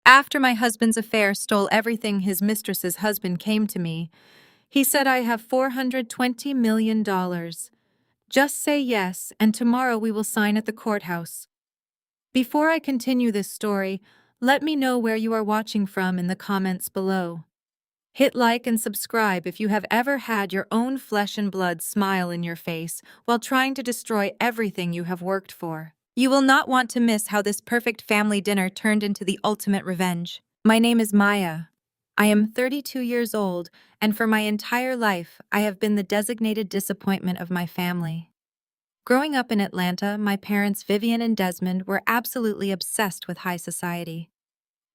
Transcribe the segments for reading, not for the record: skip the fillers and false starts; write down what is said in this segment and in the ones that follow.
After my husband's affair stole everything his mistress's husband came to me. He said I have $420 million. Just say yes, and tomorrow we will sign at the courthouse. Before I continue this story, let me know where you are watching from in the comments below. Hit like and subscribe if you have ever had your own flesh and blood smile in your face while trying to destroy everything you have worked for. You will not want to miss how this perfect family dinner turned into the ultimate revenge. My name is Maya. I am 32 years old, and for my entire life, I have been the designated disappointment of my family. Growing up in Atlanta, my parents Vivian and Desmond were absolutely obsessed with high society.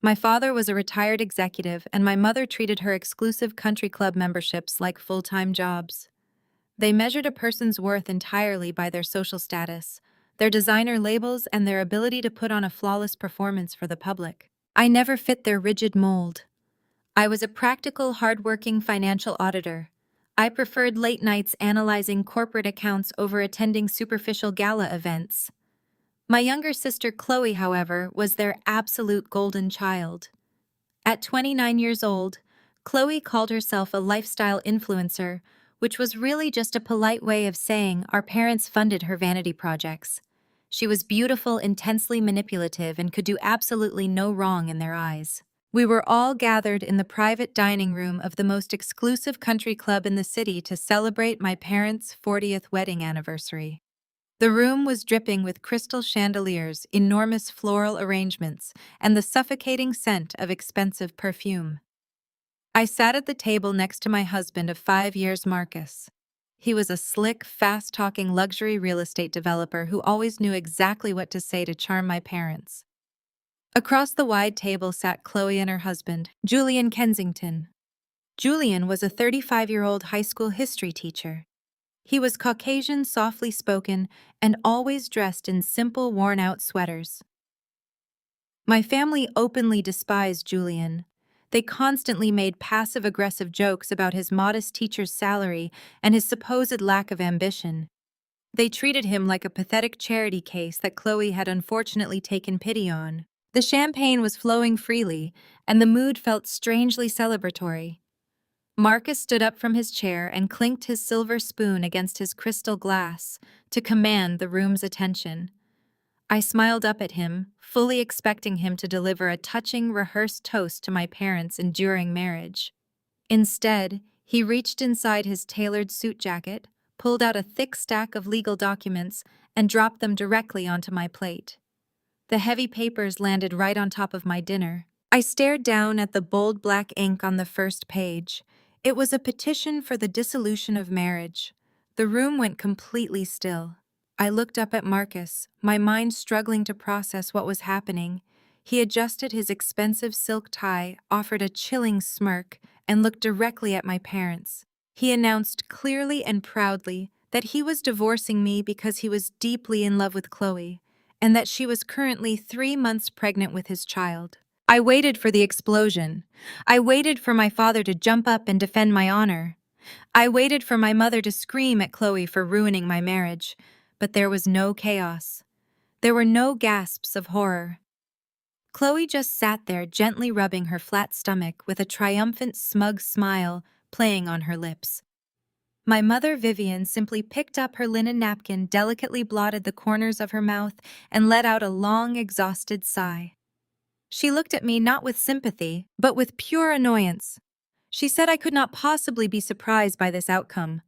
My father was a retired executive, and my mother treated her exclusive country club memberships like full-time jobs. They measured a person's worth entirely by their social status, their designer labels, and their ability to put on a flawless performance for the public. I never fit their rigid mold. I was a practical, hardworking financial auditor. I preferred late nights analyzing corporate accounts over attending superficial gala events. My younger sister Chloe, however, was their absolute golden child. At 29 years old, Chloe called herself a lifestyle influencer, which was really just a polite way of saying our parents funded her vanity projects. She was beautiful, intensely manipulative, and could do absolutely no wrong in their eyes. We were all gathered in the private dining room of the most exclusive country club in the city to celebrate my parents' 40th wedding anniversary. The room was dripping with crystal chandeliers, enormous floral arrangements, and the suffocating scent of expensive perfume. I sat at the table next to my husband of 5 years, Marcus. He was a slick, fast-talking luxury real estate developer who always knew exactly what to say to charm my parents. Across the wide table sat Chloe and her husband, Julian Kensington. Julian was a 35-year-old high school history teacher. He was Caucasian, softly spoken, and always dressed in simple, worn-out sweaters. My family openly despised Julian. They constantly made passive-aggressive jokes about his modest teacher's salary and his supposed lack of ambition. They treated him like a pathetic charity case that Chloe had unfortunately taken pity on. The champagne was flowing freely, and the mood felt strangely celebratory. Marcus stood up from his chair and clinked his silver spoon against his crystal glass to command the room's attention. I smiled up at him, fully expecting him to deliver a touching, rehearsed toast to my parents' enduring marriage. Instead, he reached inside his tailored suit jacket, pulled out a thick stack of legal documents, and dropped them directly onto my plate. The heavy papers landed right on top of my dinner. I stared down at the bold black ink on the first page. It was a petition for the dissolution of marriage. The room went completely still. I looked up at Marcus, my mind struggling to process what was happening. He adjusted his expensive silk tie, offered a chilling smirk, and looked directly at my parents. He announced clearly and proudly that he was divorcing me because he was deeply in love with Chloe, and that she was currently 3 months pregnant with his child. I waited for the explosion. I waited for my father to jump up and defend my honor. I waited for my mother to scream at Chloe for ruining my marriage, but there was no chaos. There were no gasps of horror. Chloe just sat there gently rubbing her flat stomach with a triumphant, smug smile playing on her lips. My mother, Vivian, simply picked up her linen napkin, delicately blotted the corners of her mouth, and let out a long, exhausted sigh. She looked at me not with sympathy, but with pure annoyance. She said I could not possibly be surprised by this outcome.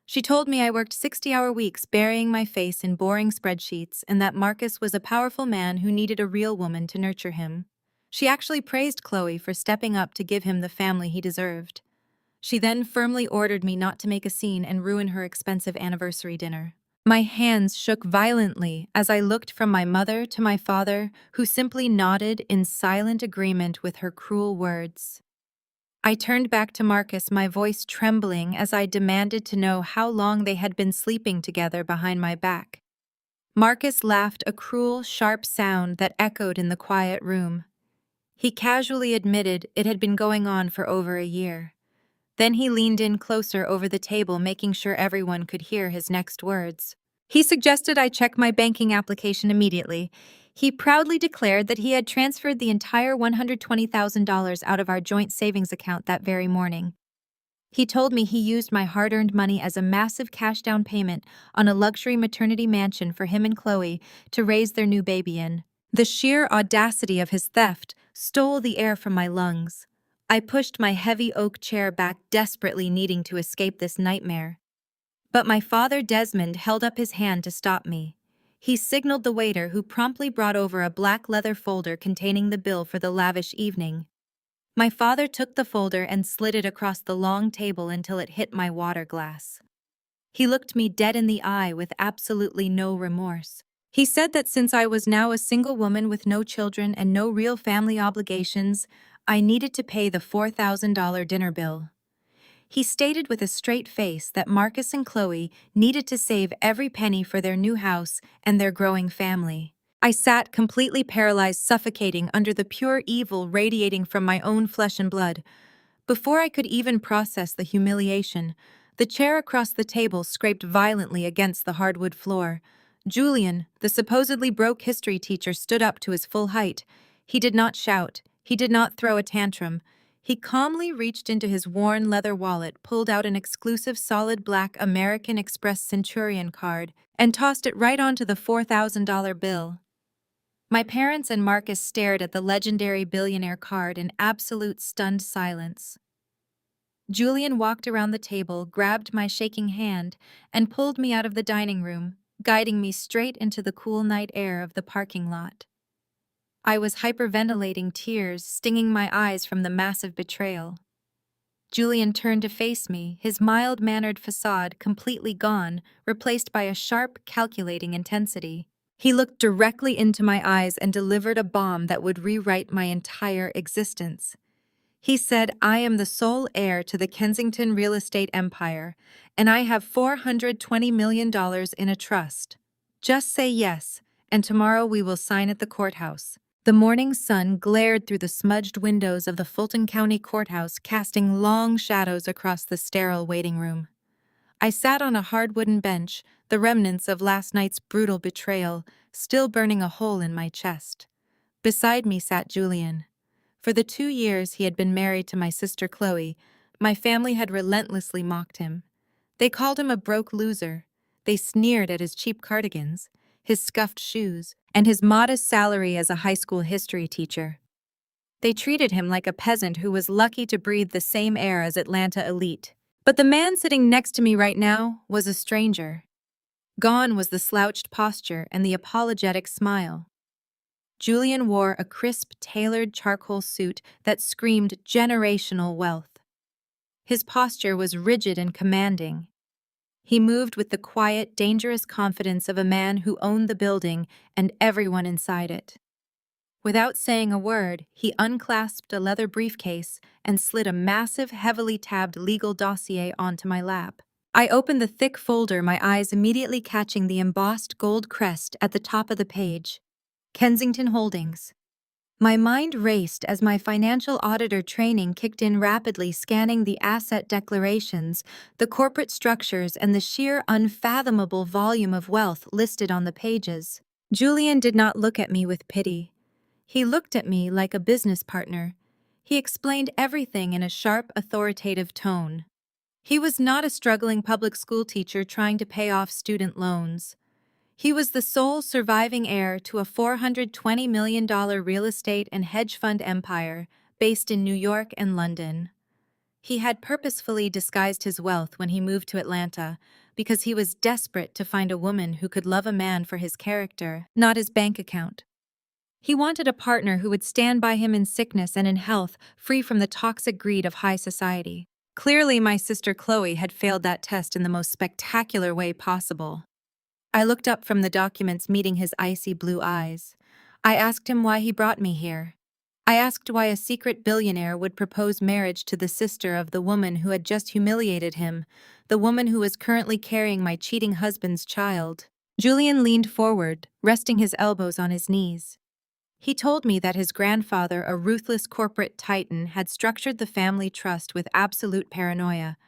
She told me I worked 60-hour weeks burying my face in boring spreadsheets and that Marcus was a powerful man who needed a real woman to nurture him. She actually praised Chloe for stepping up to give him the family he deserved. She then firmly ordered me not to make a scene and ruin her expensive anniversary dinner. My hands shook violently as I looked from my mother to my father, who simply nodded in silent agreement with her cruel words. I turned back to Marcus, my voice trembling as I demanded to know how long they had been sleeping together behind my back. Marcus laughed, a cruel, sharp sound that echoed in the quiet room. He casually admitted it had been going on for over a year. Then he leaned in closer over the table, making sure everyone could hear his next words. He suggested I check my banking application immediately. He proudly declared that he had transferred the entire $120,000 out of our joint savings account that very morning. He told me he used my hard-earned money as a massive cash down payment on a luxury maternity mansion for him and Chloe to raise their new baby in. The sheer audacity of his theft stole the air from my lungs. I pushed my heavy oak chair back, desperately needing to escape this nightmare. But my father Desmond held up his hand to stop me. He signaled the waiter, who promptly brought over a black leather folder containing the bill for the lavish evening. My father took the folder and slid it across the long table until it hit my water glass. He looked me dead in the eye with absolutely no remorse. He said that since I was now a single woman with no children and no real family obligations, I needed to pay the $4,000 dinner bill. He stated with a straight face that Marcus and Chloe needed to save every penny for their new house and their growing family. I sat completely paralyzed, suffocating under the pure evil radiating from my own flesh and blood. Before I could even process the humiliation, the chair across the table scraped violently against the hardwood floor. Julian, the supposedly broke history teacher, stood up to his full height. He did not shout. He did not throw a tantrum. He calmly reached into his worn leather wallet, pulled out an exclusive solid black American Express Centurion card, and tossed it right onto the $4,000 bill. My parents and Marcus stared at the legendary billionaire card in absolute stunned silence. Julian walked around the table, grabbed my shaking hand, and pulled me out of the dining room, guiding me straight into the cool night air of the parking lot. I was hyperventilating, tears stinging my eyes from the massive betrayal. Julian turned to face me, his mild-mannered facade completely gone, replaced by a sharp, calculating intensity. He looked directly into my eyes and delivered a bomb that would rewrite my entire existence. He said, "I am the sole heir to the Kensington real estate empire, and I have $420 million in a trust. Just say yes, and tomorrow we will sign at the courthouse." The morning sun glared through the smudged windows of the Fulton County Courthouse, casting long shadows across the sterile waiting room. I sat on a hard wooden bench, the remnants of last night's brutal betrayal still burning a hole in my chest. Beside me sat Julian. For the 2 years he had been married to my sister Chloe, my family had relentlessly mocked him. They called him a broke loser. They sneered at his cheap cardigans, his scuffed shoes, and his modest salary as a high school history teacher. They treated him like a peasant who was lucky to breathe the same air as Atlanta elite. But the man sitting next to me right now was a stranger. Gone was the slouched posture and the apologetic smile. Julian wore a crisp, tailored charcoal suit that screamed generational wealth. His posture was rigid and commanding. He moved with the quiet, dangerous confidence of a man who owned the building and everyone inside it. Without saying a word, he unclasped a leather briefcase and slid a massive, heavily tabbed legal dossier onto my lap. I opened the thick folder, my eyes immediately catching the embossed gold crest at the top of the page. Kensington Holdings. My mind raced as my financial auditor training kicked in rapidly, scanning the asset declarations, the corporate structures, and the sheer unfathomable volume of wealth listed on the pages. Julian did not look at me with pity. He looked at me like a business partner. He explained everything in a sharp, authoritative tone. He was not a struggling public school teacher trying to pay off student loans. He was the sole surviving heir to a $420 million real estate and hedge fund empire based in New York and London. He had purposefully disguised his wealth when he moved to Atlanta because he was desperate to find a woman who could love a man for his character, not his bank account. He wanted a partner who would stand by him in sickness and in health, free from the toxic greed of high society. Clearly, my sister Chloe had failed that test in the most spectacular way possible. I looked up from the documents, meeting his icy blue eyes. I asked him why he brought me here. I asked why a secret billionaire would propose marriage to the sister of the woman who had just humiliated him, the woman who was currently carrying my cheating husband's child. Julian leaned forward, resting his elbows on his knees. He told me that his grandfather, a ruthless corporate titan, had structured the family trust with absolute paranoia.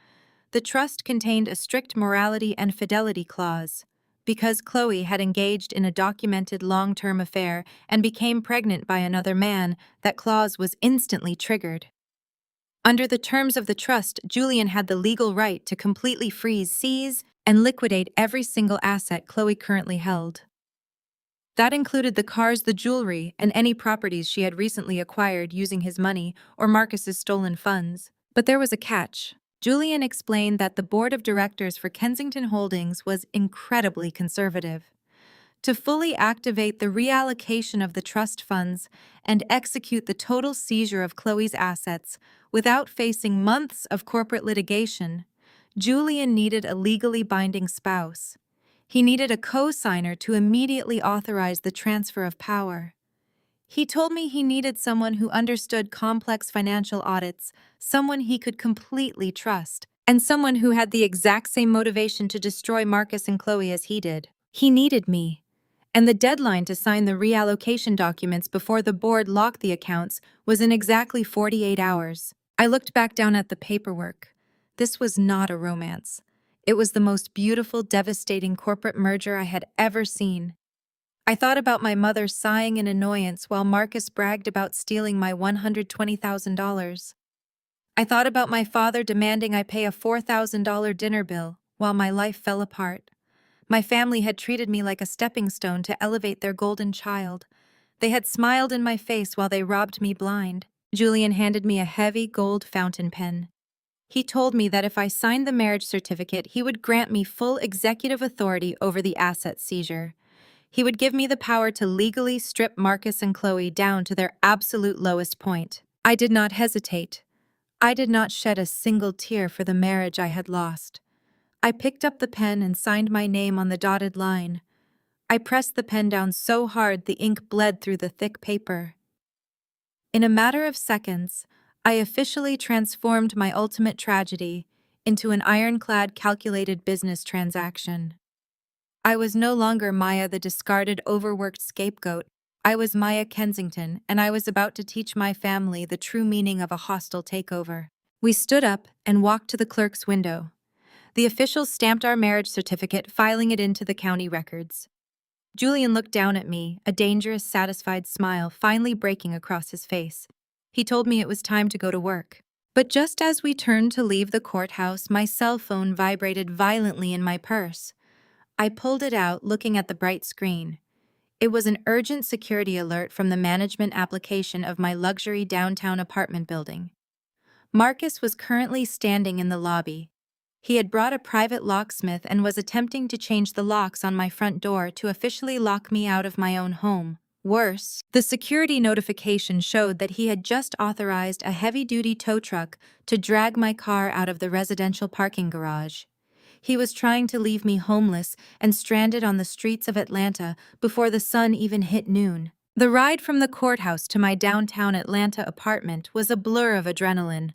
The trust contained a strict morality and fidelity clause. because Chloe had engaged in a documented long-term affair and became pregnant by another man, that clause was instantly triggered. Under the terms of the trust, Julian had the legal right to completely freeze, seize, and liquidate every single asset Chloe currently held. That included the cars, the jewelry, and any properties she had recently acquired using his money or Marcus's stolen funds. But there was a catch. Julian explained that the board of directors for Kensington Holdings was incredibly conservative. To fully activate the reallocation of the trust funds and execute the total seizure of Chloe's assets without facing months of corporate litigation, Julian needed a legally binding spouse. He needed a co-signer to immediately authorize the transfer of power. He told me he needed someone who understood complex financial audits, someone he could completely trust, and someone who had the exact same motivation to destroy Marcus and Chloe as he did. He needed me. And the deadline to sign the reallocation documents before the board locked the accounts was in exactly 48 hours. I looked back down at the paperwork. This was not a romance. It was the most beautiful, devastating corporate merger I had ever seen. I thought about my mother sighing in annoyance while Marcus bragged about stealing my $120,000. I thought about my father demanding I pay a $4,000 dinner bill while my life fell apart. My family had treated me like a stepping stone to elevate their golden child. They had smiled in my face while they robbed me blind. Julian handed me a heavy gold fountain pen. He told me that if I signed the marriage certificate, he would grant me full executive authority over the asset seizure. He would give me the power to legally strip Marcus and Chloe down to their absolute lowest point. I did not hesitate. I did not shed a single tear for the marriage I had lost. I picked up the pen and signed my name on the dotted line. I pressed the pen down so hard the ink bled through the thick paper. In a matter of seconds, I officially transformed my ultimate tragedy into an ironclad, calculated business transaction. I was no longer Maya, the discarded, overworked scapegoat. I was Maya Kensington, and I was about to teach my family the true meaning of a hostile takeover. We stood up and walked to the clerk's window. The officials stamped our marriage certificate, filing it into the county records. Julian looked down at me, a dangerous, satisfied smile finally breaking across his face. He told me it was time to go to work. But just as we turned to leave the courthouse, my cell phone vibrated violently in my purse. I pulled it out, looking at the bright screen. It was an urgent security alert from the management application of my luxury downtown apartment building. Marcus was currently standing in the lobby. He had brought a private locksmith and was attempting to change the locks on my front door to officially lock me out of my own home. Worse, the security notification showed that he had just authorized a heavy-duty tow truck to drag my car out of the residential parking garage. He was trying to leave me homeless and stranded on the streets of Atlanta before the sun even hit noon. The ride from the courthouse to my downtown Atlanta apartment was a blur of adrenaline.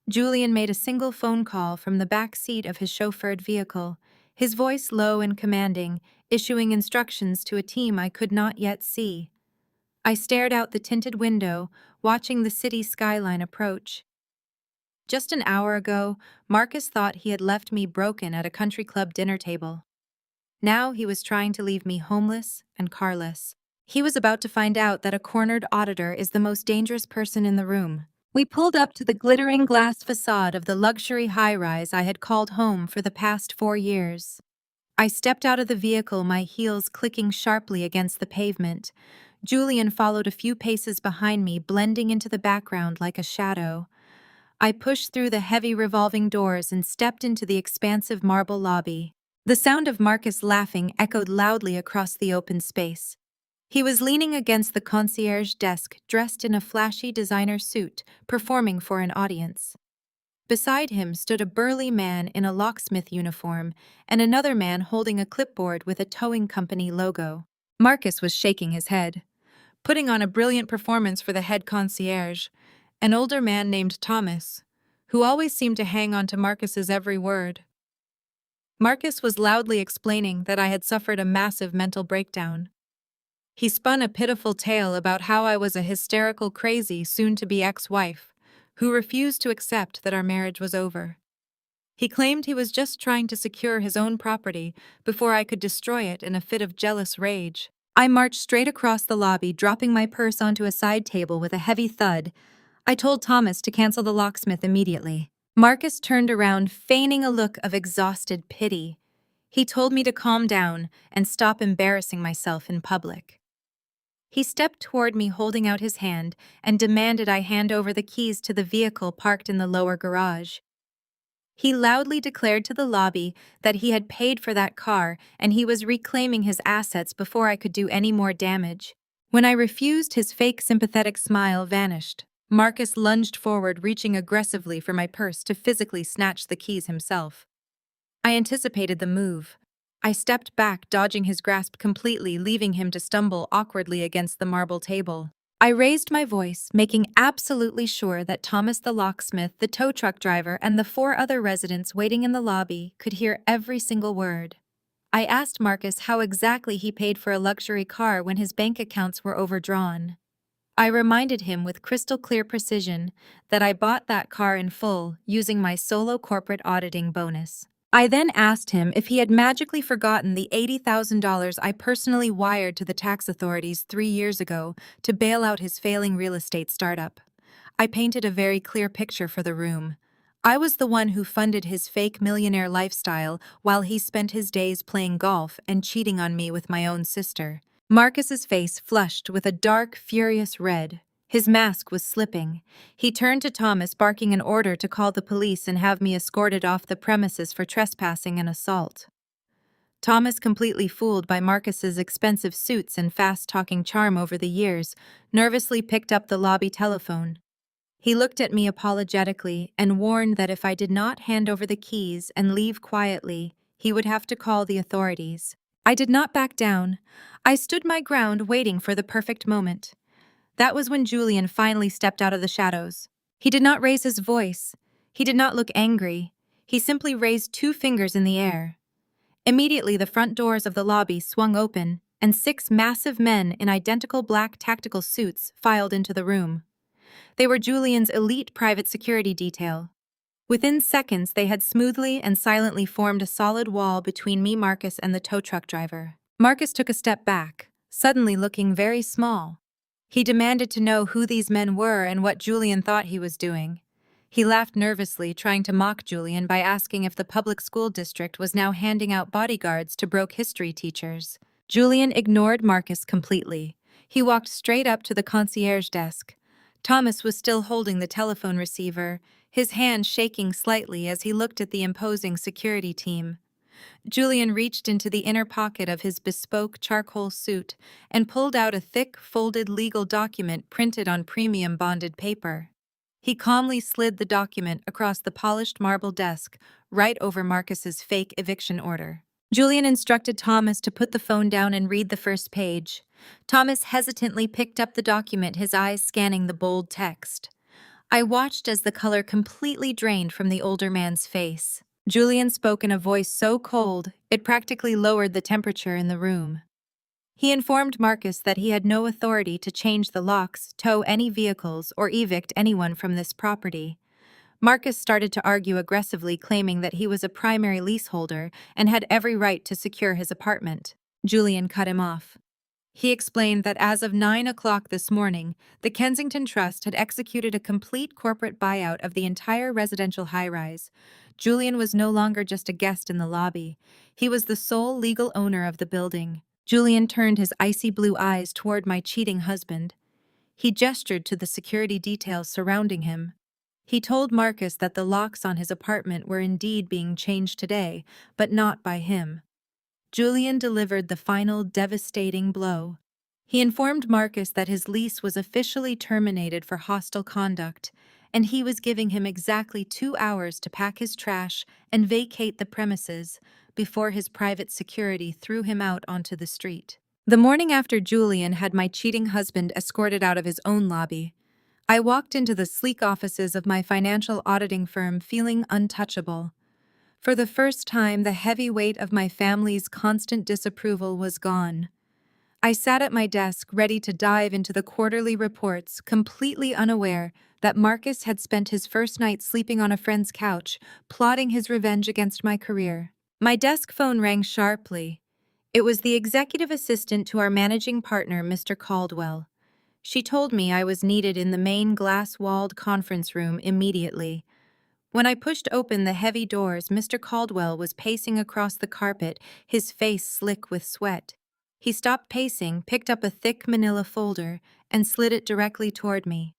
Julian made a single phone call from the back seat of his chauffeured vehicle, his voice low and commanding, issuing instructions to a team I could not yet see. I stared out the tinted window, watching the city skyline approach. Just an hour ago, Marcus thought he had left me broken at a country club dinner table. Now he was trying to leave me homeless and carless. He was about to find out that a cornered auditor is the most dangerous person in the room. We pulled up to the glittering glass facade of the luxury high-rise I had called home for the past 4 years. I stepped out of the vehicle, my heels clicking sharply against the pavement. Julian followed a few paces behind me, blending into the background like a shadow. I pushed through the heavy revolving doors and stepped into the expansive marble lobby. The sound of Marcus laughing echoed loudly across the open space. He was leaning against the concierge desk, dressed in a flashy designer suit, performing for an audience. Beside him stood a burly man in a locksmith uniform and another man holding a clipboard with a towing company logo. Marcus was shaking his head, putting on a brilliant performance for the head concierge, an older man named Thomas, who always seemed to hang on to Marcus's every word. Marcus was loudly explaining that I had suffered a massive mental breakdown. He spun a pitiful tale about how I was a hysterical, crazy, soon-to-be ex-wife, who refused to accept that our marriage was over. He claimed he was just trying to secure his own property before I could destroy it in a fit of jealous rage. I marched straight across the lobby, dropping my purse onto a side table with a heavy thud. I told Thomas to cancel the locksmith immediately. Marcus turned around, feigning a look of exhausted pity. He told me to calm down and stop embarrassing myself in public. He stepped toward me, holding out his hand, and demanded I hand over the keys to the vehicle parked in the lower garage. He loudly declared to the lobby that he had paid for that car and he was reclaiming his assets before I could do any more damage. When I refused, his fake sympathetic smile vanished. Marcus lunged forward, reaching aggressively for my purse to physically snatch the keys himself. I anticipated the move. I stepped back, dodging his grasp completely, leaving him to stumble awkwardly against the marble table. I raised my voice, making absolutely sure that Thomas the locksmith, the tow truck driver, and the 4 other residents waiting in the lobby could hear every single word. I asked Marcus how exactly he paid for a luxury car when his bank accounts were overdrawn. I reminded him with crystal clear precision that I bought that car in full using my solo corporate auditing bonus. I then asked him if he had magically forgotten the $80,000 I personally wired to the tax authorities 3 years ago to bail out his failing real estate startup. I painted a very clear picture for the room. I was the one who funded his fake millionaire lifestyle while he spent his days playing golf and cheating on me with my own sister. Marcus's face flushed with a dark, furious red. His mask was slipping. He turned to Thomas, barking an order to call the police and have me escorted off the premises for trespassing and assault. Thomas, completely fooled by Marcus's expensive suits and fast-talking charm over the years, nervously picked up the lobby telephone. He looked at me apologetically and warned that if I did not hand over the keys and leave quietly, he would have to call the authorities. I did not back down. I stood my ground, waiting for the perfect moment. That was when Julian finally stepped out of the shadows. He did not raise his voice. He did not look angry. He simply raised 2 fingers in the air. Immediately, the front doors of the lobby swung open, and 6 massive men in identical black tactical suits filed into the room. They were Julian's elite private security detail. Within seconds, they had smoothly and silently formed a solid wall between me, Marcus, and the tow truck driver. Marcus took a step back, suddenly looking very small. He demanded to know who these men were and what Julian thought he was doing. He laughed nervously, trying to mock Julian by asking if the public school district was now handing out bodyguards to broke history teachers. Julian ignored Marcus completely. He walked straight up to the concierge desk. Thomas was still holding the telephone receiver, his hand shaking slightly as he looked at the imposing security team. Julian reached into the inner pocket of his bespoke charcoal suit and pulled out a thick, folded legal document printed on premium bonded paper. He calmly slid the document across the polished marble desk, right over Marcus's fake eviction order. Julian instructed Thomas to put the phone down and read the first page. Thomas hesitantly picked up the document, his eyes scanning the bold text. I watched as the color completely drained from the older man's face. Julian spoke in a voice so cold, it practically lowered the temperature in the room. He informed Marcus that he had no authority to change the locks, tow any vehicles, or evict anyone from this property. Marcus started to argue aggressively, claiming that he was a primary leaseholder and had every right to secure his apartment. Julian cut him off. He explained that as of 9 o'clock this morning, the Kensington Trust had executed a complete corporate buyout of the entire residential high-rise. Julian was no longer just a guest in the lobby. He was the sole legal owner of the building. Julian turned his icy blue eyes toward my cheating husband. He gestured to the security details surrounding him. He told Marcus that the locks on his apartment were indeed being changed today, but not by him. Julian delivered the final devastating blow. He informed Marcus that his lease was officially terminated for hostile conduct, and he was giving him exactly 2 hours to pack his trash and vacate the premises before his private security threw him out onto the street. The morning after Julian had my cheating husband escorted out of his own lobby, I walked into the sleek offices of my financial auditing firm feeling untouchable. For the first time, the heavy weight of my family's constant disapproval was gone. I sat at my desk ready to dive into the quarterly reports, completely unaware that Marcus had spent his first night sleeping on a friend's couch, plotting his revenge against my career. My desk phone rang sharply. It was the executive assistant to our managing partner, Mr. Caldwell. She told me I was needed in the main glass-walled conference room immediately. When I pushed open the heavy doors, Mr. Caldwell was pacing across the carpet, his face slick with sweat. He stopped pacing, picked up a thick manila folder, and slid it directly toward me.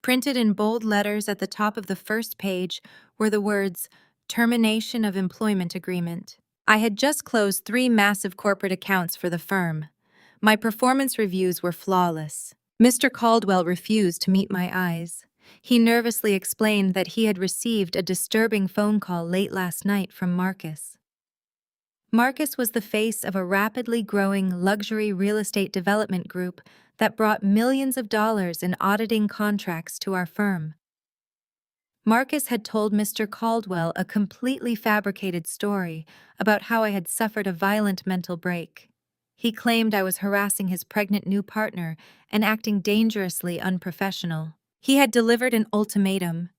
Printed in bold letters at the top of the first page were the words, "Termination of Employment Agreement." I had just closed 3 massive corporate accounts for the firm. My performance reviews were flawless. Mr. Caldwell refused to meet my eyes. He nervously explained that he had received a disturbing phone call late last night from Marcus. Marcus was the face of a rapidly growing luxury real estate development group that brought millions of dollars in auditing contracts to our firm. Marcus had told Mr. Caldwell a completely fabricated story about how I had suffered a violent mental break. He claimed I was harassing his pregnant new partner and acting dangerously unprofessional. He had delivered an ultimatum.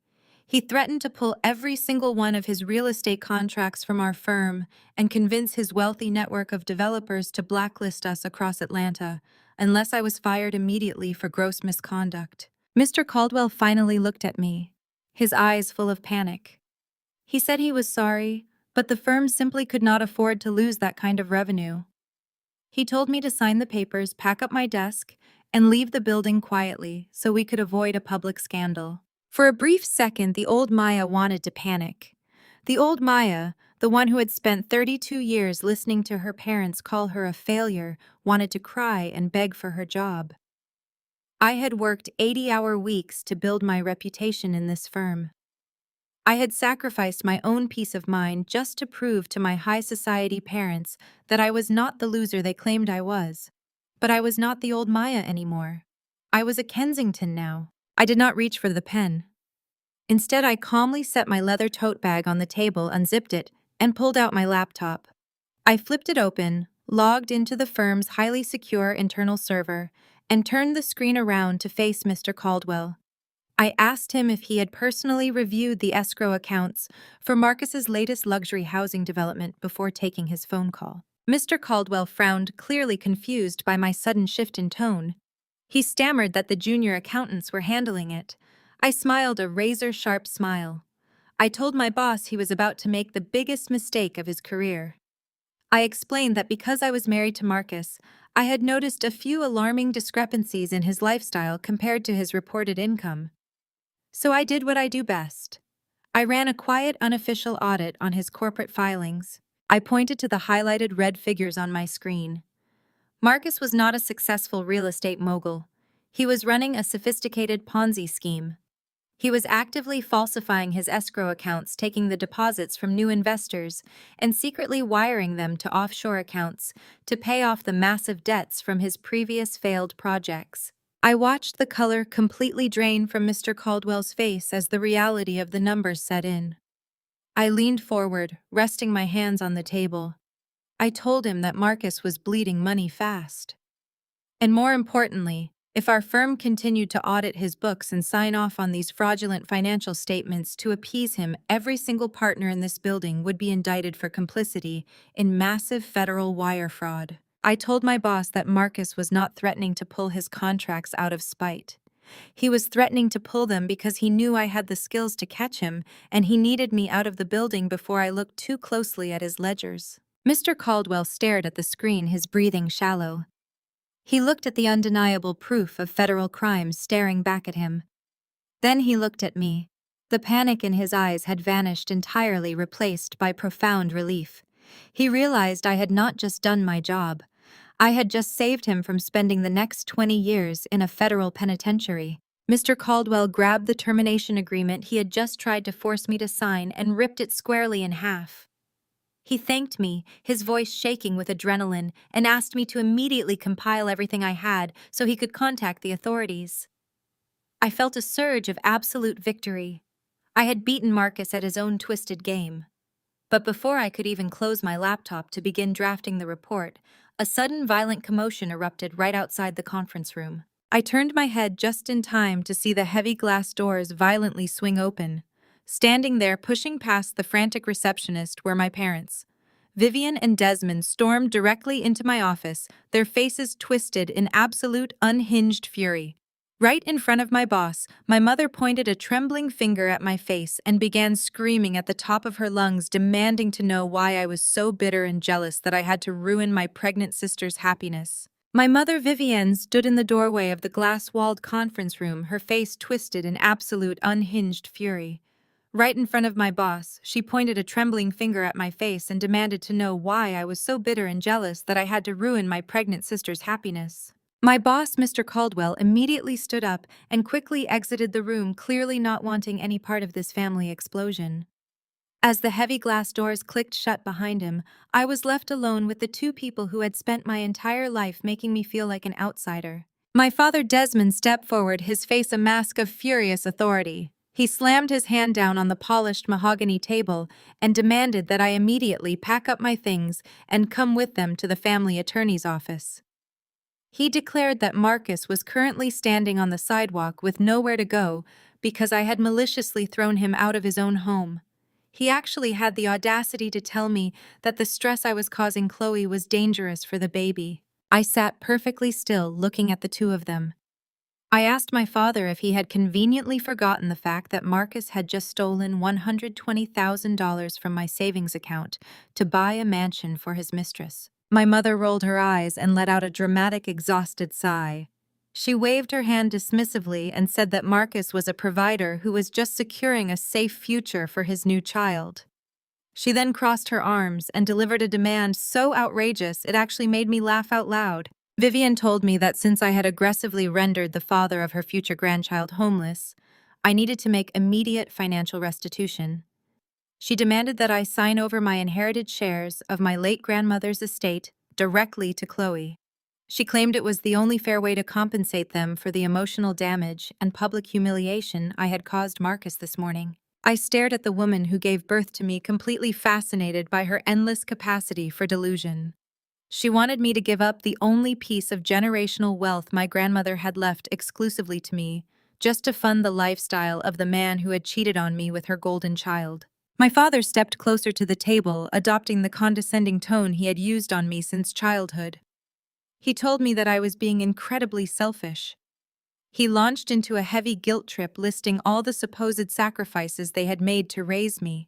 He threatened to pull every single one of his real estate contracts from our firm and convince his wealthy network of developers to blacklist us across Atlanta, unless I was fired immediately for gross misconduct. Mr. Caldwell finally looked at me, his eyes full of panic. He said he was sorry, but the firm simply could not afford to lose that kind of revenue. He told me to sign the papers, pack up my desk, and leave the building quietly so we could avoid a public scandal. For a brief second, the old Maya wanted to panic. The old Maya, the one who had spent 32 years listening to her parents call her a failure, wanted to cry and beg for her job. I had worked 80-hour weeks to build my reputation in this firm. I had sacrificed my own peace of mind just to prove to my high society parents that I was not the loser they claimed I was. But I was not the old Maya anymore. I was a Kensington now. I did not reach for the pen. Instead, I calmly set my leather tote bag on the table, unzipped it, and pulled out my laptop. I flipped it open, logged into the firm's highly secure internal server, and turned the screen around to face Mr. Caldwell. I asked him if he had personally reviewed the escrow accounts for Marcus's latest luxury housing development before taking his phone call. Mr. Caldwell frowned, clearly confused by my sudden shift in tone. He stammered that the junior accountants were handling it. I smiled a razor-sharp smile. I told my boss he was about to make the biggest mistake of his career. I explained that because I was married to Marcus, I had noticed a few alarming discrepancies in his lifestyle compared to his reported income. So I did what I do best. I ran a quiet, unofficial audit on his corporate filings. I pointed to the highlighted red figures on my screen. Marcus was not a successful real estate mogul. He was running a sophisticated Ponzi scheme. He was actively falsifying his escrow accounts, taking the deposits from new investors, and secretly wiring them to offshore accounts to pay off the massive debts from his previous failed projects. I watched the color completely drain from Mr. Caldwell's face as the reality of the numbers set in. I leaned forward, resting my hands on the table. I told him that Marcus was bleeding money fast. And more importantly, if our firm continued to audit his books and sign off on these fraudulent financial statements to appease him, every single partner in this building would be indicted for complicity in massive federal wire fraud. I told my boss that Marcus was not threatening to pull his contracts out of spite. He was threatening to pull them because he knew I had the skills to catch him, and he needed me out of the building before I looked too closely at his ledgers. Mr. Caldwell stared at the screen, his breathing shallow. He looked at the undeniable proof of federal crimes staring back at him. Then he looked at me. The panic in his eyes had vanished entirely, replaced by profound relief. He realized I had not just done my job. I had just saved him from spending the next 20 years in a federal penitentiary. Mr. Caldwell grabbed the termination agreement he had just tried to force me to sign and ripped it squarely in half. He thanked me, his voice shaking with adrenaline, and asked me to immediately compile everything I had so he could contact the authorities. I felt a surge of absolute victory. I had beaten Marcus at his own twisted game. But before I could even close my laptop to begin drafting the report, A sudden violent commotion erupted right outside the conference room. I turned my head just in time to see the heavy glass doors violently swing open. Standing there pushing past the frantic receptionist were my parents. Vivian and Desmond stormed directly into my office, their faces twisted in absolute unhinged fury. Right in front of my boss, my mother pointed a trembling finger at my face and began screaming at the top of her lungs, demanding to know why I was so bitter and jealous that I had to ruin my pregnant sister's happiness. My mother Vivienne stood in the doorway of the glass-walled conference room, her face twisted in absolute unhinged fury. Right in front of my boss, she pointed a trembling finger at my face and demanded to know why I was so bitter and jealous that I had to ruin my pregnant sister's happiness. My boss, Mr. Caldwell, immediately stood up and quickly exited the room, clearly not wanting any part of this family explosion. As the heavy glass doors clicked shut behind him, I was left alone with the two people who had spent my entire life making me feel like an outsider. My father Desmond stepped forward, his face a mask of furious authority. He slammed his hand down on the polished mahogany table and demanded that I immediately pack up my things and come with them to the family attorney's office. He declared that Marcus was currently standing on the sidewalk with nowhere to go because I had maliciously thrown him out of his own home. He actually had the audacity to tell me that the stress I was causing Chloe was dangerous for the baby. I sat perfectly still, looking at the two of them. I asked my father if he had conveniently forgotten the fact that Marcus had just stolen $120,000 from my savings account to buy a mansion for his mistress. My mother rolled her eyes and let out a dramatic, exhausted sigh. She waved her hand dismissively and said that Marcus was a provider who was just securing a safe future for his new child. She then crossed her arms and delivered a demand so outrageous it actually made me laugh out loud. Vivian told me that since I had aggressively rendered the father of her future grandchild homeless, I needed to make immediate financial restitution. She demanded that I sign over my inherited shares of my late grandmother's estate directly to Chloe. She claimed it was the only fair way to compensate them for the emotional damage and public humiliation I had caused Marcus this morning. I stared at the woman who gave birth to me, completely fascinated by her endless capacity for delusion. She wanted me to give up the only piece of generational wealth my grandmother had left exclusively to me, just to fund the lifestyle of the man who had cheated on me with her golden child. My father stepped closer to the table, adopting the condescending tone he had used on me since childhood. He told me that I was being incredibly selfish. He launched into a heavy guilt trip, listing all the supposed sacrifices they had made to raise me.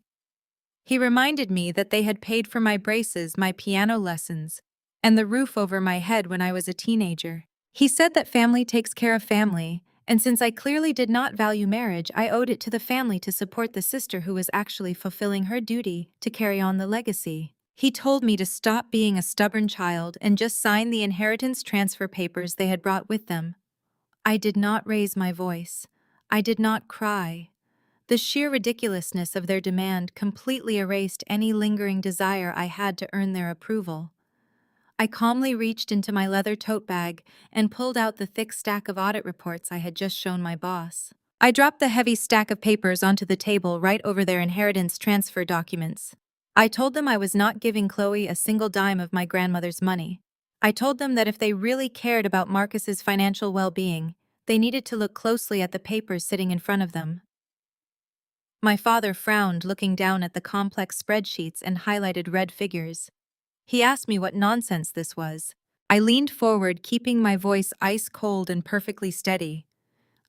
He reminded me that they had paid for my braces, my piano lessons, and the roof over my head when I was a teenager. He said that family takes care of family, and since I clearly did not value marriage, I owed it to the family to support the sister who was actually fulfilling her duty to carry on the legacy. He told me to stop being a stubborn child and just sign the inheritance transfer papers they had brought with them. I did not raise my voice. I did not cry. The sheer ridiculousness of their demand completely erased any lingering desire I had to earn their approval. I calmly reached into my leather tote bag and pulled out the thick stack of audit reports I had just shown my boss. I dropped the heavy stack of papers onto the table right over their inheritance transfer documents. I told them I was not giving Chloe a single dime of my grandmother's money. I told them that if they really cared about Marcus's financial well-being, they needed to look closely at the papers sitting in front of them. My father frowned, looking down at the complex spreadsheets and highlighted red figures. He asked me what nonsense this was. I leaned forward, keeping my voice ice-cold and perfectly steady.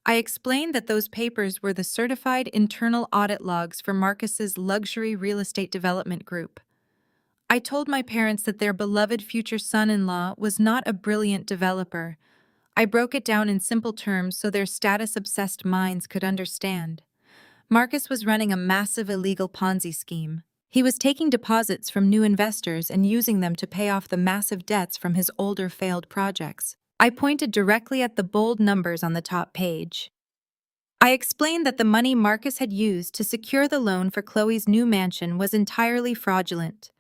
I explained that those papers were the certified internal audit logs for Marcus's luxury real estate development group. I told my parents that their beloved future son-in-law was not a brilliant developer. I broke it down in simple terms so their status-obsessed minds could understand. Marcus was running a massive illegal Ponzi scheme. He was taking deposits from new investors and using them to pay off the massive debts from his older failed projects. I pointed directly at the bold numbers on the top page. I explained that the money Marcus had used to secure the loan for Chloe's new mansion was entirely fraudulent.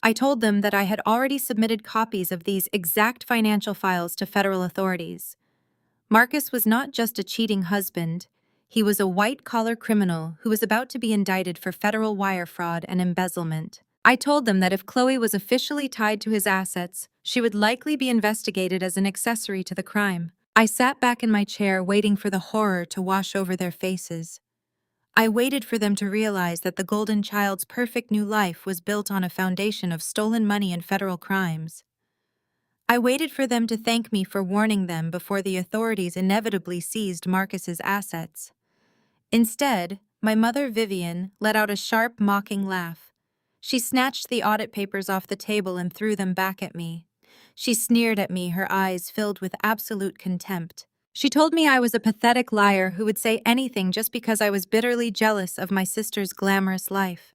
I told them that I had already submitted copies of these exact financial files to federal authorities. Marcus was not just a cheating husband. He was a white-collar criminal who was about to be indicted for federal wire fraud and embezzlement. I told them that if Chloe was officially tied to his assets, she would likely be investigated as an accessory to the crime. I sat back in my chair waiting for the horror to wash over their faces. I waited for them to realize that the golden child's perfect new life was built on a foundation of stolen money and federal crimes. I waited for them to thank me for warning them before the authorities inevitably seized Marcus's assets. Instead, my mother Vivian let out a sharp, mocking laugh. She snatched the audit papers off the table and threw them back at me. She sneered at me, her eyes filled with absolute contempt. She told me I was a pathetic liar who would say anything just because I was bitterly jealous of my sister's glamorous life.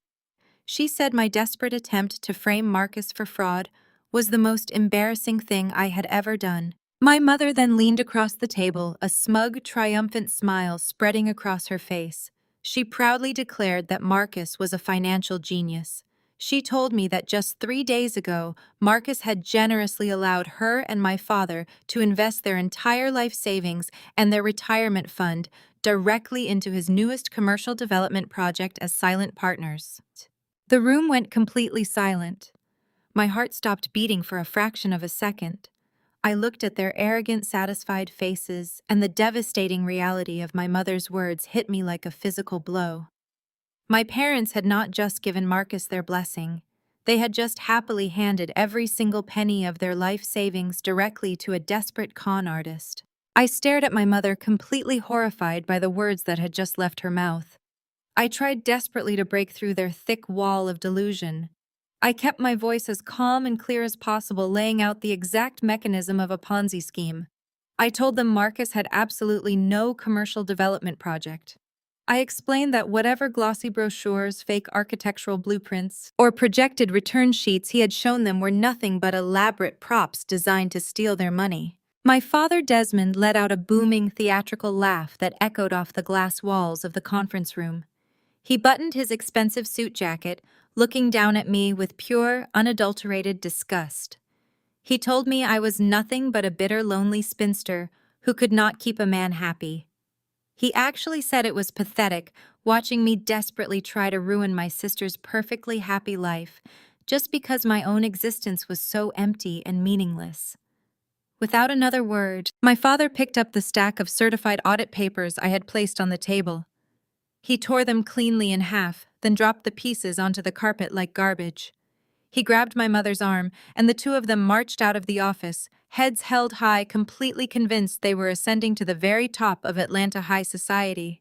She said my desperate attempt to frame Marcus for fraud was the most embarrassing thing I had ever done. My mother then leaned across the table, a smug, triumphant smile spreading across her face. She proudly declared that Marcus was a financial genius. She told me that just 3 days ago, Marcus had generously allowed her and my father to invest their entire life savings and their retirement fund directly into his newest commercial development project as silent partners. The room went completely silent. My heart stopped beating for a fraction of a second. I looked at their arrogant, satisfied faces, and the devastating reality of my mother's words hit me like a physical blow. My parents had not just given Marcus their blessing. They had just happily handed every single penny of their life savings directly to a desperate con artist. I stared at my mother, completely horrified by the words that had just left her mouth. I tried desperately to break through their thick wall of delusion. I kept my voice as calm and clear as possible, laying out the exact mechanism of a Ponzi scheme. I told them Marcus had absolutely no commercial development project. I explained that whatever glossy brochures, fake architectural blueprints, or projected return sheets he had shown them were nothing but elaborate props designed to steal their money. My father Desmond let out a booming theatrical laugh that echoed off the glass walls of the conference room. He buttoned his expensive suit jacket, looking down at me with pure, unadulterated disgust. He told me I was nothing but a bitter, lonely spinster who could not keep a man happy. He actually said it was pathetic watching me desperately try to ruin my sister's perfectly happy life just because my own existence was so empty and meaningless. Without another word, my father picked up the stack of certified audit papers I had placed on the table. He tore them cleanly in half, then dropped the pieces onto the carpet like garbage. He grabbed my mother's arm, and the two of them marched out of the office, heads held high, completely convinced they were ascending to the very top of Atlanta high society.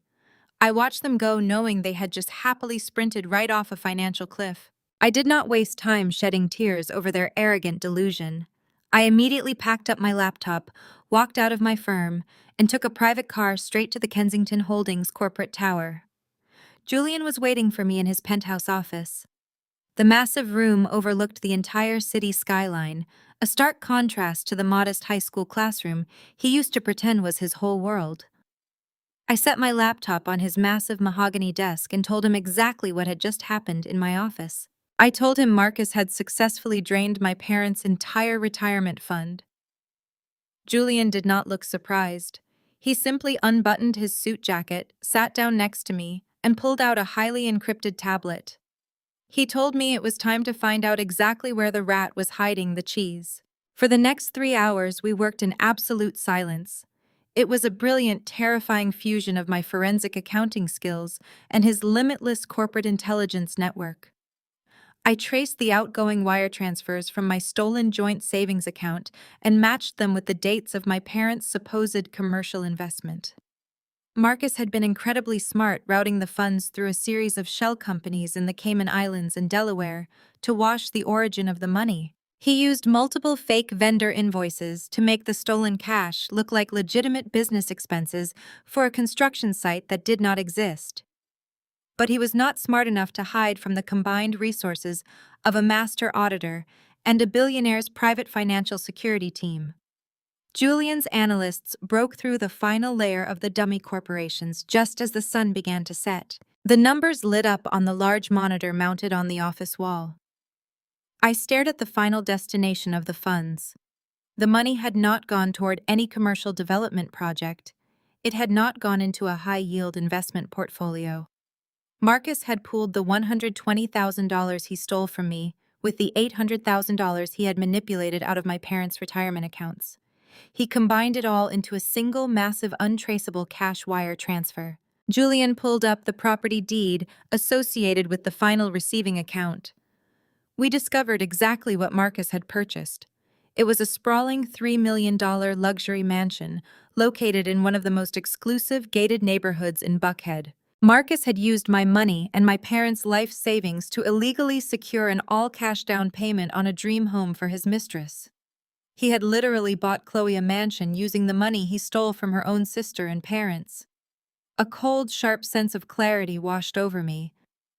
I watched them go, knowing they had just happily sprinted right off a financial cliff. I did not waste time shedding tears over their arrogant delusion. I immediately packed up my laptop, walked out of my firm, and took a private car straight to the Kensington Holdings corporate tower. Julian was waiting for me in his penthouse office. The massive room overlooked the entire city skyline, a stark contrast to the modest high school classroom he used to pretend was his whole world. I set my laptop on his massive mahogany desk and told him exactly what had just happened in my office. I told him Marcus had successfully drained my parents' entire retirement fund. Julian did not look surprised. He simply unbuttoned his suit jacket, sat down next to me, and pulled out a highly encrypted tablet. He told me it was time to find out exactly where the rat was hiding the cheese. For the next 3 hours, we worked in absolute silence. It was a brilliant, terrifying fusion of my forensic accounting skills and his limitless corporate intelligence network. I traced the outgoing wire transfers from my stolen joint savings account and matched them with the dates of my parents' supposed commercial investment. Marcus had been incredibly smart routing the funds through a series of shell companies in the Cayman Islands and Delaware to wash the origin of the money. He used multiple fake vendor invoices to make the stolen cash look like legitimate business expenses for a construction site that did not exist. But he was not smart enough to hide from the combined resources of a master auditor and a billionaire's private financial security team. Julian's analysts broke through the final layer of the dummy corporations just as the sun began to set. The numbers lit up on the large monitor mounted on the office wall. I stared at the final destination of the funds. The money had not gone toward any commercial development project. It had not gone into a high-yield investment portfolio. Marcus had pooled the $120,000 he stole from me with the $800,000 he had manipulated out of my parents' retirement accounts. He combined it all into a single massive untraceable cash wire transfer. Julian pulled up the property deed associated with the final receiving account. We discovered exactly what Marcus had purchased. It was a sprawling $3 million luxury mansion located in one of the most exclusive gated neighborhoods in Buckhead. Marcus had used my money and my parents' life savings to illegally secure an all-cash down payment on a dream home for his mistress. He had literally bought Chloe a mansion using the money he stole from her own sister and parents. A cold, sharp sense of clarity washed over me.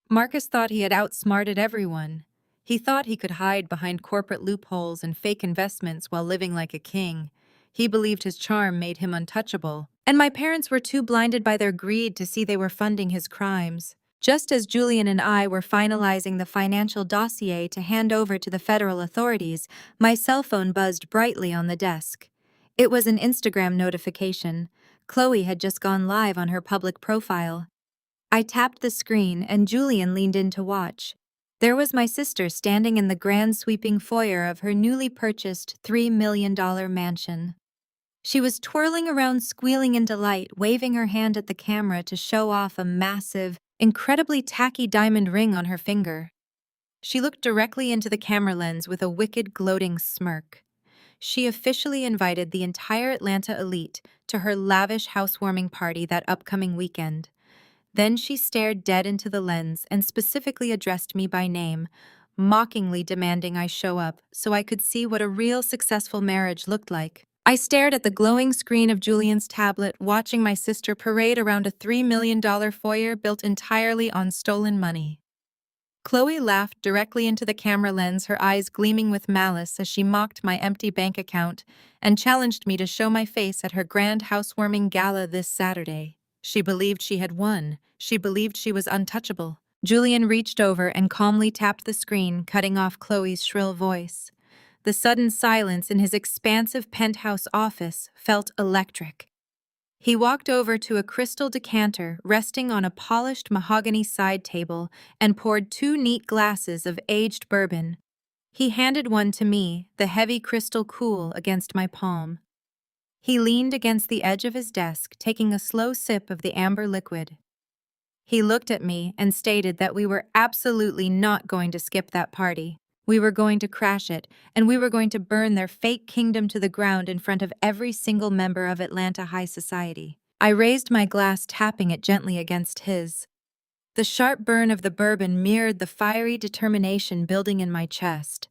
Marcus thought he had outsmarted everyone. He thought he could hide behind corporate loopholes and fake investments while living like a king. He believed his charm made him untouchable. And my parents were too blinded by their greed to see they were funding his crimes. Just as Julian and I were finalizing the financial dossier to hand over to the federal authorities, my cell phone buzzed brightly on the desk. It was an Instagram notification. Chloe had just gone live on her public profile. I tapped the screen and Julian leaned in to watch. There was my sister standing in the grand sweeping foyer of her newly purchased $3 million mansion. She was twirling around, squealing in delight, waving her hand at the camera to show off a massive, incredibly tacky diamond ring on her finger. She looked directly into the camera lens with a wicked, gloating smirk. She officially invited the entire Atlanta elite to her lavish housewarming party that upcoming weekend. Then she stared dead into the lens and specifically addressed me by name, mockingly demanding I show up so I could see what a real successful marriage looked like. I stared at the glowing screen of Julian's tablet, watching my sister parade around a $3 million foyer built entirely on stolen money. Chloe laughed directly into the camera lens, her eyes gleaming with malice as she mocked my empty bank account and challenged me to show my face at her grand housewarming gala this Saturday. She believed she had won. She believed she was untouchable. Julian reached over and calmly tapped the screen, cutting off Chloe's shrill voice. The sudden silence in his expansive penthouse office felt electric. He walked over to a crystal decanter resting on a polished mahogany side table and poured 2 neat glasses of aged bourbon. He handed one to me, the heavy crystal cool against my palm. He leaned against the edge of his desk, taking a slow sip of the amber liquid. He looked at me and stated that we were absolutely not going to skip that party. We were going to crash it, and we were going to burn their fake kingdom to the ground in front of every single member of Atlanta high society. I raised my glass, tapping it gently against his. The sharp burn of the bourbon mirrored the fiery determination building in my chest.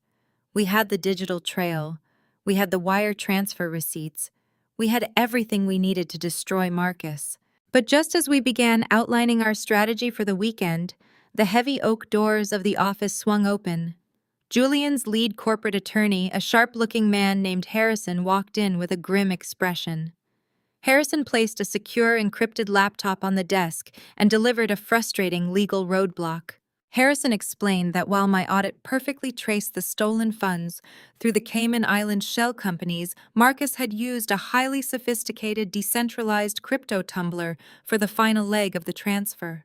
We had the digital trail. We had the wire transfer receipts. We had everything we needed to destroy Marcus. But just as we began outlining our strategy for the weekend, the heavy oak doors of the office swung open. Julian's lead corporate attorney, a sharp-looking man named Harrison, walked in with a grim expression. Harrison placed a secure, encrypted laptop on the desk and delivered a frustrating legal roadblock. Harrison explained that while my audit perfectly traced the stolen funds through the Cayman Island shell companies, Marcus had used a highly sophisticated, decentralized crypto tumbler for the final leg of the transfer.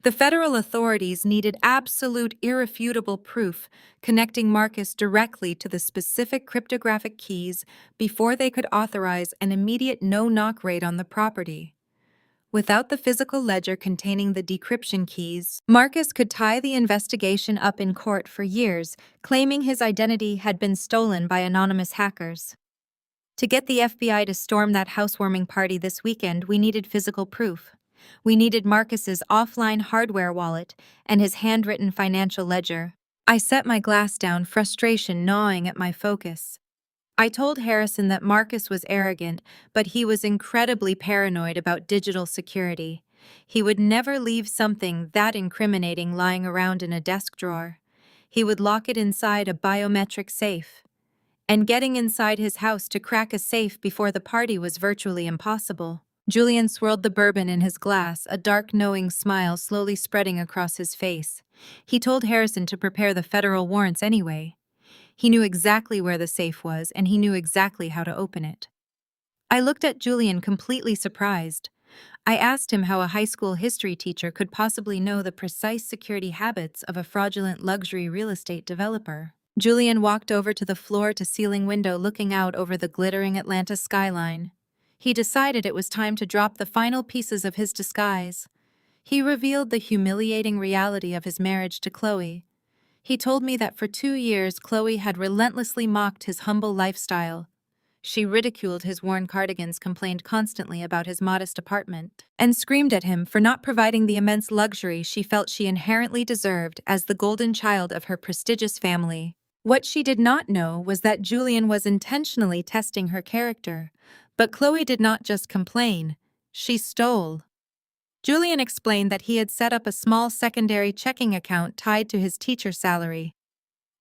The federal authorities needed absolute, irrefutable proof connecting Marcus directly to the specific cryptographic keys before they could authorize an immediate no-knock raid on the property. Without the physical ledger containing the decryption keys, Marcus could tie the investigation up in court for years, claiming his identity had been stolen by anonymous hackers. To get the FBI to storm that housewarming party this weekend, we needed physical proof. We needed Marcus's offline hardware wallet and his handwritten financial ledger. I set my glass down, frustration gnawing at my focus. I told Harrison that Marcus was arrogant, but he was incredibly paranoid about digital security. He would never leave something that incriminating lying around in a desk drawer. He would lock it inside a biometric safe. And getting inside his house to crack a safe before the party was virtually impossible. Julian swirled the bourbon in his glass, a dark, knowing smile slowly spreading across his face. He told Harrison to prepare the federal warrants anyway. He knew exactly where the safe was, and he knew exactly how to open it. I looked at Julian, completely surprised. I asked him how a high school history teacher could possibly know the precise security habits of a fraudulent luxury real estate developer. Julian walked over to the floor-to-ceiling window looking out over the glittering Atlanta skyline. He decided it was time to drop the final pieces of his disguise. He revealed the humiliating reality of his marriage to Chloe. He told me that for 2 years Chloe had relentlessly mocked his humble lifestyle. She ridiculed his worn cardigans, complained constantly about his modest apartment, and screamed at him for not providing the immense luxury she felt she inherently deserved as the golden child of her prestigious family. What she did not know was that Julian was intentionally testing her character. But Chloe did not just complain, she stole. Julian explained that he had set up a small secondary checking account tied to his teacher salary.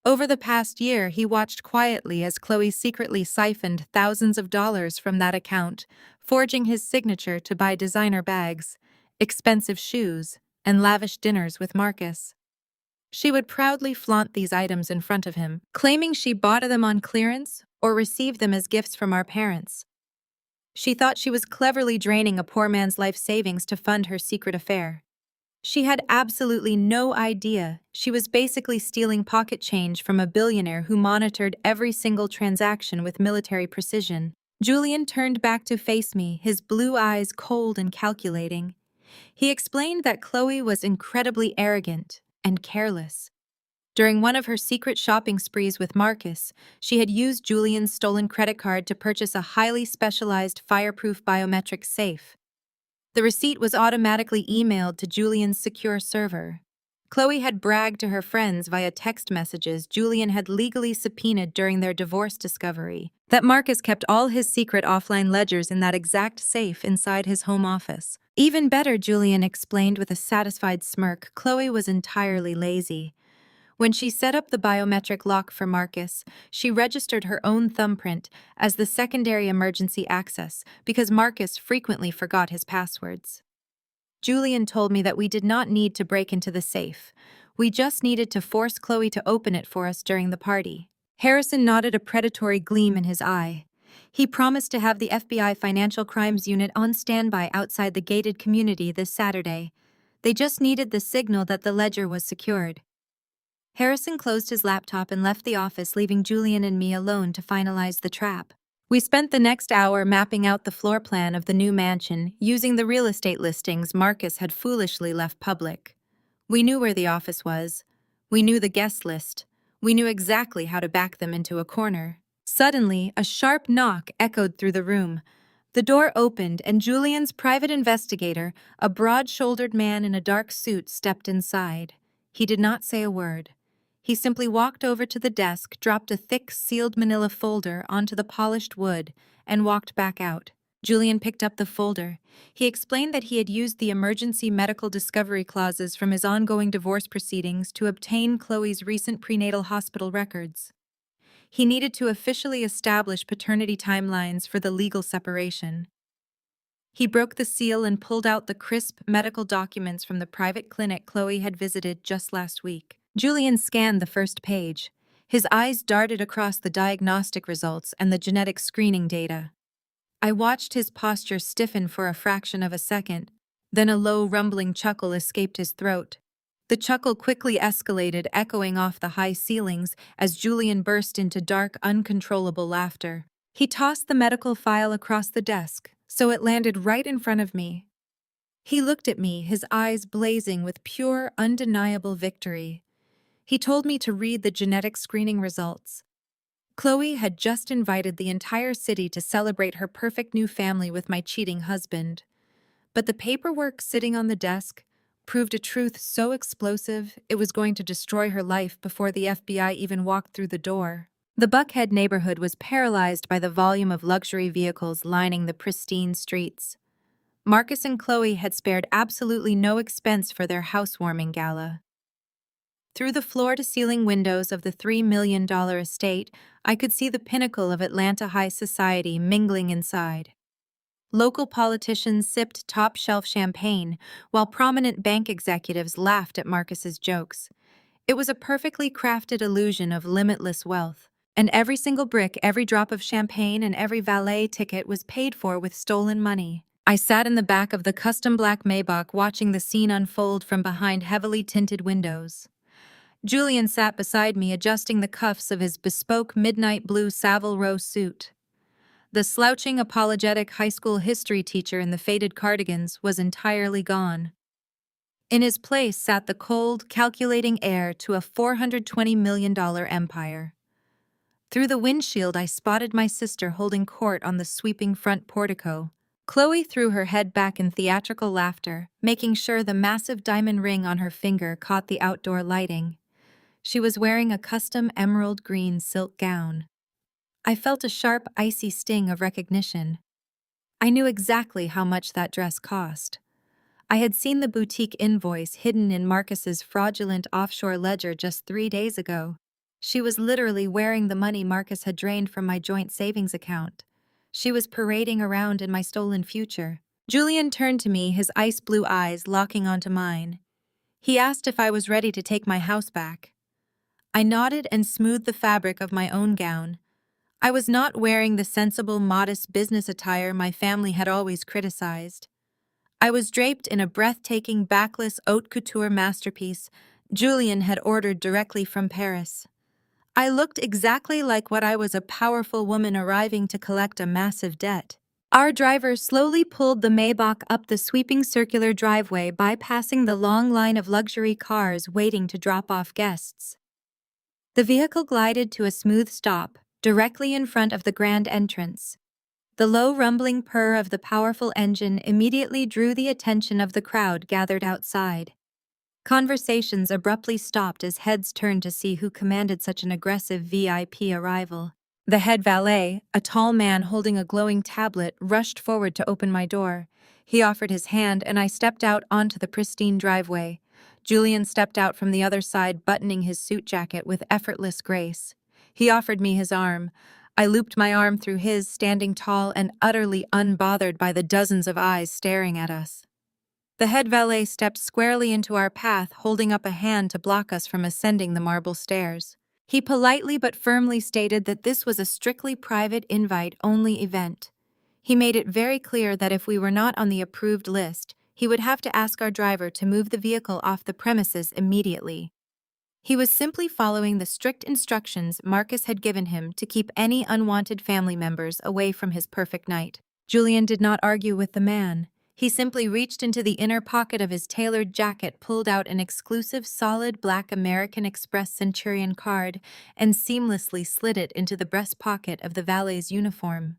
Over the past year, he watched quietly as Chloe secretly siphoned thousands of dollars from that account, forging his signature to buy designer bags, expensive shoes, and lavish dinners with Marcus. She would proudly flaunt these items in front of him, claiming she bought them on clearance or received them as gifts from our parents. She thought she was cleverly draining a poor man's life savings to fund her secret affair. She had absolutely no idea she was basically stealing pocket change from a billionaire who monitored every single transaction with military precision. Julian turned back to face me, his blue eyes cold and calculating. He explained that Chloe was incredibly arrogant and careless. During one of her secret shopping sprees with Marcus, she had used Julian's stolen credit card to purchase a highly specialized fireproof biometric safe. The receipt was automatically emailed to Julian's secure server. Chloe had bragged to her friends via text messages Julian had legally subpoenaed during their divorce discovery that Marcus kept all his secret offline ledgers in that exact safe inside his home office. Even better, Julian explained with a satisfied smirk, Chloe was entirely lazy. When she set up the biometric lock for Marcus, she registered her own thumbprint as the secondary emergency access because Marcus frequently forgot his passwords. Julian told me that we did not need to break into the safe. We just needed to force Chloe to open it for us during the party. Harrison nodded, a predatory gleam in his eye. He promised to have the FBI Financial Crimes Unit on standby outside the gated community this Saturday. They just needed the signal that the ledger was secured. Harrison closed his laptop and left the office, leaving Julian and me alone to finalize the trap. We spent the next hour mapping out the floor plan of the new mansion, using the real estate listings Marcus had foolishly left public. We knew where the office was. We knew the guest list. We knew exactly how to back them into a corner. Suddenly, a sharp knock echoed through the room. The door opened, and Julian's private investigator, a broad-shouldered man in a dark suit, stepped inside. He did not say a word. He simply walked over to the desk, dropped a thick, sealed manila folder onto the polished wood, and walked back out. Julian picked up the folder. He explained that he had used the emergency medical discovery clauses from his ongoing divorce proceedings to obtain Chloe's recent prenatal hospital records. He needed to officially establish paternity timelines for the legal separation. He broke the seal and pulled out the crisp medical documents from the private clinic Chloe had visited just last week. Julian scanned the first page. His eyes darted across the diagnostic results and the genetic screening data. I watched his posture stiffen for a fraction of a second. Then a low, rumbling chuckle escaped his throat. The chuckle quickly escalated, echoing off the high ceilings as Julian burst into dark, uncontrollable laughter. He tossed the medical file across the desk, so it landed right in front of me. He looked at me, his eyes blazing with pure, undeniable victory. He told me to read the genetic screening results. Chloe had just invited the entire city to celebrate her perfect new family with my cheating husband. But the paperwork sitting on the desk proved a truth so explosive it was going to destroy her life before the FBI even walked through the door. The Buckhead neighborhood was paralyzed by the volume of luxury vehicles lining the pristine streets. Marcus and Chloe had spared absolutely no expense for their housewarming gala. Through the floor-to-ceiling windows of the $3 million estate, I could see the pinnacle of Atlanta high society mingling inside. Local politicians sipped top-shelf champagne, while prominent bank executives laughed at Marcus's jokes. It was a perfectly crafted illusion of limitless wealth, and every single brick, every drop of champagne, and every valet ticket was paid for with stolen money. I sat in the back of the custom black Maybach watching the scene unfold from behind heavily tinted windows. Julian sat beside me adjusting the cuffs of his bespoke midnight blue Savile Row suit. The slouching, apologetic high school history teacher in the faded cardigans was entirely gone. In his place sat the cold, calculating heir to a $420 million empire. Through the windshield, I spotted my sister holding court on the sweeping front portico. Chloe threw her head back in theatrical laughter, making sure the massive diamond ring on her finger caught the outdoor lighting. She was wearing a custom emerald green silk gown. I felt a sharp, icy sting of recognition. I knew exactly how much that dress cost. I had seen the boutique invoice hidden in Marcus's fraudulent offshore ledger just 3 days ago. She was literally wearing the money Marcus had drained from my joint savings account. She was parading around in my stolen future. Julian turned to me, his ice blue eyes locking onto mine. He asked if I was ready to take my house back. I nodded and smoothed the fabric of my own gown. I was not wearing the sensible, modest business attire my family had always criticized. I was draped in a breathtaking backless haute couture masterpiece Julian had ordered directly from Paris. I looked exactly like what I was, a powerful woman arriving to collect a massive debt. Our driver slowly pulled the Maybach up the sweeping circular driveway, bypassing the long line of luxury cars waiting to drop off guests. The vehicle glided to a smooth stop, directly in front of the grand entrance. The low rumbling purr of the powerful engine immediately drew the attention of the crowd gathered outside. Conversations abruptly stopped as heads turned to see who commanded such an aggressive VIP arrival. The head valet, a tall man holding a glowing tablet, rushed forward to open my door. He offered his hand and I stepped out onto the pristine driveway. Julian stepped out from the other side, buttoning his suit jacket with effortless grace. He offered me his arm. I looped my arm through his, standing tall and utterly unbothered by the dozens of eyes staring at us. The head valet stepped squarely into our path, holding up a hand to block us from ascending the marble stairs. He politely but firmly stated that this was a strictly private invite-only event. He made it very clear that if we were not on the approved list, he would have to ask our driver to move the vehicle off the premises immediately. He was simply following the strict instructions Marcus had given him to keep any unwanted family members away from his perfect night. Julian did not argue with the man. He simply reached into the inner pocket of his tailored jacket, pulled out an exclusive solid black American Express Centurion card, and seamlessly slid it into the breast pocket of the valet's uniform.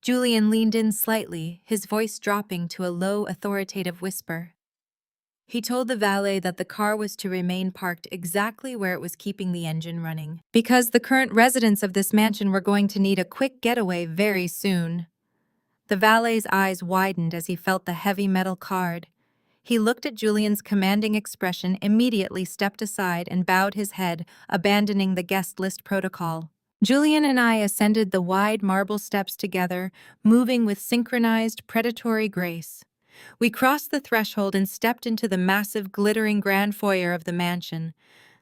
Julian leaned in slightly, his voice dropping to a low, authoritative whisper. He told the valet that the car was to remain parked exactly where it was keeping the engine running, because the current residents of this mansion were going to need a quick getaway very soon. The valet's eyes widened as he felt the heavy metal card. He looked at Julian's commanding expression, immediately stepped aside and bowed his head, abandoning the guest list protocol. Julian and I ascended the wide marble steps together, moving with synchronized, predatory grace. We crossed the threshold and stepped into the massive, glittering grand foyer of the mansion.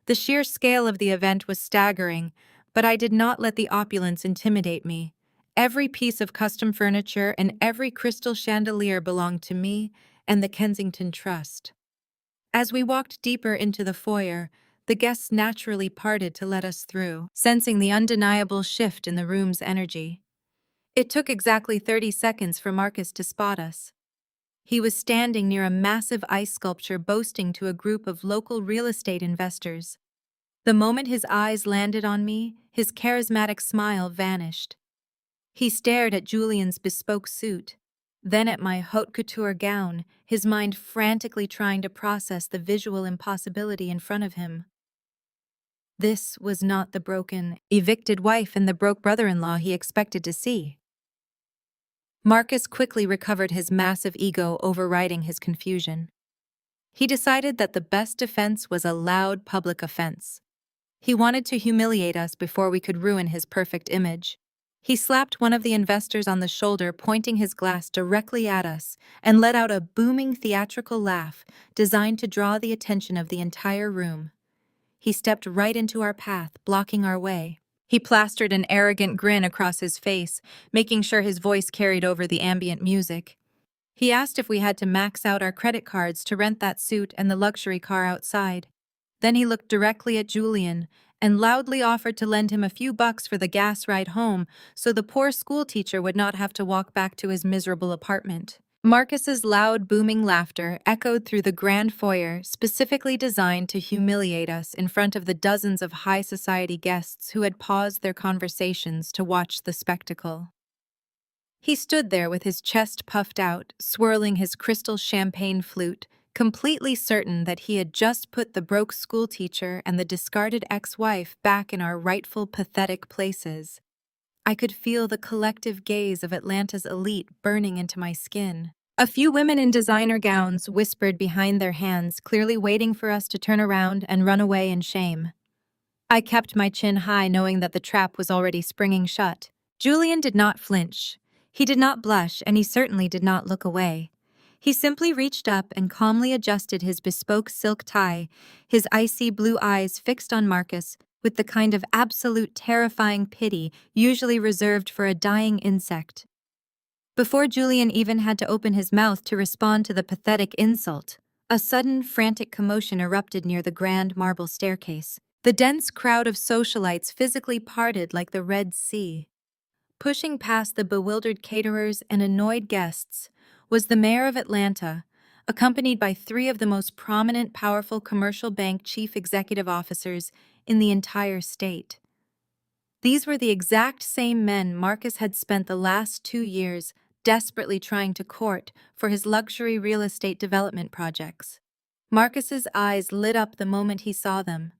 The sheer scale of the event was staggering, but I did not let the opulence intimidate me. Every piece of custom furniture and every crystal chandelier belonged to me and the Kensington Trust. As we walked deeper into the foyer, the guests naturally parted to let us through, sensing the undeniable shift in the room's energy. It took exactly 30 seconds for Marcus to spot us. He was standing near a massive ice sculpture boasting to a group of local real estate investors. The moment his eyes landed on me, his charismatic smile vanished. He stared at Julian's bespoke suit, then at my haute couture gown, his mind frantically trying to process the visual impossibility in front of him. This was not the broken, evicted wife and the broke brother-in-law he expected to see. Marcus quickly recovered his massive ego, overriding his confusion. He decided that the best defense was a loud public offense. He wanted to humiliate us before we could ruin his perfect image. He slapped one of the investors on the shoulder, pointing his glass directly at us, and let out a booming theatrical laugh designed to draw the attention of the entire room. He stepped right into our path, blocking our way. He plastered an arrogant grin across his face, making sure his voice carried over the ambient music. He asked if we had to max out our credit cards to rent that suit and the luxury car outside. Then he looked directly at Julian and loudly offered to lend him a few bucks for the gas ride home so the poor schoolteacher would not have to walk back to his miserable apartment. Marcus's loud, booming laughter echoed through the grand foyer, specifically designed to humiliate us in front of the dozens of high society guests who had paused their conversations to watch the spectacle. He stood there with his chest puffed out, swirling his crystal champagne flute, completely certain that he had just put the broke schoolteacher and the discarded ex-wife back in our rightful pathetic places. I could feel the collective gaze of Atlanta's elite burning into my skin. A few women in designer gowns whispered behind their hands, clearly waiting for us to turn around and run away in shame. I kept my chin high, knowing that the trap was already springing shut. Julian did not flinch. He did not blush, and he certainly did not look away. He simply reached up and calmly adjusted his bespoke silk tie, his icy blue eyes fixed on Marcus with the kind of absolute terrifying pity usually reserved for a dying insect. Before Julian even had to open his mouth to respond to the pathetic insult, a sudden, frantic commotion erupted near the grand marble staircase. The dense crowd of socialites physically parted like the Red Sea. Pushing past the bewildered caterers and annoyed guests was the mayor of Atlanta, accompanied by three of the most prominent, powerful commercial bank chief executive officers in the entire state. These were the exact same men Marcus had spent the last 2 years desperately trying to court for his luxury real estate development projects. Marcus's eyes lit up the moment he saw them.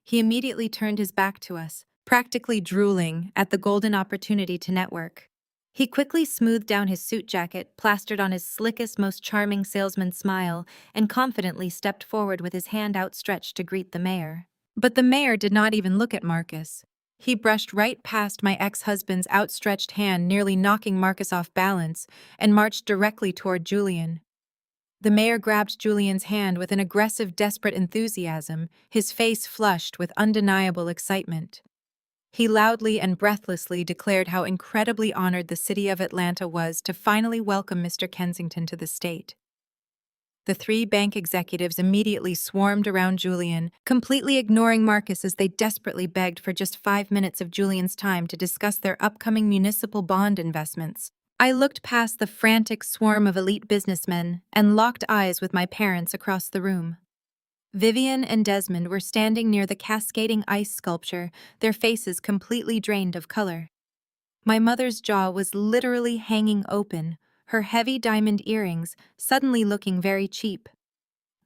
He immediately turned his back to us, practically drooling at the golden opportunity to network. He quickly smoothed down his suit jacket, plastered on his slickest, most charming salesman smile, and confidently stepped forward with his hand outstretched to greet the mayor. But the mayor did not even look at Marcus. He brushed right past my ex-husband's outstretched hand, nearly knocking Marcus off balance, and marched directly toward Julian. The mayor grabbed Julian's hand with an aggressive, desperate enthusiasm, his face flushed with undeniable excitement. He loudly and breathlessly declared how incredibly honored the city of Atlanta was to finally welcome Mr. Kensington to the state. The three bank executives immediately swarmed around Julian, completely ignoring Marcus as they desperately begged for just 5 minutes of Julian's time to discuss their upcoming municipal bond investments. I looked past the frantic swarm of elite businessmen and locked eyes with my parents across the room. Vivian and Desmond were standing near the cascading ice sculpture, their faces completely drained of color. My mother's jaw was literally hanging open, her heavy diamond earrings suddenly looking very cheap.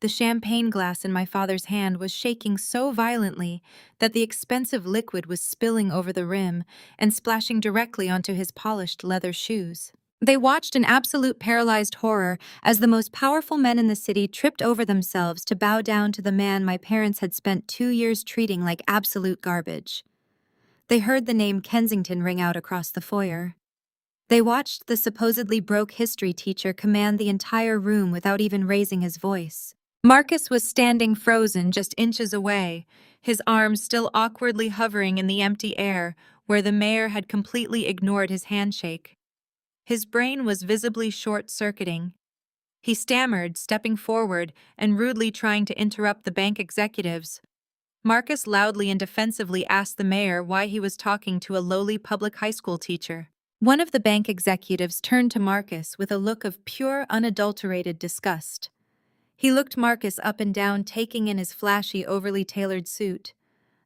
The champagne glass in my father's hand was shaking so violently that the expensive liquid was spilling over the rim and splashing directly onto his polished leather shoes. They watched in absolute paralyzed horror as the most powerful men in the city tripped over themselves to bow down to the man my parents had spent 2 years treating like absolute garbage. They heard the name Kensington ring out across the foyer. They watched the supposedly broke history teacher command the entire room without even raising his voice. Marcus was standing frozen just inches away, his arms still awkwardly hovering in the empty air where the mayor had completely ignored his handshake. His brain was visibly short-circuiting. He stammered, stepping forward and rudely trying to interrupt the bank executives. Marcus loudly and defensively asked the mayor why he was talking to a lowly public high school teacher. One of the bank executives turned to Marcus with a look of pure, unadulterated disgust. He looked Marcus up and down, taking in his flashy, overly tailored suit.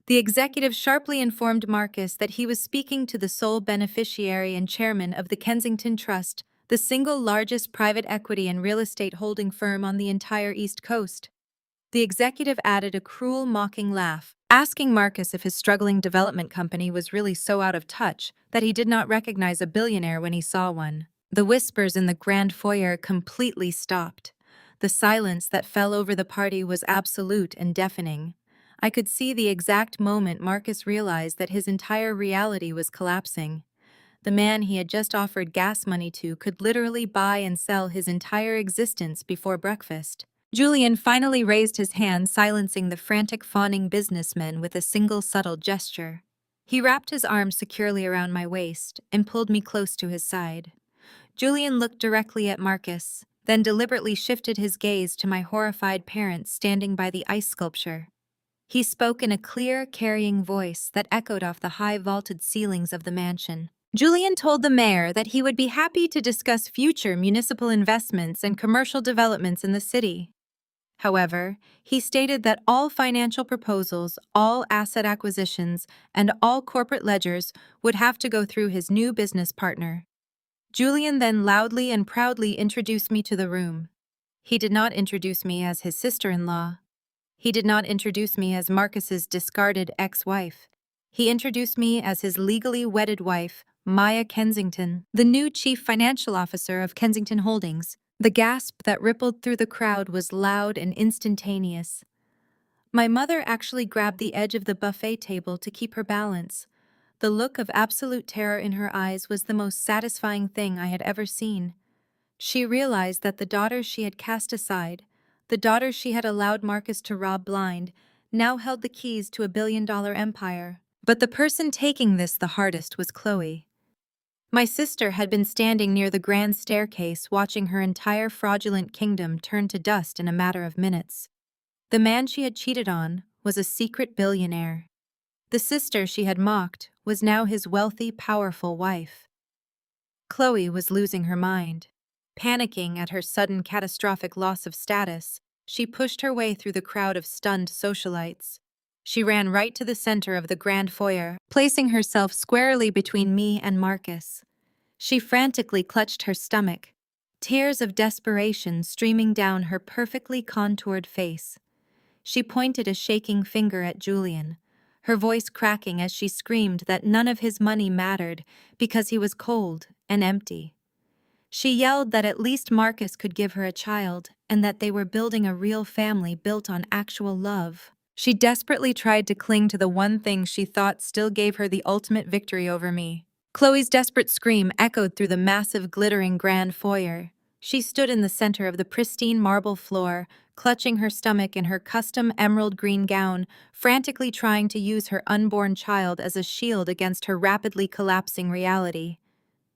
The executive sharply informed Marcus that he was speaking to the sole beneficiary and chairman of the Kensington Trust, the single largest private equity and real estate holding firm on the entire East Coast. The executive added a cruel, mocking laugh, asking Marcus if his struggling development company was really so out of touch that he did not recognize a billionaire when he saw one. The whispers in the grand foyer completely stopped. The silence that fell over the party was absolute and deafening. I could see the exact moment Marcus realized that his entire reality was collapsing. The man he had just offered gas money to could literally buy and sell his entire existence before breakfast. Julian finally raised his hand, silencing the frantic, fawning businessmen with a single subtle gesture. He wrapped his arm securely around my waist and pulled me close to his side. Julian looked directly at Marcus, then deliberately shifted his gaze to my horrified parents standing by the ice sculpture. He spoke in a clear, carrying voice that echoed off the high vaulted ceilings of the mansion. Julian told the mayor that he would be happy to discuss future municipal investments and commercial developments in the city. However, he stated that all financial proposals, all asset acquisitions, and all corporate ledgers would have to go through his new business partner. Julian then loudly and proudly introduced me to the room. He did not introduce me as his sister-in-law. He did not introduce me as Marcus's discarded ex-wife. He introduced me as his legally wedded wife, Maya Kensington, the new chief financial officer of Kensington Holdings. The gasp that rippled through the crowd was loud and instantaneous. My mother actually grabbed the edge of the buffet table to keep her balance. The look of absolute terror in her eyes was the most satisfying thing I had ever seen. She realized that the daughter she had cast aside, the daughter she had allowed Marcus to rob blind, now held the keys to a billion-dollar empire. But the person taking this the hardest was Chloe. My sister had been standing near the grand staircase watching her entire fraudulent kingdom turn to dust in a matter of minutes. The man she had cheated on was a secret billionaire. The sister she had mocked was now his wealthy, powerful wife. Chloe was losing her mind. Panicking at her sudden catastrophic loss of status, she pushed her way through the crowd of stunned socialites. She ran right to the center of the grand foyer, placing herself squarely between me and Marcus. She frantically clutched her stomach, tears of desperation streaming down her perfectly contoured face. She pointed a shaking finger at Julian, her voice cracking as she screamed that none of his money mattered because he was cold and empty. She yelled that at least Marcus could give her a child and that they were building a real family built on actual love. She desperately tried to cling to the one thing she thought still gave her the ultimate victory over me. Chloe's desperate scream echoed through the massive, glittering grand foyer. She stood in the center of the pristine marble floor, clutching her stomach in her custom emerald green gown, frantically trying to use her unborn child as a shield against her rapidly collapsing reality.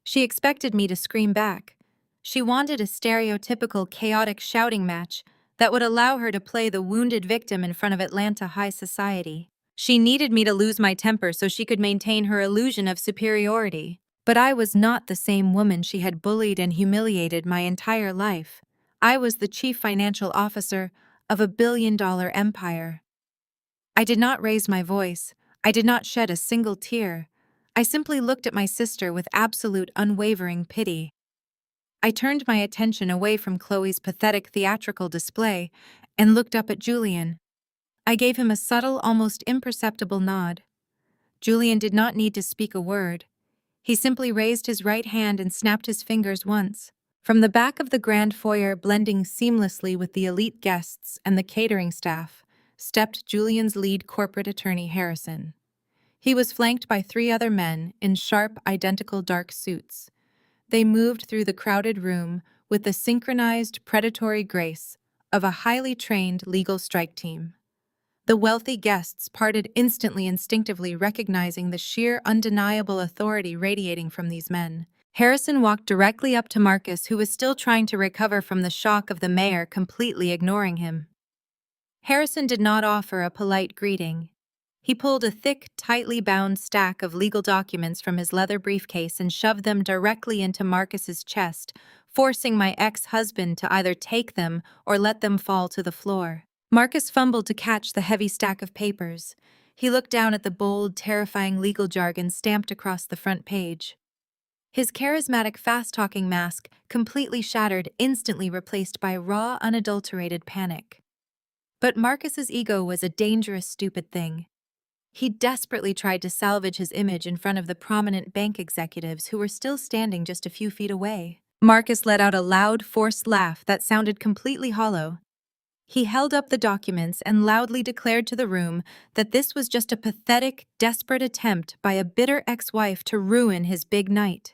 She expected me to scream back. She wanted a stereotypical chaotic shouting match that would allow her to play the wounded victim in front of Atlanta high society. She needed me to lose my temper so she could maintain her illusion of superiority. But I was not the same woman she had bullied and humiliated my entire life. I was the chief financial officer of a billion-dollar empire. I did not raise my voice. I did not shed a single tear. I simply looked at my sister with absolute unwavering pity. I turned my attention away from Chloe's pathetic theatrical display and looked up at Julian. I gave him a subtle, almost imperceptible nod. Julian did not need to speak a word. He simply raised his right hand and snapped his fingers once. From the back of the grand foyer, blending seamlessly with the elite guests and the catering staff, stepped Julian's lead corporate attorney, Harrison. He was flanked by 3 other men in sharp, identical dark suits. They moved through the crowded room with the synchronized, predatory grace of a highly trained legal strike team. The wealthy guests parted instantly, instinctively recognizing the sheer, undeniable authority radiating from these men. Harrison walked directly up to Marcus, who was still trying to recover from the shock of the mayor completely ignoring him. Harrison did not offer a polite greeting. He pulled a thick, tightly bound stack of legal documents from his leather briefcase and shoved them directly into Marcus's chest, forcing my ex-husband to either take them or let them fall to the floor. Marcus fumbled to catch the heavy stack of papers. He looked down at the bold, terrifying legal jargon stamped across the front page. His charismatic, fast-talking mask, completely shattered, instantly replaced by raw, unadulterated panic. But Marcus's ego was a dangerous, stupid thing. He desperately tried to salvage his image in front of the prominent bank executives who were still standing just a few feet away. Marcus let out a loud, forced laugh that sounded completely hollow. He held up the documents and loudly declared to the room that this was just a pathetic, desperate attempt by a bitter ex-wife to ruin his big night.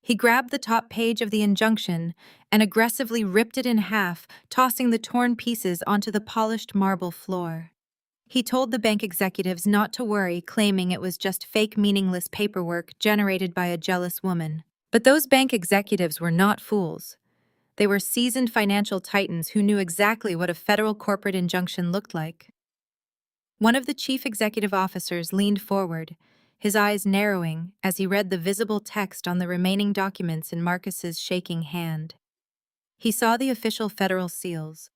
He grabbed the top page of the injunction and aggressively ripped it in half, tossing the torn pieces onto the polished marble floor. He told the bank executives not to worry, claiming it was just fake, meaningless paperwork generated by a jealous woman. But those bank executives were not fools. They were seasoned financial titans who knew exactly what a federal corporate injunction looked like. One of the chief executive officers leaned forward, his eyes narrowing as he read the visible text on the remaining documents in Marcus's shaking hand. He saw the official federal seals.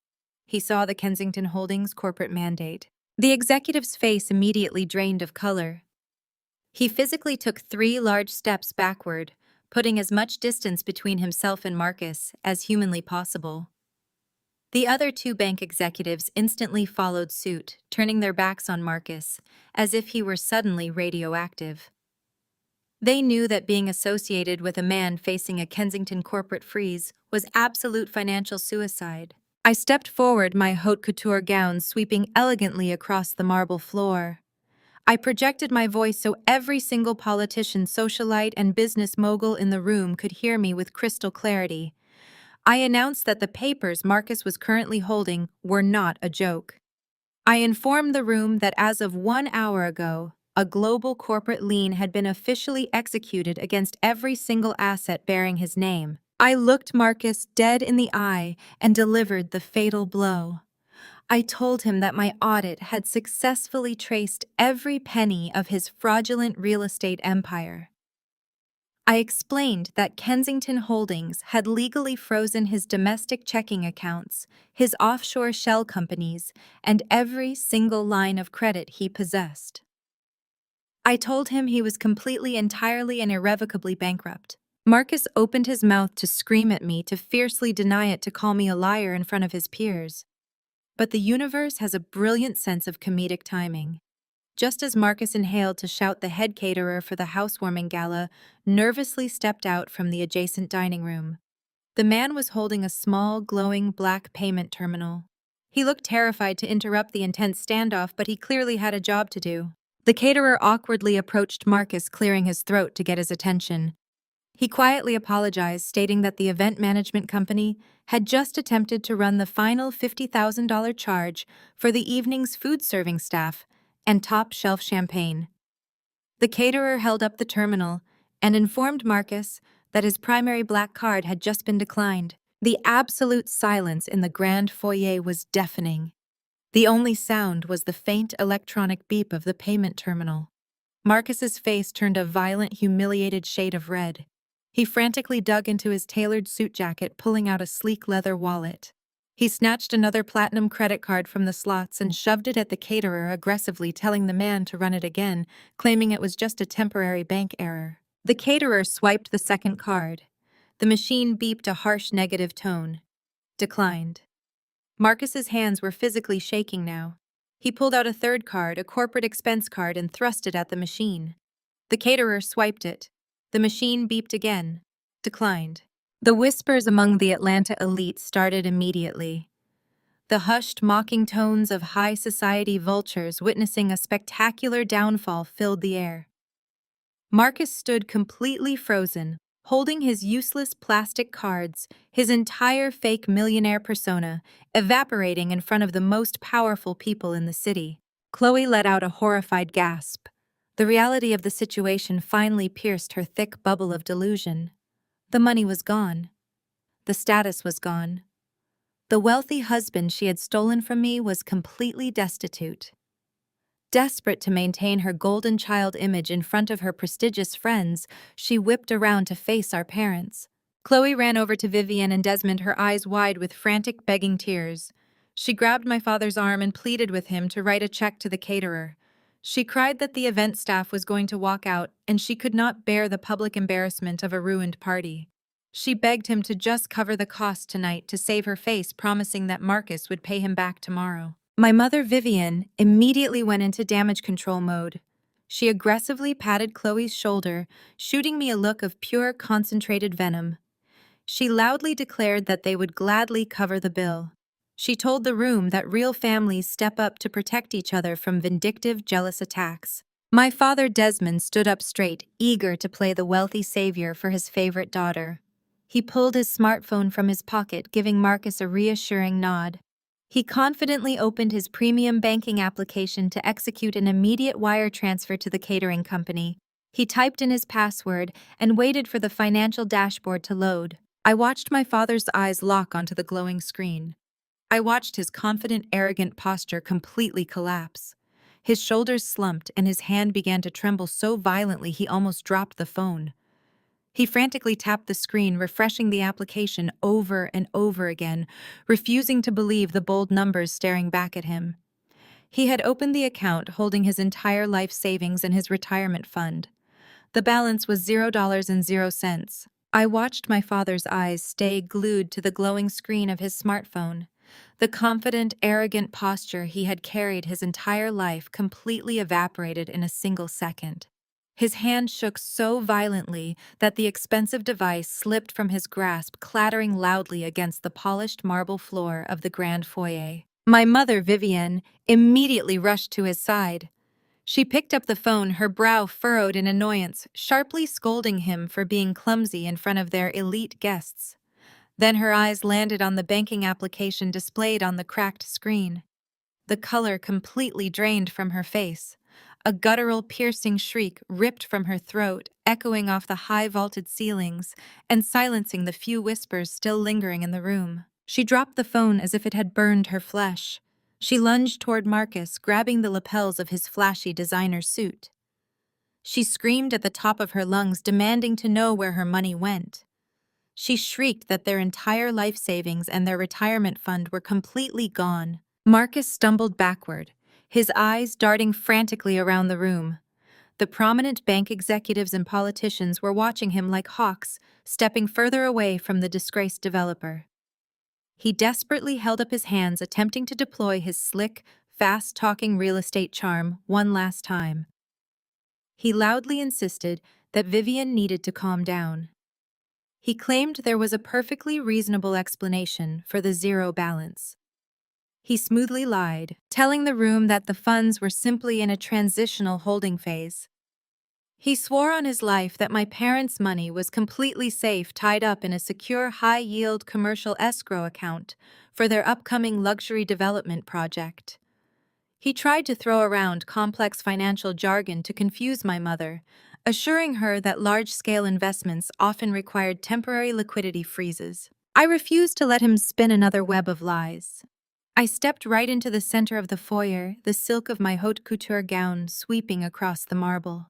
He saw the Kensington Holdings corporate mandate. The executive's face immediately drained of color. He physically took 3 large steps backward, putting as much distance between himself and Marcus as humanly possible. The other 2 bank executives instantly followed suit, turning their backs on Marcus, as if he were suddenly radioactive. They knew that being associated with a man facing a Kensington corporate freeze was absolute financial suicide. I stepped forward, my haute couture gown sweeping elegantly across the marble floor. I projected my voice so every single politician, socialite, and business mogul in the room could hear me with crystal clarity. I announced that the papers Marcus was currently holding were not a joke. I informed the room that as of 1 hour ago, a global corporate lien had been officially executed against every single asset bearing his name. I looked Marcus dead in the eye and delivered the fatal blow. I told him that my audit had successfully traced every penny of his fraudulent real estate empire. I explained that Kensington Holdings had legally frozen his domestic checking accounts, his offshore shell companies, and every single line of credit he possessed. I told him he was completely, entirely, and irrevocably bankrupt. Marcus opened his mouth to scream at me, to fiercely deny it, to call me a liar in front of his peers. But the universe has a brilliant sense of comedic timing. Just as Marcus inhaled to shout, the head caterer for the housewarming gala nervously stepped out from the adjacent dining room. The man was holding a small, glowing black payment terminal. He looked terrified to interrupt the intense standoff, but he clearly had a job to do. The caterer awkwardly approached Marcus, clearing his throat to get his attention. He quietly apologized, stating that the event management company had just attempted to run the final $50,000 charge for the evening's food-serving staff and top-shelf champagne. The caterer held up the terminal and informed Marcus that his primary black card had just been declined. The absolute silence in the grand foyer was deafening. The only sound was the faint electronic beep of the payment terminal. Marcus's face turned a violent, humiliated shade of red. He frantically dug into his tailored suit jacket, pulling out a sleek leather wallet. He snatched another platinum credit card from the slots and shoved it at the caterer, aggressively telling the man to run it again, claiming it was just a temporary bank error. The caterer swiped the second card. The machine beeped a harsh negative tone. Declined. Marcus's hands were physically shaking now. He pulled out a third card, a corporate expense card, and thrust it at the machine. The caterer swiped it. The machine beeped again. Declined. The whispers among the Atlanta elite started immediately. The hushed, mocking tones of high society vultures witnessing a spectacular downfall filled the air. Marcus stood completely frozen, holding his useless plastic cards, his entire fake millionaire persona, evaporating in front of the most powerful people in the city. Chloe let out a horrified gasp. The reality of the situation finally pierced her thick bubble of delusion. The money was gone. The status was gone. The wealthy husband she had stolen from me was completely destitute. Desperate to maintain her golden child image in front of her prestigious friends, she whipped around to face our parents. Chloe ran over to Vivian and Desmond, her eyes wide with frantic, begging tears. She grabbed my father's arm and pleaded with him to write a check to the caterer. She cried that the event staff was going to walk out and she could not bear the public embarrassment of a ruined party. She begged him to just cover the cost tonight to save her face, promising that Marcus would pay him back tomorrow. My mother, Vivian, immediately went into damage control mode. She aggressively patted Chloe's shoulder, shooting me a look of pure, concentrated venom. She loudly declared that they would gladly cover the bill. She told the room that real families step up to protect each other from vindictive, jealous attacks. My father, Desmond, stood up straight, eager to play the wealthy savior for his favorite daughter. He pulled his smartphone from his pocket, giving Marcus a reassuring nod. He confidently opened his premium banking application to execute an immediate wire transfer to the catering company. He typed in his password and waited for the financial dashboard to load. I watched my father's eyes lock onto the glowing screen. I watched his confident, arrogant posture completely collapse. His shoulders slumped and his hand began to tremble so violently he almost dropped the phone. He frantically tapped the screen, refreshing the application over and over again, refusing to believe the bold numbers staring back at him. He had opened the account holding his entire life savings and his retirement fund. The balance was $0.00. I watched my father's eyes stay glued to the glowing screen of his smartphone. The confident, arrogant posture he had carried his entire life completely evaporated in a single second. His hand shook so violently that the expensive device slipped from his grasp, clattering loudly against the polished marble floor of the grand foyer. My mother, Vivienne, immediately rushed to his side. She picked up the phone, her brow furrowed in annoyance, sharply scolding him for being clumsy in front of their elite guests. Then her eyes landed on the banking application displayed on the cracked screen. The color completely drained from her face. A guttural, piercing shriek ripped from her throat, echoing off the high-vaulted ceilings and silencing the few whispers still lingering in the room. She dropped the phone as if it had burned her flesh. She lunged toward Marcus, grabbing the lapels of his flashy designer suit. She screamed at the top of her lungs, demanding to know where her money went. She shrieked that their entire life savings and their retirement fund were completely gone. Marcus stumbled backward, his eyes darting frantically around the room. The prominent bank executives and politicians were watching him like hawks, stepping further away from the disgraced developer. He desperately held up his hands, attempting to deploy his slick, fast-talking real estate charm one last time. He loudly insisted that Vivienne needed to calm down. He claimed there was a perfectly reasonable explanation for the zero balance. He smoothly lied, telling the room that the funds were simply in a transitional holding phase. He swore on his life that my parents' money was completely safe, tied up in a secure, high-yield commercial escrow account for their upcoming luxury development project. He tried to throw around complex financial jargon to confuse my mother, assuring her that large-scale investments often required temporary liquidity freezes. I refused to let him spin another web of lies. I stepped right into the center of the foyer, the silk of my haute couture gown sweeping across the marble.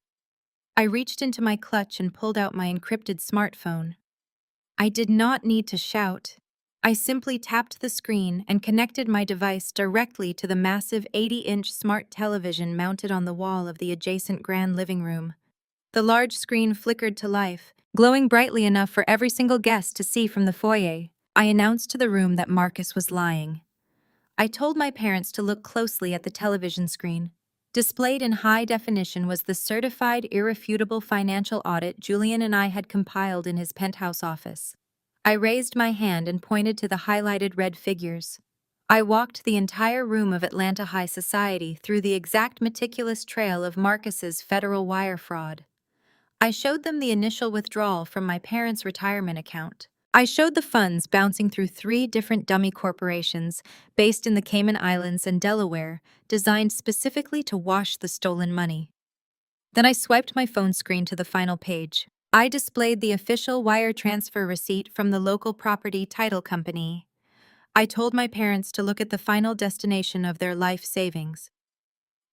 I reached into my clutch and pulled out my encrypted smartphone. I did not need to shout. I simply tapped the screen and connected my device directly to the massive 80-inch smart television mounted on the wall of the adjacent grand living room. The large screen flickered to life, glowing brightly enough for every single guest to see from the foyer. I announced to the room that Marcus was lying. I told my parents to look closely at the television screen. Displayed in high definition was the certified, irrefutable financial audit Julian and I had compiled in his penthouse office. I raised my hand and pointed to the highlighted red figures. I walked the entire room of Atlanta High Society through the exact meticulous trail of Marcus's federal wire fraud. I showed them the initial withdrawal from my parents' retirement account. I showed the funds bouncing through 3 different dummy corporations based in the Cayman Islands and Delaware, designed specifically to wash the stolen money. Then I swiped my phone screen to the final page. I displayed the official wire transfer receipt from the local property title company. I told my parents to look at the final destination of their life savings.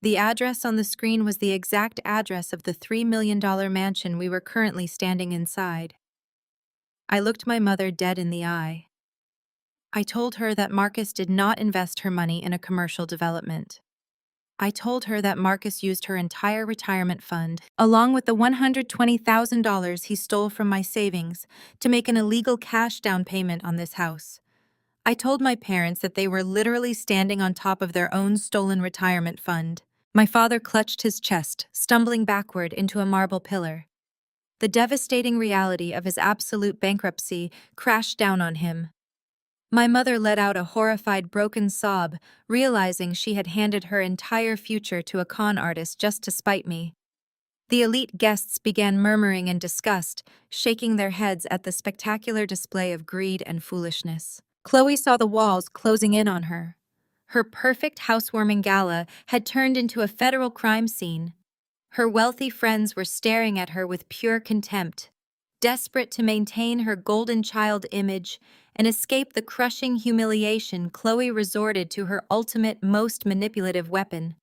The address on the screen was the exact address of the $3 million mansion we were currently standing inside. I looked my mother dead in the eye. I told her that Marcus did not invest her money in a commercial development. I told her that Marcus used her entire retirement fund, along with the $120,000 he stole from my savings, to make an illegal cash down payment on this house. I told my parents that they were literally standing on top of their own stolen retirement fund. My father clutched his chest, stumbling backward into a marble pillar. The devastating reality of his absolute bankruptcy crashed down on him. My mother let out a horrified, broken sob, realizing she had handed her entire future to a con artist just to spite me. The elite guests began murmuring in disgust, shaking their heads at the spectacular display of greed and foolishness. Chloe saw the walls closing in on her. Her perfect housewarming gala had turned into a federal crime scene. Her wealthy friends were staring at her with pure contempt. Desperate to maintain her golden child image and escape the crushing humiliation, Chloe resorted to her ultimate, most manipulative weapon.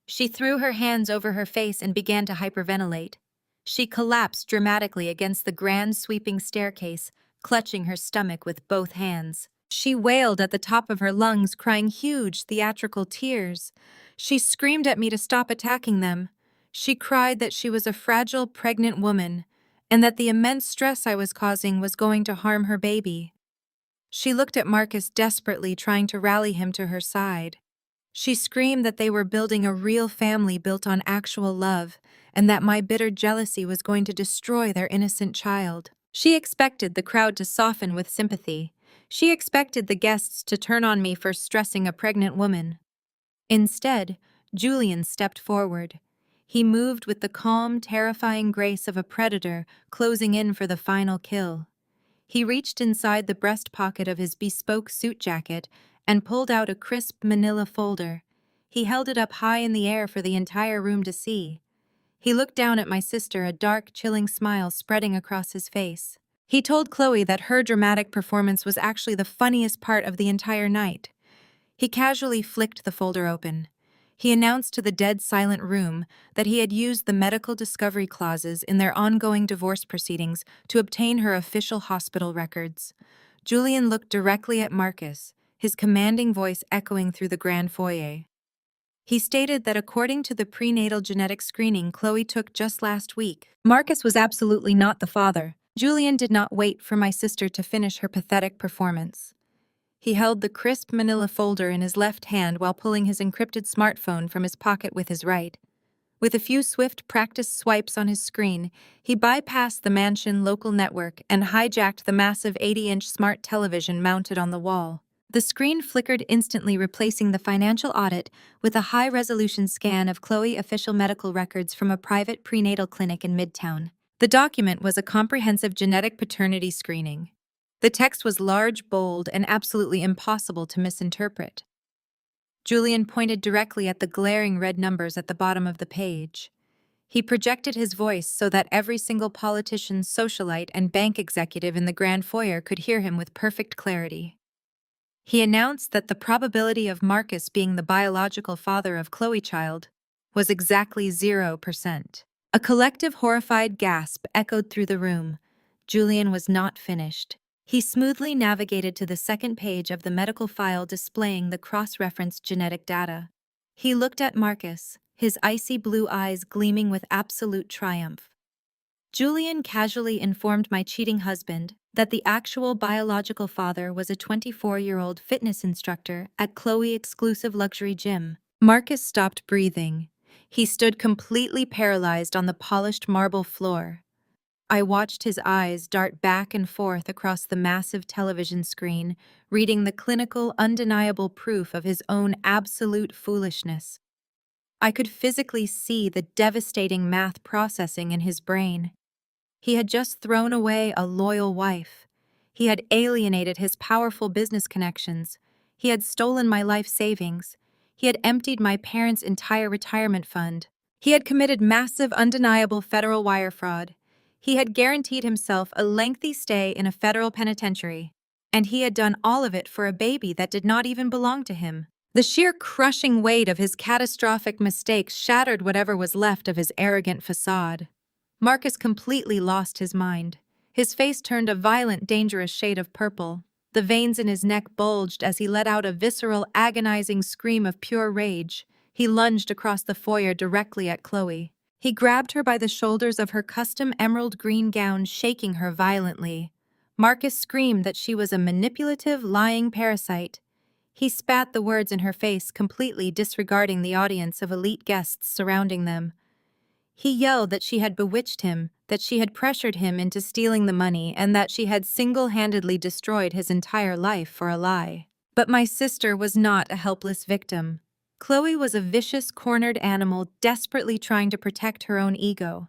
She threw her hands over her face and began to hyperventilate. She collapsed dramatically against the grand sweeping staircase, clutching her stomach with both hands. She wailed at the top of her lungs, crying huge, theatrical tears. She screamed at me to stop attacking them. She cried that she was a fragile, pregnant woman, and that the immense stress I was causing was going to harm her baby. She looked at Marcus desperately, trying to rally him to her side. She screamed that they were building a real family built on actual love, and that my bitter jealousy was going to destroy their innocent child. She expected the crowd to soften with sympathy. She expected the guests to turn on me for stressing a pregnant woman. Instead, Julian stepped forward. He moved with the calm, terrifying grace of a predator closing in for the final kill. He reached inside the breast pocket of his bespoke suit jacket and pulled out a crisp manila folder. He held it up high in the air for the entire room to see. He looked down at my sister, a dark, chilling smile spreading across his face. He told Chloe that her dramatic performance was actually the funniest part of the entire night. He casually flicked the folder open. He announced to the dead silent room that he had used the medical discovery clauses in their ongoing divorce proceedings to obtain her official hospital records. Julian looked directly at Marcus, his commanding voice echoing through the grand foyer. He stated that according to the prenatal genetic screening Chloe took just last week, Marcus was absolutely not the father. Julian did not wait for my sister to finish her pathetic performance. He held the crisp manila folder in his left hand while pulling his encrypted smartphone from his pocket with his right. With a few swift practice swipes on his screen, he bypassed the mansion local network and hijacked the massive 80-inch smart television mounted on the wall. The screen flickered instantly, replacing the financial audit with a high-resolution scan of Chloe official medical records from a private prenatal clinic in Midtown. The document was a comprehensive genetic paternity screening. The text was large, bold, and absolutely impossible to misinterpret. Julian pointed directly at the glaring red numbers at the bottom of the page. He projected his voice so that every single politician, socialite, and bank executive in the grand foyer could hear him with perfect clarity. He announced that the probability of Marcus being the biological father of Chloe child was exactly 0%. A collective horrified gasp echoed through the room. Julian was not finished. He smoothly navigated to the second page of the medical file displaying the cross-referenced genetic data. He looked at Marcus, his icy blue eyes gleaming with absolute triumph. Julian casually informed my cheating husband that the actual biological father was a 24-year-old fitness instructor at Chloe exclusive luxury gym. Marcus stopped breathing. He stood completely paralyzed on the polished marble floor. I watched his eyes dart back and forth across the massive television screen, reading the clinical, undeniable proof of his own absolute foolishness. I could physically see the devastating math processing in his brain. He had just thrown away a loyal wife. He had alienated his powerful business connections. He had stolen my life savings. He had emptied my parents' entire retirement fund. He had committed massive, undeniable federal wire fraud. He had guaranteed himself a lengthy stay in a federal penitentiary, and he had done all of it for a baby that did not even belong to him. The sheer crushing weight of his catastrophic mistakes shattered whatever was left of his arrogant facade. Marcus completely lost his mind. His face turned a violent, dangerous shade of purple. The veins in his neck bulged as he let out a visceral, agonizing scream of pure rage. He lunged across the foyer directly at Chloe. He grabbed her by the shoulders of her custom emerald green gown, shaking her violently. Marcus screamed that she was a manipulative, lying parasite. He spat the words in her face, completely disregarding the audience of elite guests surrounding them. He yelled that she had bewitched him, that she had pressured him into stealing the money, and that she had single-handedly destroyed his entire life for a lie. But my sister was not a helpless victim. Chloe was a vicious, cornered animal desperately trying to protect her own ego.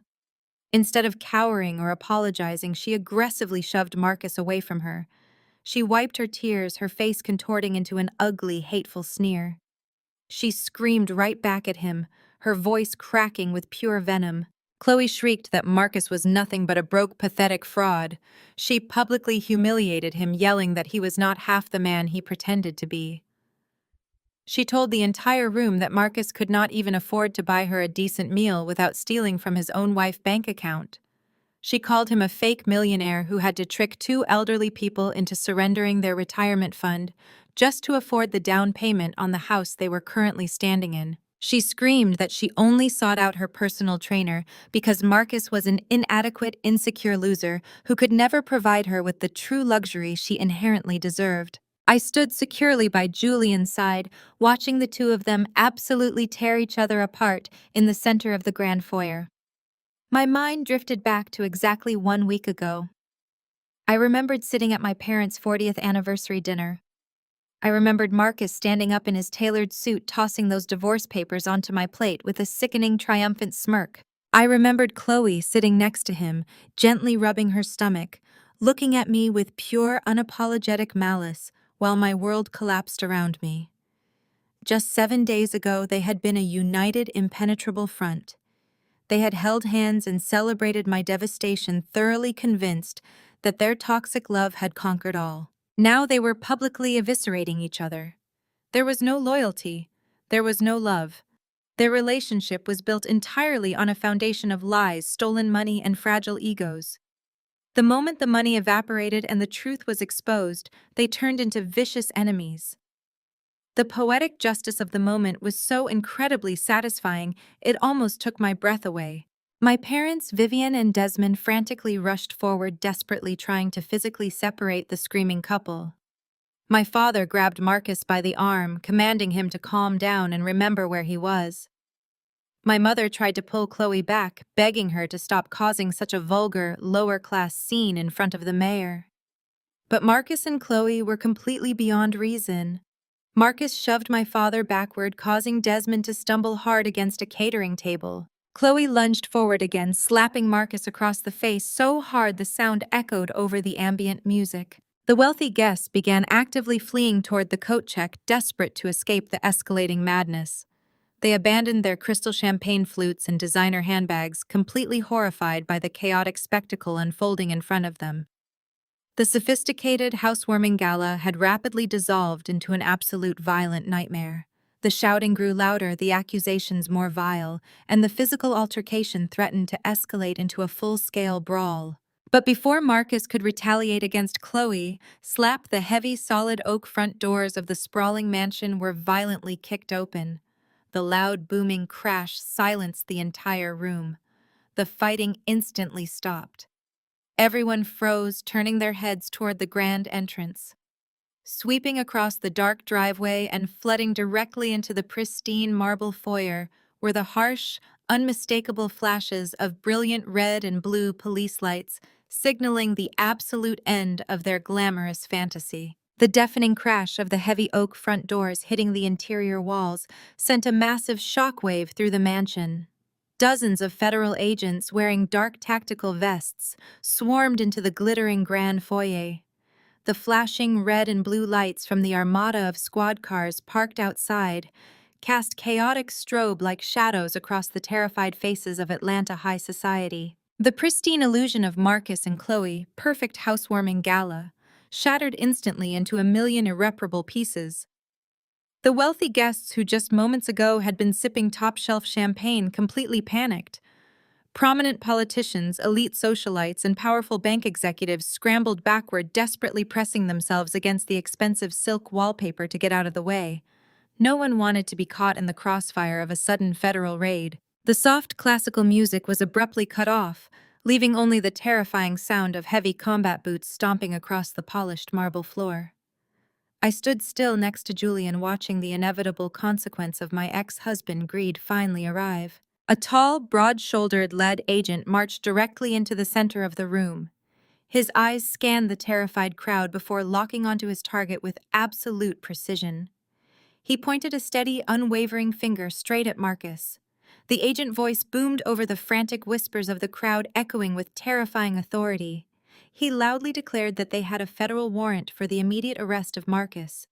Instead of cowering or apologizing, she aggressively shoved Marcus away from her. She wiped her tears, her face contorting into an ugly, hateful sneer. She screamed right back at him, her voice cracking with pure venom. Chloe shrieked that Marcus was nothing but a broke, pathetic fraud. She publicly humiliated him, yelling that he was not half the man he pretended to be. She told the entire room that Marcus could not even afford to buy her a decent meal without stealing from his own wife's bank account. She called him a fake millionaire who had to trick two elderly people into surrendering their retirement fund just to afford the down payment on the house they were currently standing in. She screamed that she only sought out her personal trainer because Marcus was an inadequate, insecure loser who could never provide her with the true luxury she inherently deserved. I stood securely by Julian's side, watching the two of them absolutely tear each other apart in the center of the grand foyer. My mind drifted back to exactly 1 week ago. I remembered sitting at my parents' 40th anniversary dinner. I remembered Marcus standing up in his tailored suit, tossing those divorce papers onto my plate with a sickening, triumphant smirk. I remembered Chloe sitting next to him, gently rubbing her stomach, looking at me with pure, unapologetic malice while my world collapsed around me. Just 7 days ago, they had been a united, impenetrable front. They had held hands and celebrated my devastation, thoroughly convinced that their toxic love had conquered all. Now they were publicly eviscerating each other. There was no loyalty. There was no love. Their relationship was built entirely on a foundation of lies, stolen money, and fragile egos. The moment the money evaporated and the truth was exposed, they turned into vicious enemies. The poetic justice of the moment was so incredibly satisfying, it almost took my breath away. My parents, Vivian and Desmond, frantically rushed forward, desperately trying to physically separate the screaming couple. My father grabbed Marcus by the arm, commanding him to calm down and remember where he was. My mother tried to pull Chloe back, begging her to stop causing such a vulgar, lower-class scene in front of the mayor. But Marcus and Chloe were completely beyond reason. Marcus shoved my father backward, causing Desmond to stumble hard against a catering table. Chloe lunged forward again, slapping Marcus across the face so hard the sound echoed over the ambient music. The wealthy guests began actively fleeing toward the coat check, desperate to escape the escalating madness. They abandoned their crystal champagne flutes and designer handbags, completely horrified by the chaotic spectacle unfolding in front of them. The sophisticated housewarming gala had rapidly dissolved into an absolute violent nightmare. The shouting grew louder, the accusations more vile, and the physical altercation threatened to escalate into a full-scale brawl. But before Marcus could retaliate against Chloe, slap, the heavy, solid oak front doors of the sprawling mansion were violently kicked open. The loud, booming crash silenced the entire room. The fighting instantly stopped. Everyone froze, turning their heads toward the grand entrance. Sweeping across the dark driveway and flooding directly into the pristine marble foyer were the harsh, unmistakable flashes of brilliant red and blue police lights, signaling the absolute end of their glamorous fantasy. The deafening crash of the heavy oak front doors hitting the interior walls sent a massive shockwave through the mansion. Dozens of federal agents wearing dark tactical vests swarmed into the glittering grand foyer. The flashing red and blue lights from the armada of squad cars parked outside cast chaotic strobe-like shadows across the terrified faces of Atlanta high society. The pristine illusion of Marcus and Chloe, perfect housewarming gala, shattered instantly into a million irreparable pieces. The wealthy guests who just moments ago had been sipping top-shelf champagne completely panicked. Prominent politicians, elite socialites, and powerful bank executives scrambled backward, desperately pressing themselves against the expensive silk wallpaper to get out of the way. No one wanted to be caught in the crossfire of a sudden federal raid. The soft classical music was abruptly cut off, leaving only the terrifying sound of heavy combat boots stomping across the polished marble floor. I stood still next to Julian, watching the inevitable consequence of my ex-husband greed finally arrive. A tall, broad-shouldered lead agent marched directly into the center of the room. His eyes scanned the terrified crowd before locking onto his target with absolute precision. He pointed a steady, unwavering finger straight at Marcus. The agent voice boomed over the frantic whispers of the crowd, echoing with terrifying authority. He loudly declared that they had a federal warrant for the immediate arrest of Marcus.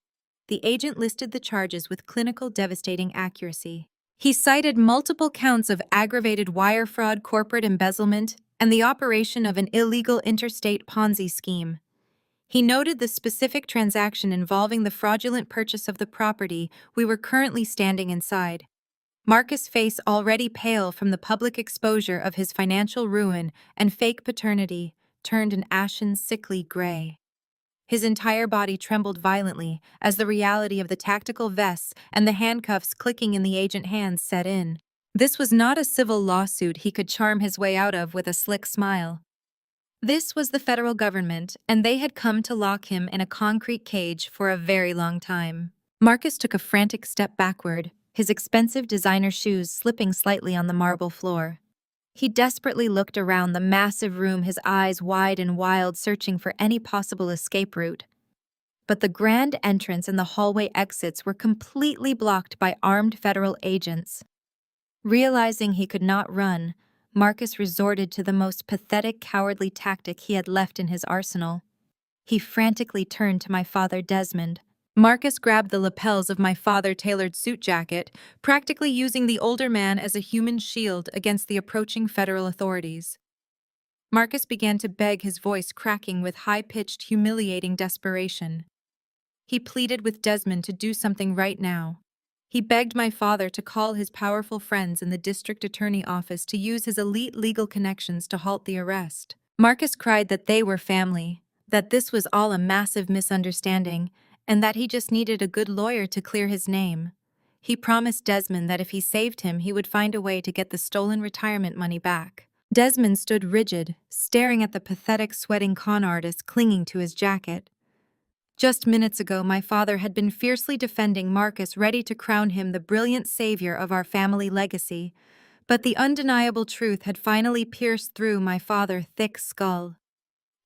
The agent listed the charges with clinical, devastating accuracy. He cited multiple counts of aggravated wire fraud, corporate embezzlement, and the operation of an illegal interstate Ponzi scheme. He noted the specific transaction involving the fraudulent purchase of the property we were currently standing inside. Marcus' face, already pale from the public exposure of his financial ruin and fake paternity, turned an ashen, sickly gray. His entire body trembled violently as the reality of the tactical vests and the handcuffs clicking in the agent hands set in. This was not a civil lawsuit he could charm his way out of with a slick smile. This was the federal government, and they had come to lock him in a concrete cage for a very long time. Marcus took a frantic step backward, his expensive designer shoes slipping slightly on the marble floor. He desperately looked around the massive room, his eyes wide and wild, searching for any possible escape route. But the grand entrance and the hallway exits were completely blocked by armed federal agents. Realizing he could not run, Marcus resorted to the most pathetic, cowardly tactic he had left in his arsenal. He frantically turned to my father, Desmond. Marcus grabbed the lapels of my father-tailored suit jacket, practically using the older man as a human shield against the approaching federal authorities. Marcus began to beg, his voice cracking with high-pitched, humiliating desperation. He pleaded with Desmond to do something right now. He begged my father to call his powerful friends in the district attorney office to use his elite legal connections to halt the arrest. Marcus cried that they were family, that this was all a massive misunderstanding, and that he just needed a good lawyer to clear his name. He promised Desmond that if he saved him, he would find a way to get the stolen retirement money back. Desmond stood rigid, staring at the pathetic, sweating con artist clinging to his jacket. Just minutes ago, my father had been fiercely defending Marcus, ready to crown him the brilliant savior of our family legacy, but the undeniable truth had finally pierced through my father's thick skull.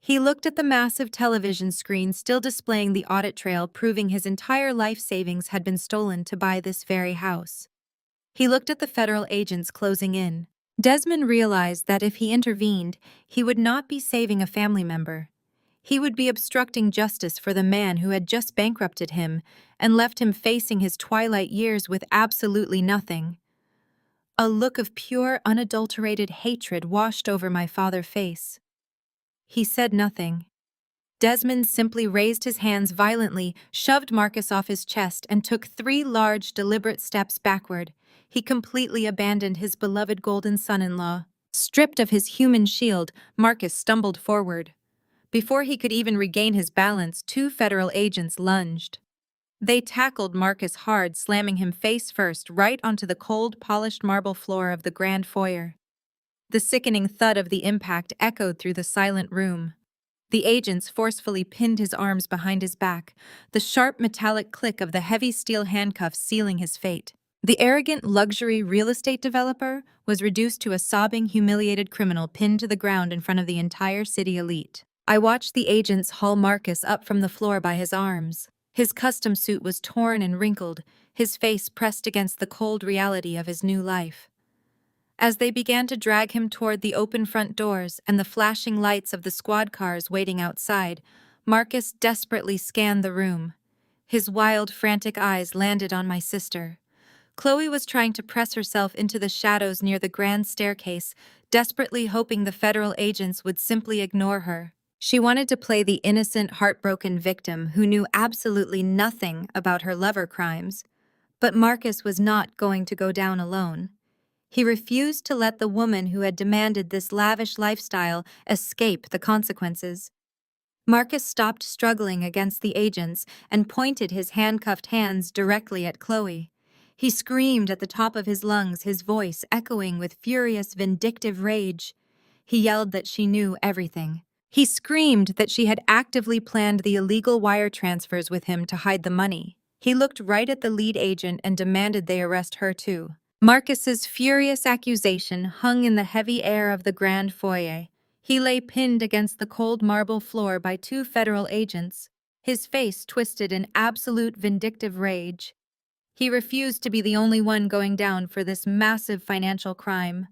He looked at the massive television screen still displaying the audit trail proving his entire life savings had been stolen to buy this very house. He looked at the federal agents closing in. Desmond realized that if he intervened, he would not be saving a family member. He would be obstructing justice for the man who had just bankrupted him and left him facing his twilight years with absolutely nothing. A look of pure, unadulterated hatred washed over my father's face. He said nothing. Desmond simply raised his hands violently, shoved Marcus off his chest, and took 3 large, deliberate steps backward. He completely abandoned his beloved golden son-in-law. Stripped of his human shield, Marcus stumbled forward. Before he could even regain his balance, 2 federal agents lunged. They tackled Marcus hard, slamming him face first right onto the cold, polished marble floor of the grand foyer. The sickening thud of the impact echoed through the silent room. The agents forcefully pinned his arms behind his back, the sharp metallic click of the heavy steel handcuffs sealing his fate. The arrogant luxury real estate developer was reduced to a sobbing, humiliated criminal pinned to the ground in front of the entire city elite. I watched the agents haul Marcus up from the floor by his arms. His custom suit was torn and wrinkled, his face pressed against the cold reality of his new life. As they began to drag him toward the open front doors and the flashing lights of the squad cars waiting outside, Marcus desperately scanned the room. His wild, frantic eyes landed on my sister. Chloe was trying to press herself into the shadows near the grand staircase, desperately hoping the federal agents would simply ignore her. She wanted to play the innocent, heartbroken victim who knew absolutely nothing about her lover crimes. But Marcus was not going to go down alone. He refused to let the woman who had demanded this lavish lifestyle escape the consequences. Marcus stopped struggling against the agents and pointed his handcuffed hands directly at Chloe. He screamed at the top of his lungs, his voice echoing with furious, vindictive rage. He yelled that she knew everything. He screamed that she had actively planned the illegal wire transfers with him to hide the money. He looked right at the lead agent and demanded they arrest her too. Marcus's furious accusation hung in the heavy air of the grand foyer. He lay pinned against the cold marble floor by 2 federal agents, his face twisted in absolute vindictive rage. He refused to be the only one going down for this massive financial crime.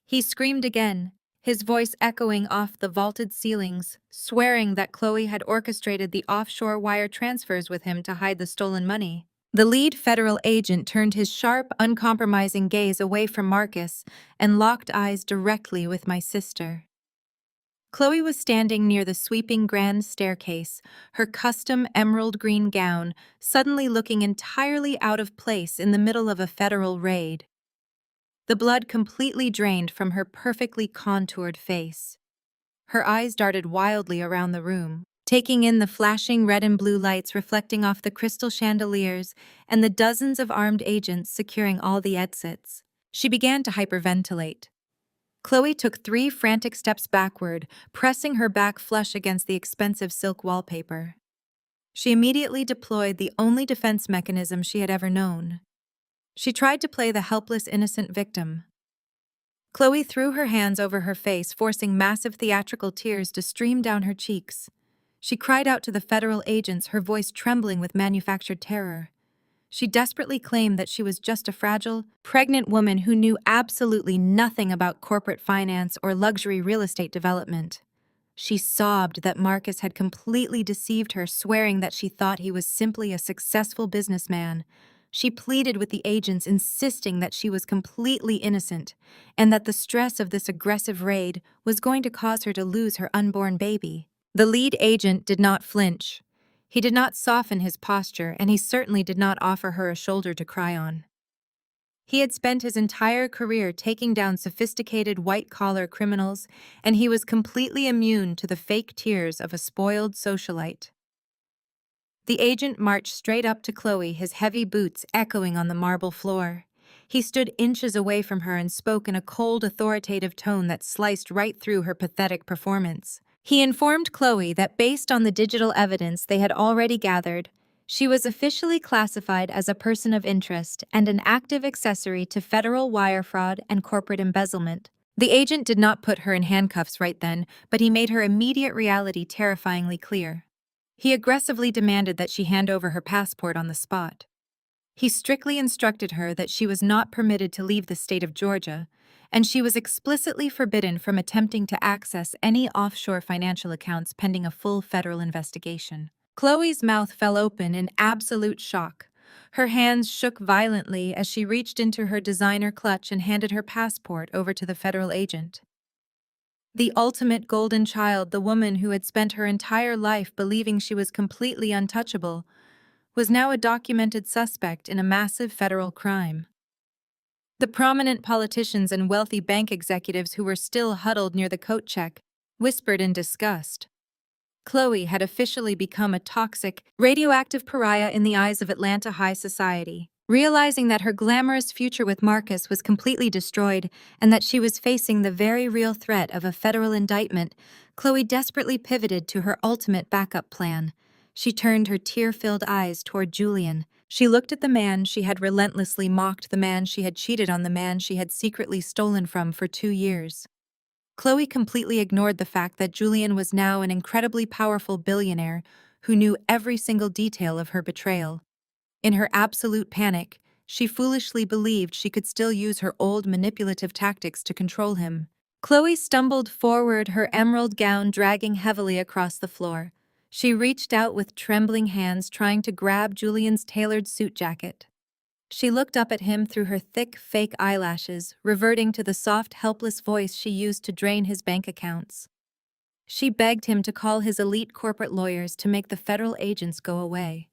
He screamed again, his voice echoing off the vaulted ceilings, swearing that Chloe had orchestrated the offshore wire transfers with him to hide the stolen money. The lead federal agent turned his sharp, uncompromising gaze away from Marcus and locked eyes directly with my sister. Chloe was standing near the sweeping grand staircase, her custom emerald green gown suddenly looking entirely out of place in the middle of a federal raid. The blood completely drained from her perfectly contoured face. Her eyes darted wildly around the room, taking in the flashing red and blue lights reflecting off the crystal chandeliers and the dozens of armed agents securing all the exits. She began to hyperventilate. Chloe took 3 frantic steps backward, pressing her back flush against the expensive silk wallpaper. She immediately deployed the only defense mechanism she had ever known. She tried to play the helpless innocent victim. Chloe threw her hands over her face, forcing massive theatrical tears to stream down her cheeks. She cried out to the federal agents, her voice trembling with manufactured terror. She desperately claimed that she was just a fragile, pregnant woman who knew absolutely nothing about corporate finance or luxury real estate development. She sobbed that Marcus had completely deceived her, swearing that she thought he was simply a successful businessman. She pleaded with the agents, insisting that she was completely innocent and that the stress of this aggressive raid was going to cause her to lose her unborn baby. The lead agent did not flinch. He did not soften his posture, and he certainly did not offer her a shoulder to cry on. He had spent his entire career taking down sophisticated white-collar criminals, and he was completely immune to the fake tears of a spoiled socialite. The agent marched straight up to Chloe, his heavy boots echoing on the marble floor. He stood inches away from her and spoke in a cold, authoritative tone that sliced right through her pathetic performance. He informed Chloe that based on the digital evidence they had already gathered, she was officially classified as a person of interest and an active accessory to federal wire fraud and corporate embezzlement. The agent did not put her in handcuffs right then, but he made her immediate reality terrifyingly clear. He aggressively demanded that she hand over her passport on the spot. He strictly instructed her that she was not permitted to leave the state of Georgia, and she was explicitly forbidden from attempting to access any offshore financial accounts pending a full federal investigation. Chloe's mouth fell open in absolute shock. Her hands shook violently as she reached into her designer clutch and handed her passport over to the federal agent. The ultimate golden child, the woman who had spent her entire life believing she was completely untouchable, was now a documented suspect in a massive federal crime. The prominent politicians and wealthy bank executives who were still huddled near the coat check whispered in disgust. Chloe had officially become a toxic, radioactive pariah in the eyes of Atlanta high society. Realizing that her glamorous future with Marcus was completely destroyed and that she was facing the very real threat of a federal indictment, Chloe desperately pivoted to her ultimate backup plan. She turned her tear-filled eyes toward Julian. She looked at the man she had relentlessly mocked, the man she had cheated on, the man she had secretly stolen from for 2 years. Chloe completely ignored the fact that Julian was now an incredibly powerful billionaire who knew every single detail of her betrayal. In her absolute panic, she foolishly believed she could still use her old manipulative tactics to control him. Chloe stumbled forward, her emerald gown dragging heavily across the floor. She reached out with trembling hands, trying to grab Julian's tailored suit jacket. She looked up at him through her thick, fake eyelashes, reverting to the soft, helpless voice she used to drain his bank accounts. She begged him to call his elite corporate lawyers to make the federal agents go away.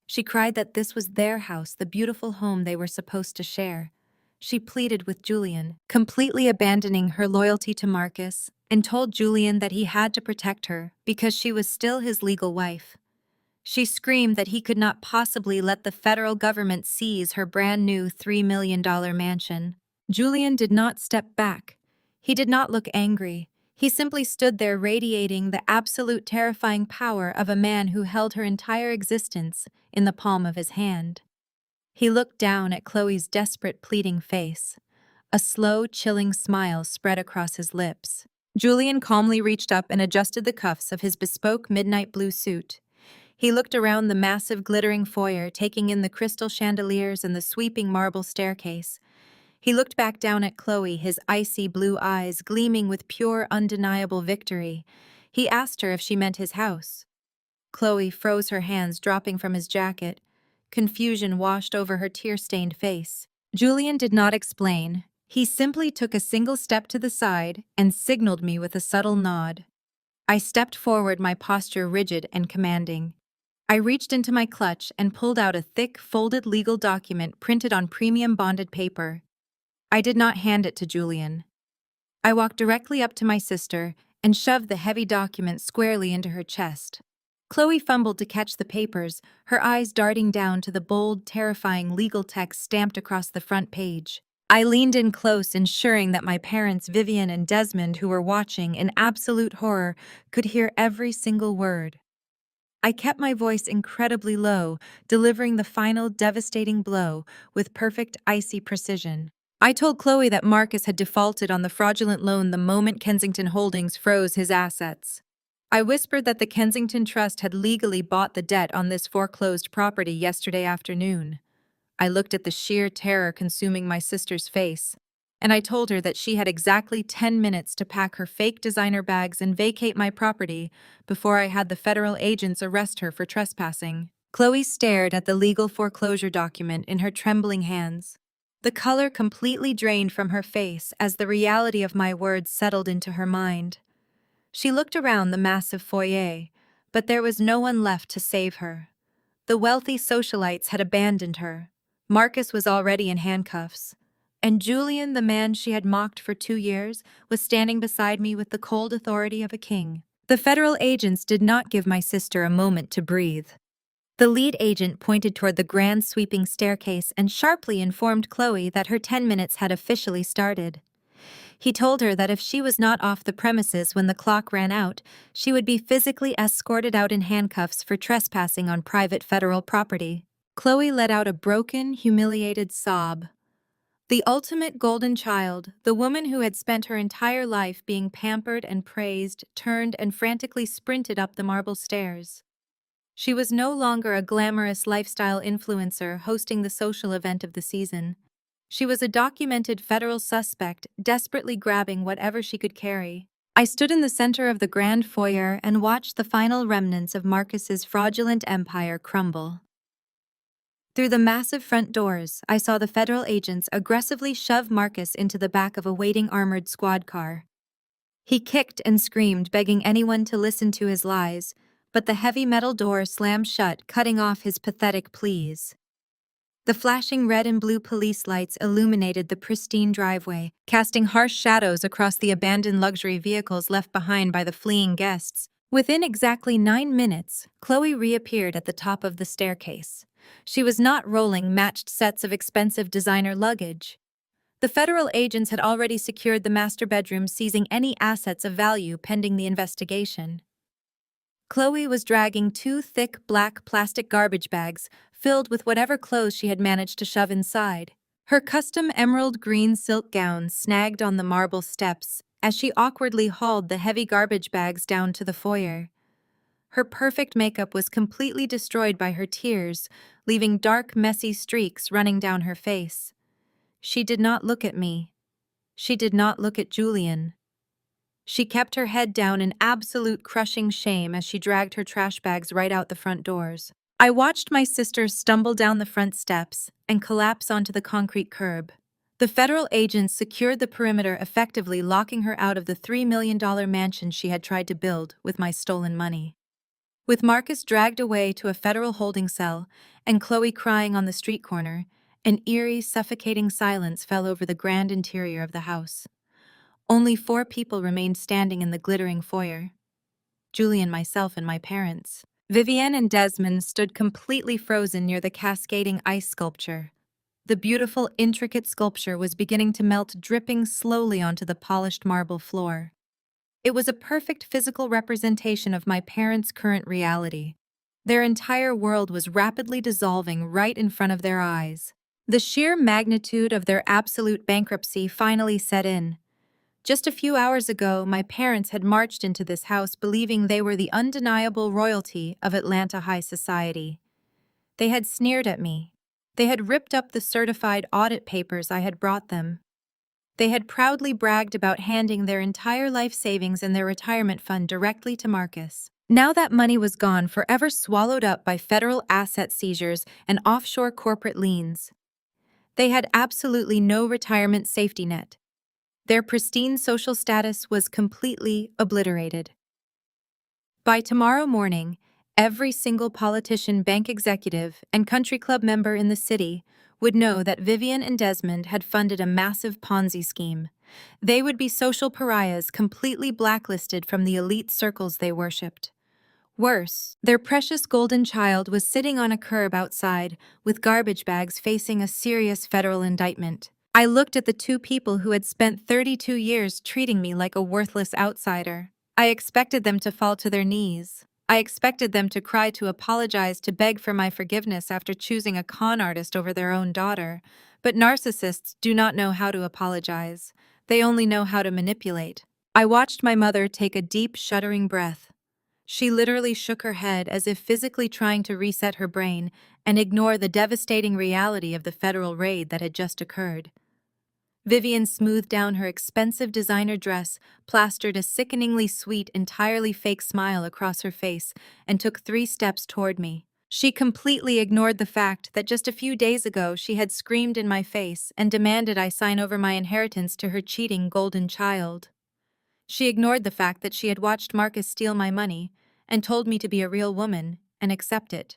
She cried that this was their house, the beautiful home they were supposed to share. She pleaded with Julian, completely abandoning her loyalty to Marcus, and told Julian that he had to protect her because she was still his legal wife. She screamed that he could not possibly let the federal government seize her brand new $3 million mansion. Julian did not step back. He did not look angry. He simply stood there, radiating the absolute terrifying power of a man who held her entire existence in the palm of his hand. He looked down at Chloe's desperate, pleading face. A slow, chilling smile spread across his lips. Julian calmly reached up and adjusted the cuffs of his bespoke midnight blue suit. He looked around the massive, glittering foyer, taking in the crystal chandeliers and the sweeping marble staircase. He looked back down at Chloe, his icy blue eyes gleaming with pure, undeniable victory. He asked her if she meant his house. Chloe froze, her hands dropping from his jacket. Confusion washed over her tear-stained face. Julian did not explain. He simply took a single step to the side and signaled me with a subtle nod. I stepped forward, my posture rigid and commanding. I reached into my clutch and pulled out a thick, folded legal document printed on premium bonded paper. I did not hand it to Julian. I walked directly up to my sister and shoved the heavy document squarely into her chest. Chloe fumbled to catch the papers, her eyes darting down to the bold, terrifying legal text stamped across the front page. I leaned in close, ensuring that my parents, Vivian and Desmond, who were watching in absolute horror, could hear every single word. I kept my voice incredibly low, delivering the final devastating blow with perfect icy precision. I told Chloe that Marcus had defaulted on the fraudulent loan the moment Kensington Holdings froze his assets. I whispered that the Kensington Trust had legally bought the debt on this foreclosed property yesterday afternoon. I looked at the sheer terror consuming my sister's face, and I told her that she had exactly 10 minutes to pack her fake designer bags and vacate my property before I had the federal agents arrest her for trespassing. Chloe stared at the legal foreclosure document in her trembling hands. The color completely drained from her face as the reality of my words settled into her mind. She looked around the massive foyer, but there was no one left to save her. The wealthy socialites had abandoned her. Marcus was already in handcuffs. And Julian, the man she had mocked for 2 years, was standing beside me with the cold authority of a king. The federal agents did not give my sister a moment to breathe. The lead agent pointed toward the grand sweeping staircase and sharply informed Chloe that her 10 minutes had officially started. He told her that if she was not off the premises when the clock ran out, she would be physically escorted out in handcuffs for trespassing on private federal property. Chloe let out a broken, humiliated sob. The ultimate golden child, the woman who had spent her entire life being pampered and praised, turned and frantically sprinted up the marble stairs. She was no longer a glamorous lifestyle influencer hosting the social event of the season. She was a documented federal suspect, desperately grabbing whatever she could carry. I stood in the center of the grand foyer and watched the final remnants of Marcus's fraudulent empire crumble. Through the massive front doors, I saw the federal agents aggressively shove Marcus into the back of a waiting armored squad car. He kicked and screamed, begging anyone to listen to his lies, but the heavy metal door slammed shut, cutting off his pathetic pleas. The flashing red and blue police lights illuminated the pristine driveway, casting harsh shadows across the abandoned luxury vehicles left behind by the fleeing guests. Within exactly 9 minutes, Chloe reappeared at the top of the staircase. She was not rolling matched sets of expensive designer luggage. The federal agents had already secured the master bedroom, seizing any assets of value pending the investigation. Chloe was dragging 2 thick black plastic garbage bags filled with whatever clothes she had managed to shove inside. Her custom emerald green silk gown snagged on the marble steps as she awkwardly hauled the heavy garbage bags down to the foyer. Her perfect makeup was completely destroyed by her tears, leaving dark, messy streaks running down her face. She did not look at me. She did not look at Julian. She kept her head down in absolute crushing shame as she dragged her trash bags right out the front doors. I watched my sister stumble down the front steps and collapse onto the concrete curb. The federal agents secured the perimeter, effectively locking her out of the $3 million mansion she had tried to build with my stolen money. With Marcus dragged away to a federal holding cell and Chloe crying on the street corner, an eerie, suffocating silence fell over the grand interior of the house. Only 4 people remained standing in the glittering foyer: Julian, myself, and my parents. Vivienne and Desmond stood completely frozen near the cascading ice sculpture. The beautiful, intricate sculpture was beginning to melt, dripping slowly onto the polished marble floor. It was a perfect physical representation of my parents' current reality. Their entire world was rapidly dissolving right in front of their eyes. The sheer magnitude of their absolute bankruptcy finally set in. Just a few hours ago, my parents had marched into this house believing they were the undeniable royalty of Atlanta high society. They had sneered at me. They had ripped up the certified audit papers I had brought them. They had proudly bragged about handing their entire life savings and their retirement fund directly to Marcus. Now that money was gone, forever swallowed up by federal asset seizures and offshore corporate liens. They had absolutely no retirement safety net. Their pristine social status was completely obliterated. By tomorrow morning, every single politician, bank executive, and country club member in the city would know that Vivian and Desmond had funded a massive Ponzi scheme. They would be social pariahs, completely blacklisted from the elite circles they worshipped. Worse, their precious golden child was sitting on a curb outside, with garbage bags facing a serious federal indictment. I looked at the two people who had spent 32 years treating me like a worthless outsider. I expected them to fall to their knees. I expected them to cry, to apologize, to beg for my forgiveness after choosing a con artist over their own daughter. But narcissists do not know how to apologize. They only know how to manipulate. I watched my mother take a deep, shuddering breath. She literally shook her head as if physically trying to reset her brain and ignore the devastating reality of the federal raid that had just occurred. Vivian smoothed down her expensive designer dress, plastered a sickeningly sweet, entirely fake smile across her face, and took 3 steps toward me. She completely ignored the fact that just a few days ago she had screamed in my face and demanded I sign over my inheritance to her cheating golden child. She ignored the fact that she had watched Marcus steal my money and told me to be a real woman and accept it.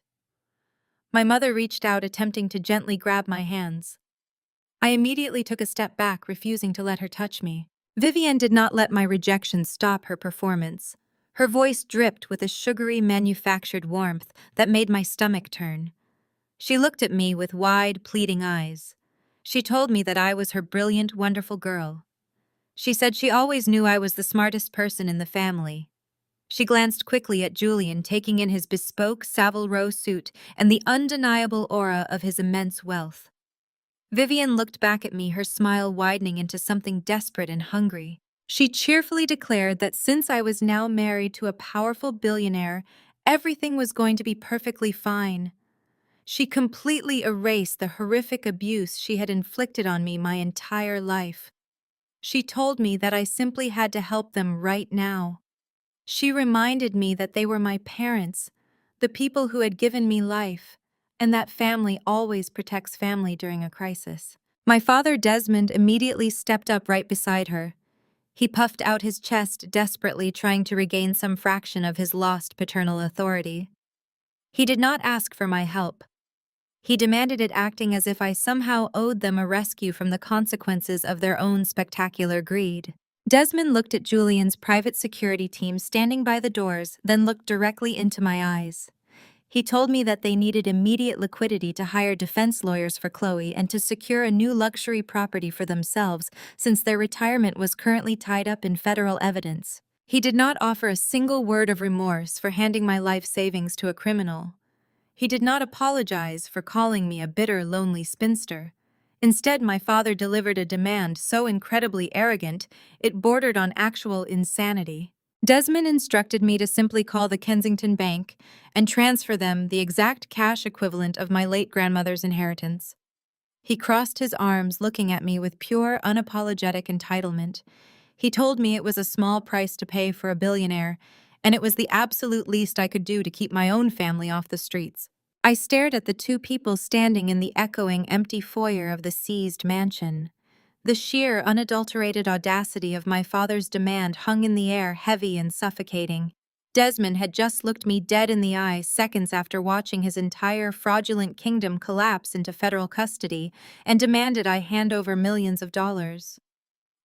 My mother reached out, attempting to gently grab my hands. I immediately took a step back, refusing to let her touch me. Vivian did not let my rejection stop her performance. Her voice dripped with a sugary, manufactured warmth that made my stomach turn. She looked at me with wide, pleading eyes. She told me that I was her brilliant, wonderful girl. She said she always knew I was the smartest person in the family. She glanced quickly at Julian, taking in his bespoke Savile Row suit and the undeniable aura of his immense wealth. Vivian looked back at me, her smile widening into something desperate and hungry. She cheerfully declared that since I was now married to a powerful billionaire, everything was going to be perfectly fine. She completely erased the horrific abuse she had inflicted on me my entire life. She told me that I simply had to help them right now. She reminded me that they were my parents, the people who had given me life, and that family always protects family during a crisis. My father, Desmond, immediately stepped up right beside her. He puffed out his chest desperately, trying to regain some fraction of his lost paternal authority. He did not ask for my help. He demanded it, acting as if I somehow owed them a rescue from the consequences of their own spectacular greed. Desmond looked at Julian's private security team standing by the doors, then looked directly into my eyes. He told me that they needed immediate liquidity to hire defense lawyers for Chloe and to secure a new luxury property for themselves, since their retirement was currently tied up in federal evidence. He did not offer a single word of remorse for handing my life savings to a criminal. He did not apologize for calling me a bitter, lonely spinster. Instead, my father delivered a demand so incredibly arrogant, it bordered on actual insanity. Desmond instructed me to simply call the Kensington Bank and transfer them the exact cash equivalent of my late grandmother's inheritance. He crossed his arms, looking at me with pure, unapologetic entitlement. He told me it was a small price to pay for a billionaire, and it was the absolute least I could do to keep my own family off the streets. I stared at the two people standing in the echoing, empty foyer of the seized mansion. The sheer, unadulterated audacity of my father's demand hung in the air, heavy and suffocating. Desmond had just looked me dead in the eye seconds after watching his entire fraudulent kingdom collapse into federal custody and demanded I hand over millions of dollars.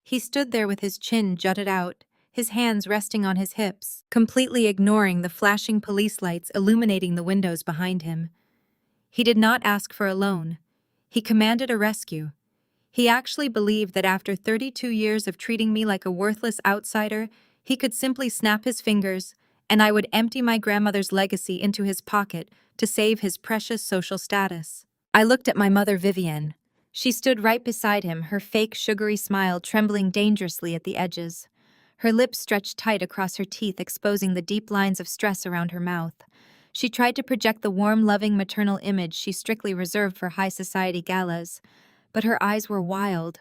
He stood there with his chin jutted out, his hands resting on his hips, completely ignoring the flashing police lights illuminating the windows behind him. He did not ask for a loan. He commanded a rescue. He actually believed that after 32 years of treating me like a worthless outsider, he could simply snap his fingers, and I would empty my grandmother's legacy into his pocket to save his precious social status. I looked at my mother, Vivian. She stood right beside him, her fake sugary smile trembling dangerously at the edges. Her lips stretched tight across her teeth, exposing the deep lines of stress around her mouth. She tried to project the warm, loving maternal image she strictly reserved for high society galas, but her eyes were wild.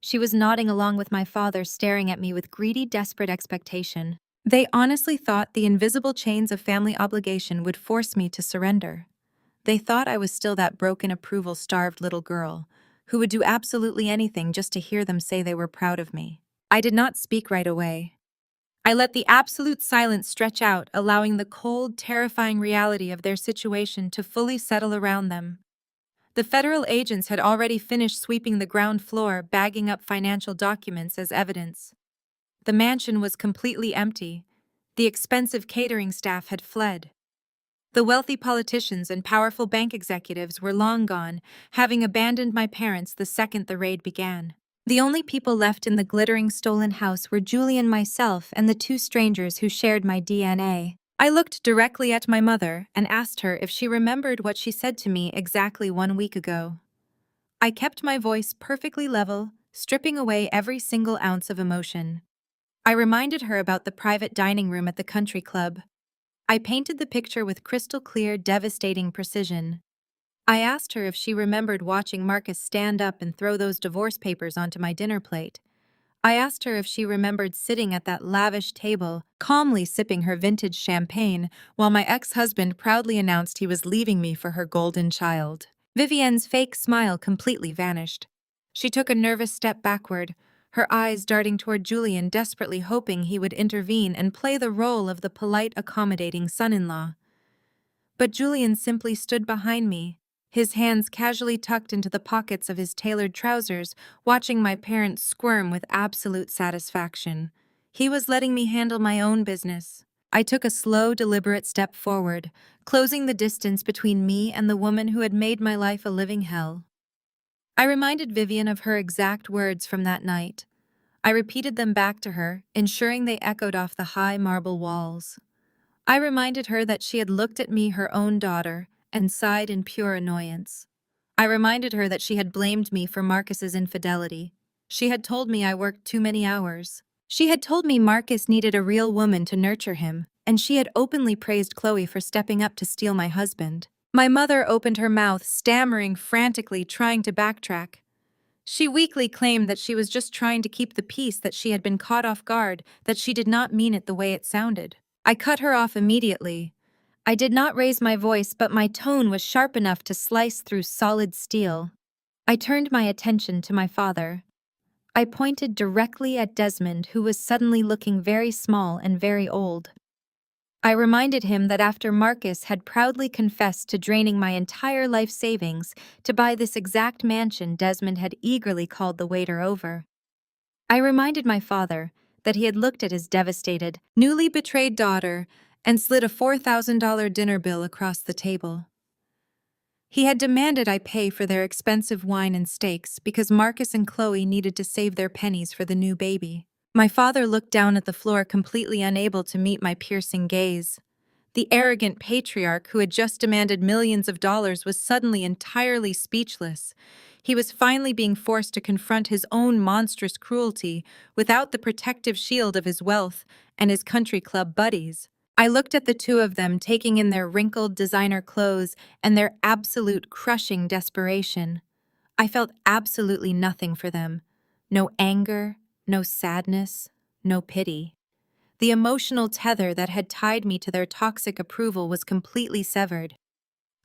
She was nodding along with my father, staring at me with greedy, desperate expectation. They honestly thought the invisible chains of family obligation would force me to surrender. They thought I was still that broken approval-starved little girl who would do absolutely anything just to hear them say they were proud of me. I did not speak right away. I let the absolute silence stretch out, allowing the cold, terrifying reality of their situation to fully settle around them. The federal agents had already finished sweeping the ground floor, bagging up financial documents as evidence. The mansion was completely empty. The expensive catering staff had fled. The wealthy politicians and powerful bank executives were long gone, having abandoned my parents the second the raid began. The only people left in the glittering stolen house were Julie and myself and the two strangers who shared my DNA. I looked directly at my mother and asked her if she remembered what she said to me exactly 1 week ago. I kept my voice perfectly level, stripping away every single ounce of emotion. I reminded her about the private dining room at the country club. I painted the picture with crystal clear, devastating precision. I asked her if she remembered watching Marcus stand up and throw those divorce papers onto my dinner plate. I asked her if she remembered sitting at that lavish table, calmly sipping her vintage champagne, while my ex-husband proudly announced he was leaving me for her golden child. Vivienne's fake smile completely vanished. She took a nervous step backward, her eyes darting toward Julian, desperately hoping he would intervene and play the role of the polite, accommodating son-in-law. But Julian simply stood behind me, his hands casually tucked into the pockets of his tailored trousers, watching my parents squirm with absolute satisfaction. He was letting me handle my own business. I took a slow, deliberate step forward, closing the distance between me and the woman who had made my life a living hell. I reminded Vivian of her exact words from that night. I repeated them back to her, ensuring they echoed off the high marble walls. I reminded her that she had looked at me, her own daughter, and sighed in pure annoyance. I reminded her that she had blamed me for Marcus's infidelity. She had told me I worked too many hours. She had told me Marcus needed a real woman to nurture him, and she had openly praised Chloe for stepping up to steal my husband. My mother opened her mouth, stammering frantically, trying to backtrack. She weakly claimed that she was just trying to keep the peace, that she had been caught off guard, that she did not mean it the way it sounded. I cut her off immediately. I did not raise my voice, but my tone was sharp enough to slice through solid steel. I turned my attention to my father. I pointed directly at Desmond, who was suddenly looking very small and very old. I reminded him that after Marcus had proudly confessed to draining my entire life savings to buy this exact mansion, Desmond had eagerly called the waiter over. I reminded my father that he had looked at his devastated, newly betrayed daughter and slid a $4,000 dinner bill across the table. He had demanded I pay for their expensive wine and steaks because Marcus and Chloe needed to save their pennies for the new baby. My father looked down at the floor, completely unable to meet my piercing gaze. The arrogant patriarch who had just demanded millions of dollars was suddenly entirely speechless. He was finally being forced to confront his own monstrous cruelty without the protective shield of his wealth and his country club buddies. I looked at the two of them, taking in their wrinkled designer clothes and their absolute crushing desperation. I felt absolutely nothing for them. No anger, no sadness, no pity. The emotional tether that had tied me to their toxic approval was completely severed.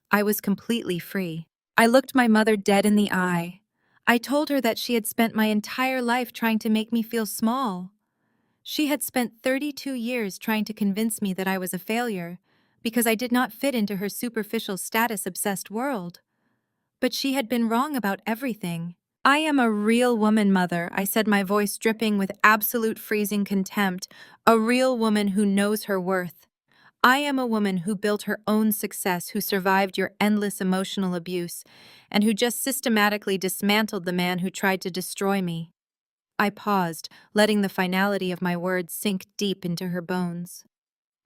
I was completely free. I looked my mother dead in the eye. I told her that she had spent my entire life trying to make me feel small. She had spent 32 years trying to convince me that I was a failure because I did not fit into her superficial, status-obsessed world. But she had been wrong about everything. I am a real woman, Mother, I said, my voice dripping with absolute freezing contempt. A real woman who knows her worth. I am a woman who built her own success, who survived your endless emotional abuse, and who just systematically dismantled the man who tried to destroy me. I paused, letting the finality of my words sink deep into her bones.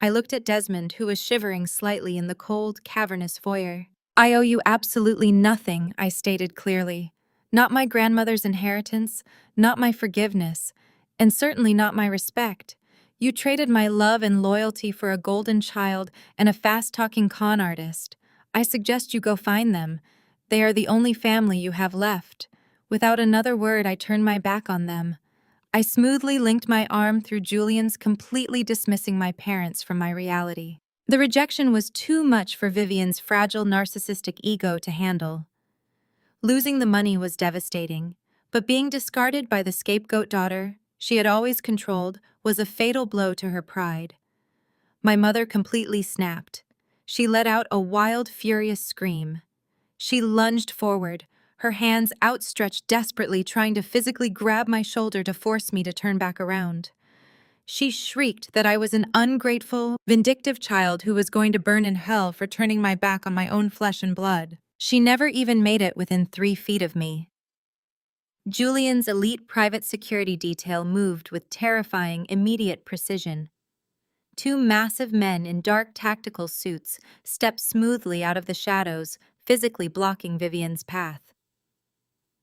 I looked at Desmond, who was shivering slightly in the cold, cavernous foyer. I owe you absolutely nothing, I stated clearly. Not my grandmother's inheritance, not my forgiveness, and certainly not my respect. You traded my love and loyalty for a golden child and a fast-talking con artist. I suggest you go find them. They are the only family you have left. Without another word, I turned my back on them. I smoothly linked my arm through Julian's, completely dismissing my parents from my reality. The rejection was too much for Vivian's fragile narcissistic ego to handle. Losing the money was devastating, but being discarded by the scapegoat daughter she had always controlled was a fatal blow to her pride. My mother completely snapped. She let out a wild, furious scream. She lunged forward, her hands outstretched desperately, trying to physically grab my shoulder to force me to turn back around. She shrieked that I was an ungrateful, vindictive child who was going to burn in hell for turning my back on my own flesh and blood. She never even made it within 3 feet of me. Julian's elite private security detail moved with terrifying, immediate precision. 2 massive men in dark tactical suits stepped smoothly out of the shadows, physically blocking Vivian's path.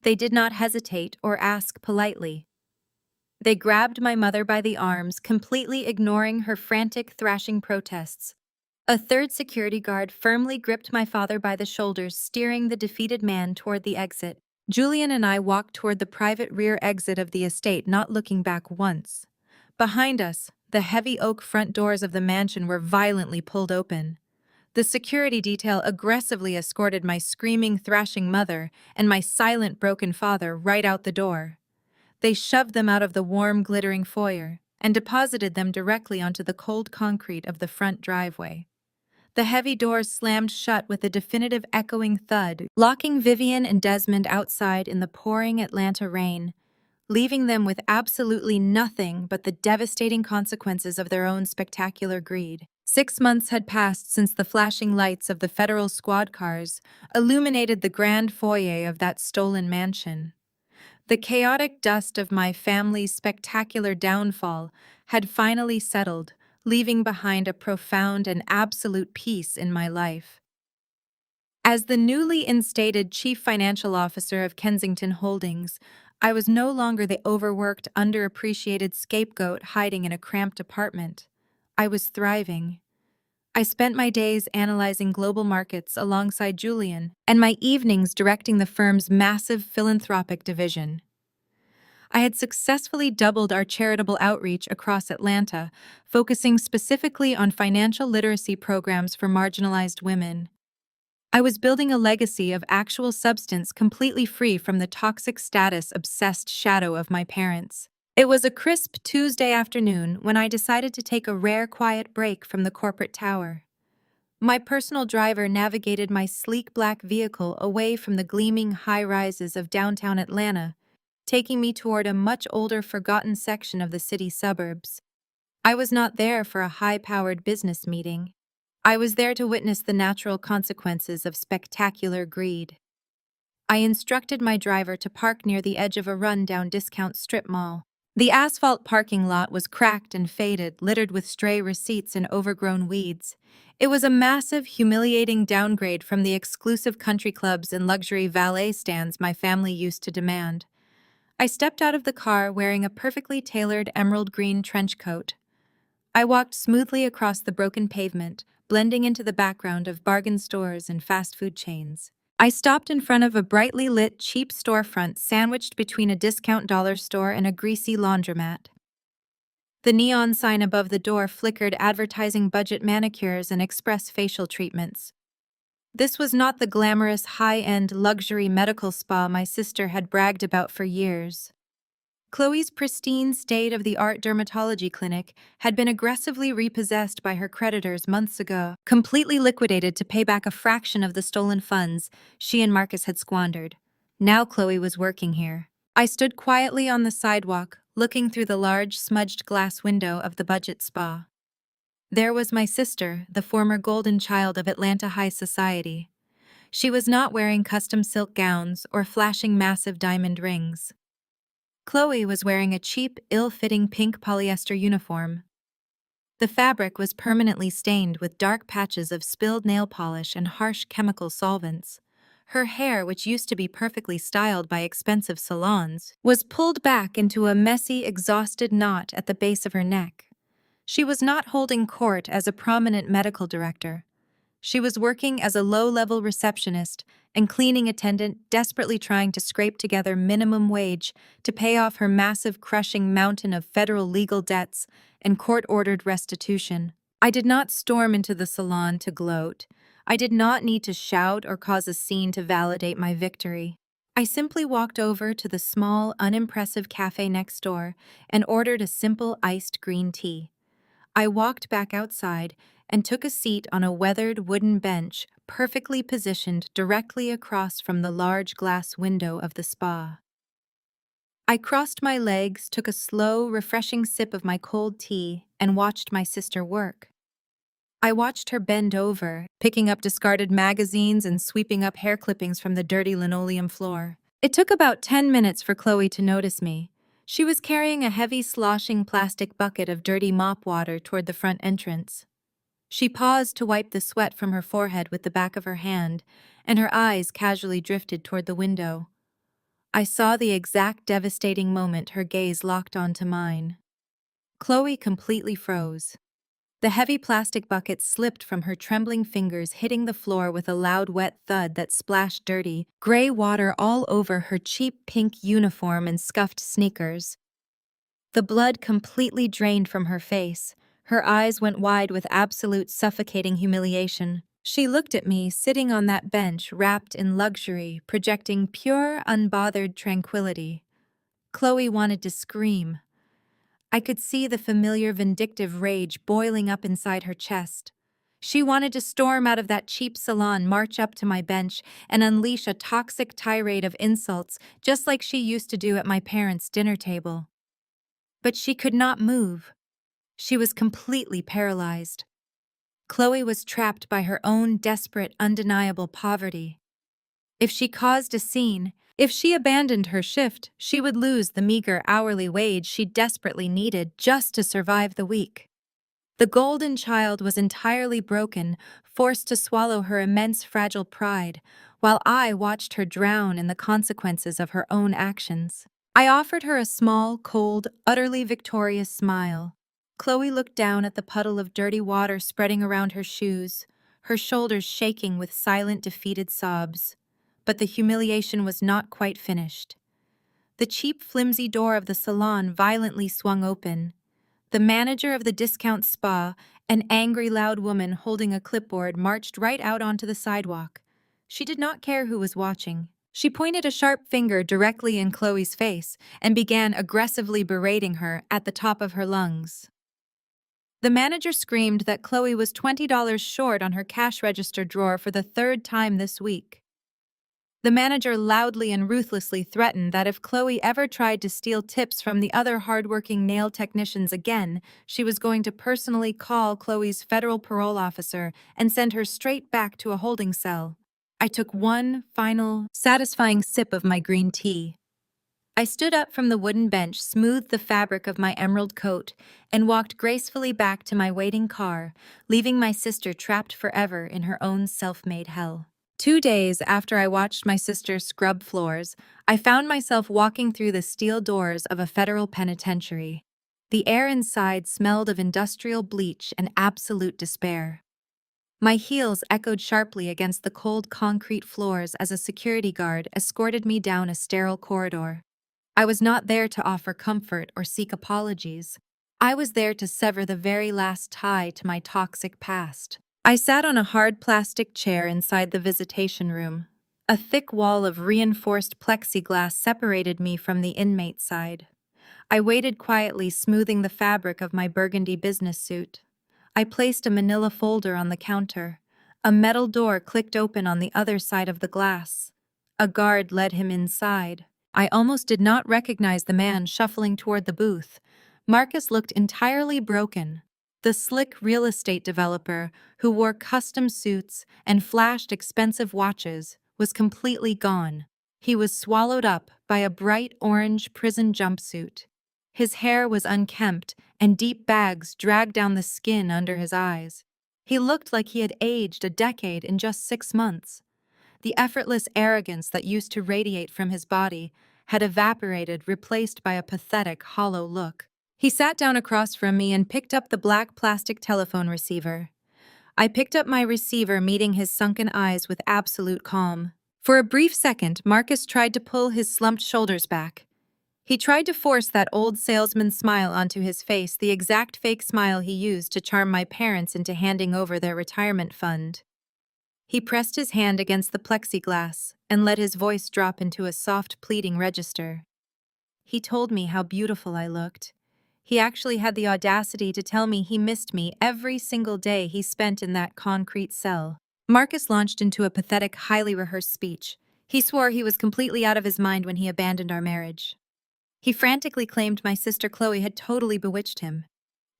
They did not hesitate or ask politely. They grabbed my mother by the arms, completely ignoring her frantic, thrashing protests. A third security guard firmly gripped my father by the shoulders, steering the defeated man toward the exit. Julian and I walked toward the private rear exit of the estate, not looking back once. Behind us, the heavy oak front doors of the mansion were violently pulled open. The security detail aggressively escorted my screaming, thrashing mother and my silent, broken father right out the door. They shoved them out of the warm, glittering foyer and deposited them directly onto the cold concrete of the front driveway. The heavy doors slammed shut with a definitive echoing thud, locking Vivian and Desmond outside in the pouring Atlanta rain, leaving them with absolutely nothing but the devastating consequences of their own spectacular greed. 6 months had passed since the flashing lights of the federal squad cars illuminated the grand foyer of that stolen mansion. The chaotic dust of my family's spectacular downfall had finally settled, leaving behind a profound and absolute peace in my life. As the newly instated Chief Financial Officer of Kensington Holdings, I was no longer the overworked, underappreciated scapegoat hiding in a cramped apartment. I was thriving. I spent my days analyzing global markets alongside Julian, and my evenings directing the firm's massive philanthropic division. I had successfully doubled our charitable outreach across Atlanta, focusing specifically on financial literacy programs for marginalized women. I was building a legacy of actual substance, completely free from the toxic status-obsessed shadow of my parents. It was a crisp Tuesday afternoon when I decided to take a rare, quiet break from the corporate tower. My personal driver navigated my sleek black vehicle away from the gleaming high-rises of downtown Atlanta, taking me toward a much older, forgotten section of the city suburbs. I was not there for a high-powered business meeting. I was there to witness the natural consequences of spectacular greed. I instructed my driver to park near the edge of a run-down discount strip mall. The asphalt parking lot was cracked and faded, littered with stray receipts and overgrown weeds. It was a massive, humiliating downgrade from the exclusive country clubs and luxury valet stands my family used to demand. I stepped out of the car wearing a perfectly tailored emerald green trench coat. I walked smoothly across the broken pavement, blending into the background of bargain stores and fast food chains. I stopped in front of a brightly lit, cheap storefront sandwiched between a discount dollar store and a greasy laundromat. The neon sign above the door flickered, advertising budget manicures and express facial treatments. This was not the glamorous, high-end luxury medical spa my sister had bragged about for years. Chloe's pristine, state-of-the-art dermatology clinic had been aggressively repossessed by her creditors months ago, completely liquidated to pay back a fraction of the stolen funds she and Marcus had squandered. Now Chloe was working here. I stood quietly on the sidewalk, looking through the large, smudged glass window of the budget spa. There was my sister, the former golden child of Atlanta high society. She was not wearing custom silk gowns or flashing massive diamond rings. Chloe was wearing a cheap, ill-fitting pink polyester uniform. The fabric was permanently stained with dark patches of spilled nail polish and harsh chemical solvents. Her hair, which used to be perfectly styled by expensive salons, was pulled back into a messy, exhausted knot at the base of her neck. She was not holding court as a prominent medical director. She was working as a low-level receptionist and cleaning attendant, desperately trying to scrape together minimum wage to pay off her massive, crushing mountain of federal legal debts and court-ordered restitution. I did not storm into the salon to gloat. I did not need to shout or cause a scene to validate my victory. I simply walked over to the small, unimpressive cafe next door and ordered a simple iced green tea. I walked back outside and took a seat on a weathered wooden bench perfectly positioned directly across from the large glass window of the spa. I crossed my legs, took a slow, refreshing sip of my cold tea, and watched my sister work. I watched her bend over, picking up discarded magazines and sweeping up hair clippings from the dirty linoleum floor. It took about 10 minutes for Chloe to notice me. She was carrying a heavy, sloshing plastic bucket of dirty mop water toward the front entrance. She paused to wipe the sweat from her forehead with the back of her hand, and her eyes casually drifted toward the window. I saw the exact devastating moment her gaze locked onto mine. Chloe completely froze. The heavy plastic bucket slipped from her trembling fingers, hitting the floor with a loud wet thud that splashed dirty, gray water all over her cheap pink uniform and scuffed sneakers. The blood completely drained from her face. Her eyes went wide with absolute suffocating humiliation. She looked at me, sitting on that bench, wrapped in luxury, projecting pure, unbothered tranquility. Chloe wanted to scream. I could see the familiar vindictive rage boiling up inside her chest. She wanted to storm out of that cheap salon, march up to my bench, and unleash a toxic tirade of insults, just like she used to do at my parents' dinner table. But she could not move. She was completely paralyzed. Chloe was trapped by her own desperate, undeniable poverty. If she caused a scene, if she abandoned her shift, she would lose the meager hourly wage she desperately needed just to survive the week. The golden child was entirely broken, forced to swallow her immense fragile pride, while I watched her drown in the consequences of her own actions. I offered her a small, cold, utterly victorious smile. Chloe looked down at the puddle of dirty water spreading around her shoes, her shoulders shaking with silent, defeated sobs. But the humiliation was not quite finished. The cheap, flimsy door of the salon violently swung open. The manager of the discount spa, an angry, loud woman holding a clipboard, marched right out onto the sidewalk. She did not care who was watching. She pointed a sharp finger directly in Chloe's face and began aggressively berating her at the top of her lungs. The manager screamed that Chloe was $20 short on her cash register drawer for the third time this week. The manager loudly and ruthlessly threatened that if Chloe ever tried to steal tips from the other hardworking nail technicians again, she was going to personally call Chloe's federal parole officer and send her straight back to a holding cell. I took one final, satisfying sip of my green tea. I stood up from the wooden bench, smoothed the fabric of my emerald coat, and walked gracefully back to my waiting car, leaving my sister trapped forever in her own self-made hell. 2 days after I watched my sister scrub floors, I found myself walking through the steel doors of a federal penitentiary. The air inside smelled of industrial bleach and absolute despair. My heels echoed sharply against the cold concrete floors as a security guard escorted me down a sterile corridor. I was not there to offer comfort or seek apologies. I was there to sever the very last tie to my toxic past. I sat on a hard plastic chair inside the visitation room. A thick wall of reinforced plexiglass separated me from the inmate side. I waited quietly, smoothing the fabric of my burgundy business suit. I placed a manila folder on the counter. A metal door clicked open on the other side of the glass. A guard led him inside. I almost did not recognize the man shuffling toward the booth. Marcus looked entirely broken. The slick real estate developer, who wore custom suits and flashed expensive watches, was completely gone. He was swallowed up by a bright orange prison jumpsuit. His hair was unkempt, and deep bags dragged down the skin under his eyes. He looked like he had aged a decade in just 6 months. The effortless arrogance that used to radiate from his body had evaporated, replaced by a pathetic, hollow look. He sat down across from me and picked up the black plastic telephone receiver. I picked up my receiver, meeting his sunken eyes with absolute calm. For a brief second, Marcus tried to pull his slumped shoulders back. He tried to force that old salesman smile onto his face, the exact fake smile he used to charm my parents into handing over their retirement fund. He pressed his hand against the plexiglass and let his voice drop into a soft, pleading register. He told me how beautiful I looked. He actually had the audacity to tell me he missed me every single day he spent in that concrete cell. Marcus launched into a pathetic, highly rehearsed speech. He swore he was completely out of his mind when he abandoned our marriage. He frantically claimed my sister Chloe had totally bewitched him.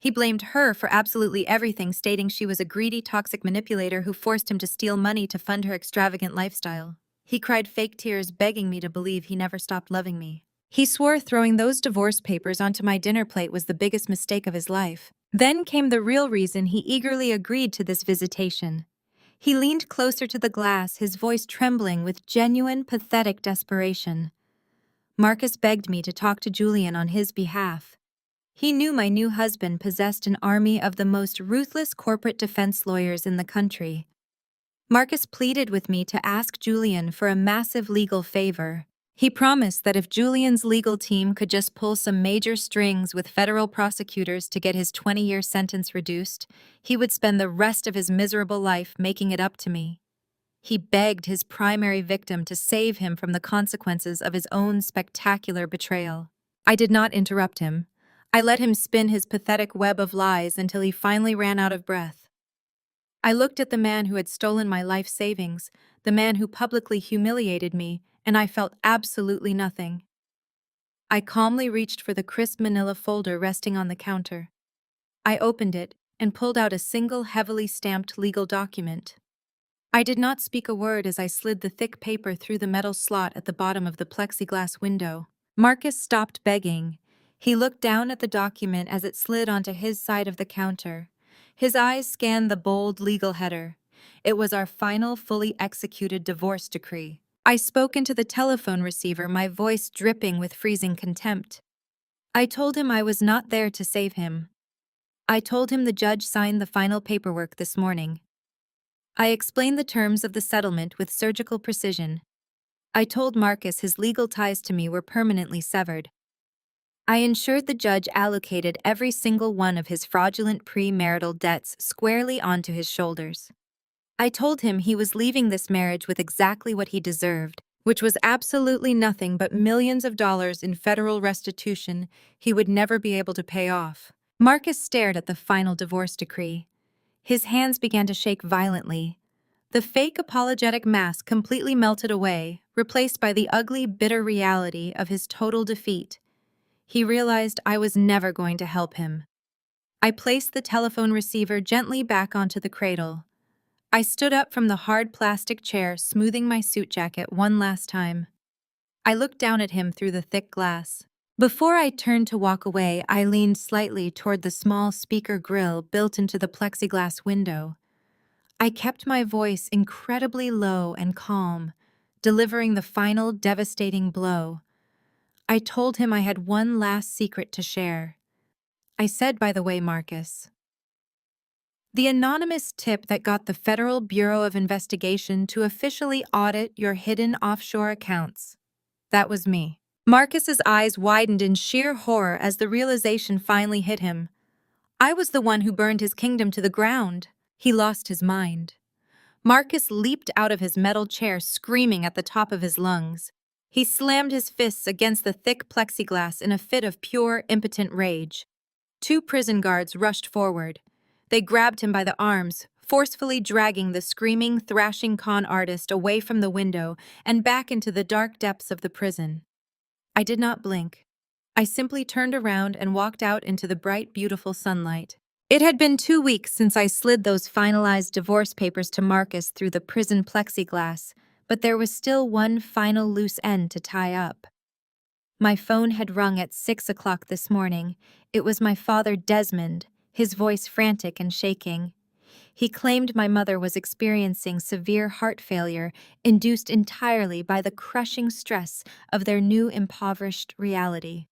He blamed her for absolutely everything, stating she was a greedy, toxic manipulator who forced him to steal money to fund her extravagant lifestyle. He cried fake tears, begging me to believe he never stopped loving me. He swore throwing those divorce papers onto my dinner plate was the biggest mistake of his life. Then came the real reason he eagerly agreed to this visitation. He leaned closer to the glass, his voice trembling with genuine, pathetic desperation. Marcus begged me to talk to Julian on his behalf. He knew my new husband possessed an army of the most ruthless corporate defense lawyers in the country. Marcus pleaded with me to ask Julian for a massive legal favor. He promised that if Julian's legal team could just pull some major strings with federal prosecutors to get his 20-year sentence reduced, he would spend the rest of his miserable life making it up to me. He begged his primary victim to save him from the consequences of his own spectacular betrayal. I did not interrupt him. I let him spin his pathetic web of lies until he finally ran out of breath. I looked at the man who had stolen my life savings, the man who publicly humiliated me, and I felt absolutely nothing. I calmly reached for the crisp manila folder resting on the counter. I opened it and pulled out a single heavily stamped legal document. I did not speak a word as I slid the thick paper through the metal slot at the bottom of the plexiglass window. Marcus stopped begging. He looked down at the document as it slid onto his side of the counter. His eyes scanned the bold legal header. It was our final, fully executed divorce decree. I spoke into the telephone receiver, my voice dripping with freezing contempt. I told him I was not there to save him. I told him the judge signed the final paperwork this morning. I explained the terms of the settlement with surgical precision. I told Marcus his legal ties to me were permanently severed. I ensured the judge allocated every single one of his fraudulent premarital debts squarely onto his shoulders. I told him he was leaving this marriage with exactly what he deserved, which was absolutely nothing but millions of dollars in federal restitution he would never be able to pay off. Marcus stared at the final divorce decree. His hands began to shake violently. The fake apologetic mask completely melted away, replaced by the ugly, bitter reality of his total defeat. He realized I was never going to help him. I placed the telephone receiver gently back onto the cradle. I stood up from the hard plastic chair, smoothing my suit jacket one last time. I looked down at him through the thick glass. Before I turned to walk away, I leaned slightly toward the small speaker grill built into the plexiglass window. I kept my voice incredibly low and calm, delivering the final devastating blow. I told him I had one last secret to share. I said, by the way, Marcus, the anonymous tip that got the Federal Bureau of Investigation to officially audit your hidden offshore accounts, that was me. Marcus's eyes widened in sheer horror as the realization finally hit him. I was the one who burned his kingdom to the ground. He lost his mind. Marcus leaped out of his metal chair, screaming at the top of his lungs. He slammed his fists against the thick plexiglass in a fit of pure, impotent rage. Two prison guards rushed forward. They grabbed him by the arms, forcefully dragging the screaming, thrashing con artist away from the window and back into the dark depths of the prison. I did not blink. I simply turned around and walked out into the bright, beautiful sunlight. It had been 2 weeks since I slid those finalized divorce papers to Marcus through the prison plexiglass, but there was still one final loose end to tie up. My phone had rung at 6 o'clock this morning. It was my father, Desmond, his voice frantic and shaking. He claimed my mother was experiencing severe heart failure, induced entirely by the crushing stress of their new impoverished reality.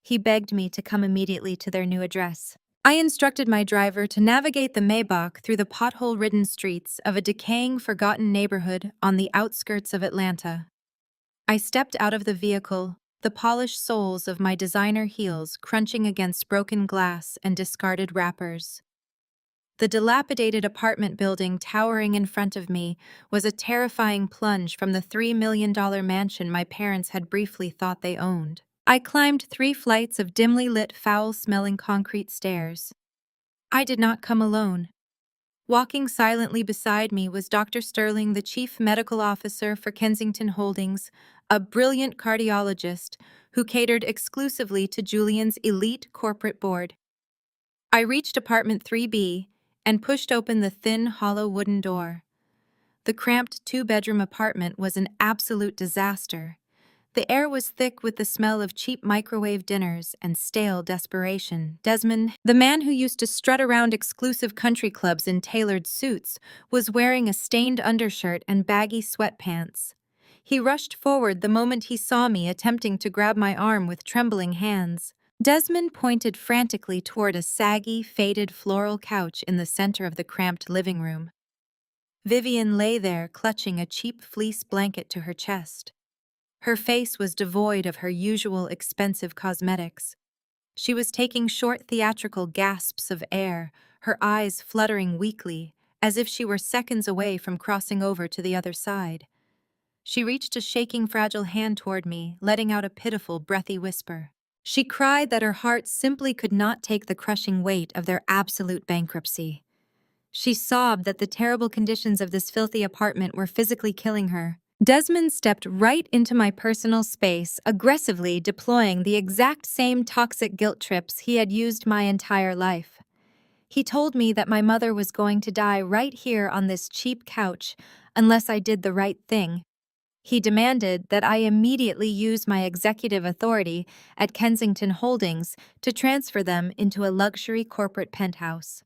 He begged me to come immediately to their new address. I instructed my driver to navigate the Maybach through the pothole-ridden streets of a decaying, forgotten neighborhood on the outskirts of Atlanta. I stepped out of the vehicle, the polished soles of my designer heels crunching against broken glass and discarded wrappers. The dilapidated apartment building towering in front of me was a terrifying plunge from the $3 million mansion my parents had briefly thought they owned. I climbed 3 flights of dimly lit, foul-smelling concrete stairs. I did not come alone. Walking silently beside me was Dr. Sterling, the chief medical officer for Kensington Holdings, a brilliant cardiologist who catered exclusively to Julian's elite corporate board. I reached apartment 3B and pushed open the thin, hollow wooden door. The cramped 2-bedroom apartment was an absolute disaster. The air was thick with the smell of cheap microwave dinners and stale desperation. Desmond, the man who used to strut around exclusive country clubs in tailored suits, was wearing a stained undershirt and baggy sweatpants. He rushed forward the moment he saw me, attempting to grab my arm with trembling hands. Desmond pointed frantically toward a saggy, faded floral couch in the center of the cramped living room. Vivian lay there, clutching a cheap fleece blanket to her chest. Her face was devoid of her usual expensive cosmetics. She was taking short theatrical gasps of air, her eyes fluttering weakly, as if she were seconds away from crossing over to the other side. She reached a shaking, fragile hand toward me, letting out a pitiful, breathy whisper. She cried that her heart simply could not take the crushing weight of their absolute bankruptcy. She sobbed that the terrible conditions of this filthy apartment were physically killing her. Desmond stepped right into my personal space, aggressively deploying the exact same toxic guilt trips he had used my entire life. He told me that my mother was going to die right here on this cheap couch unless I did the right thing. He demanded that I immediately use my executive authority at Kensington Holdings to transfer them into a luxury corporate penthouse.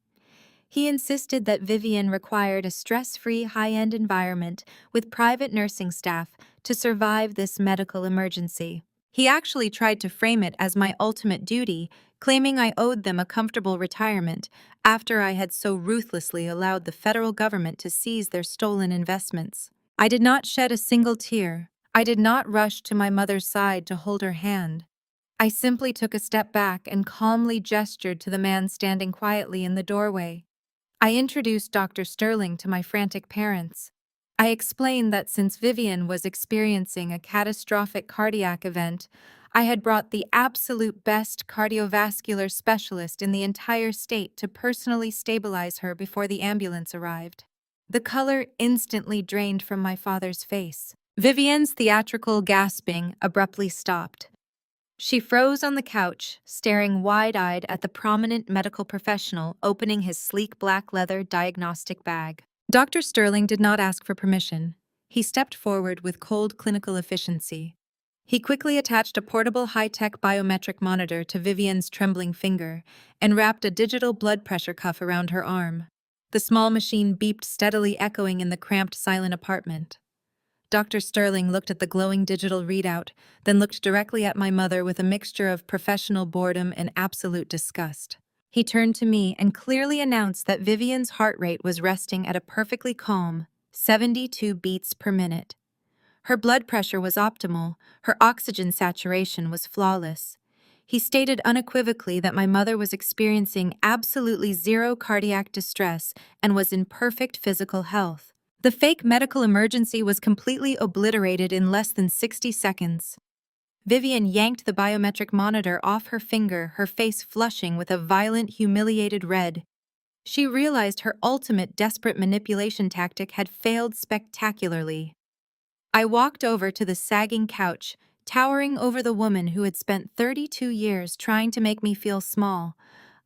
He insisted that Vivian required a stress-free, high-end environment with private nursing staff to survive this medical emergency. He actually tried to frame it as my ultimate duty, claiming I owed them a comfortable retirement after I had so ruthlessly allowed the federal government to seize their stolen investments. I did not shed a single tear. I did not rush to my mother's side to hold her hand. I simply took a step back and calmly gestured to the man standing quietly in the doorway. I introduced Dr. Sterling to my frantic parents. I explained that since Vivian was experiencing a catastrophic cardiac event, I had brought the absolute best cardiovascular specialist in the entire state to personally stabilize her before the ambulance arrived. The color instantly drained from my father's face. Vivian's theatrical gasping abruptly stopped. She froze on the couch, staring wide-eyed at the prominent medical professional opening his sleek black leather diagnostic bag. Dr. Sterling did not ask for permission. He stepped forward with cold clinical efficiency. He quickly attached a portable high-tech biometric monitor to Vivian's trembling finger and wrapped a digital blood pressure cuff around her arm. The small machine beeped steadily, echoing in the cramped, silent apartment. Dr. Sterling looked at the glowing digital readout, then looked directly at my mother with a mixture of professional boredom and absolute disgust. He turned to me and clearly announced that Vivian's heart rate was resting at a perfectly calm 72 beats per minute. Her blood pressure was optimal, her oxygen saturation was flawless. He stated unequivocally that my mother was experiencing absolutely zero cardiac distress and was in perfect physical health. The fake medical emergency was completely obliterated in less than 60 seconds. Vivian yanked the biometric monitor off her finger, her face flushing with a violent, humiliated red. She realized her ultimate desperate manipulation tactic had failed spectacularly. I walked over to the sagging couch, towering over the woman who had spent 32 years trying to make me feel small.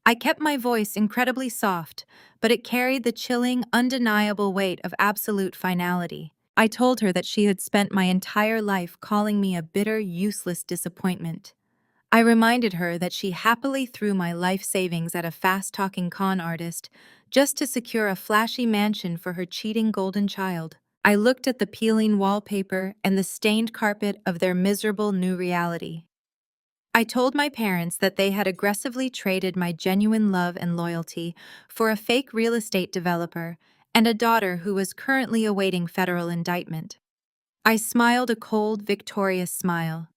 I kept my voice incredibly soft, but it carried the chilling, undeniable weight of absolute finality. I told her that she had spent my entire life calling me a bitter, useless disappointment. I reminded her that she happily threw my life savings at a fast-talking con artist just to secure a flashy mansion for her cheating golden child. I looked at the peeling wallpaper and the stained carpet of their miserable new reality. I told my parents that they had aggressively traded my genuine love and loyalty for a fake real estate developer and a daughter who was currently awaiting federal indictment. I smiled a cold, victorious smile.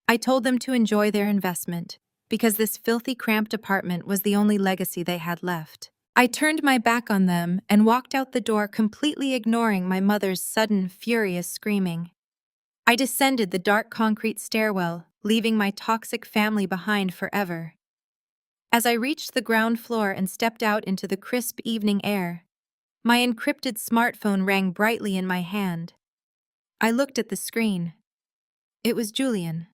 I told them to enjoy their investment, because this filthy, cramped apartment was the only legacy they had left. I turned my back on them and walked out the door, completely ignoring my mother's sudden, furious screaming. I descended the dark concrete stairwell, leaving my toxic family behind forever. As I reached the ground floor and stepped out into the crisp evening air, my encrypted smartphone rang brightly in my hand. I looked at the screen. It was Julian.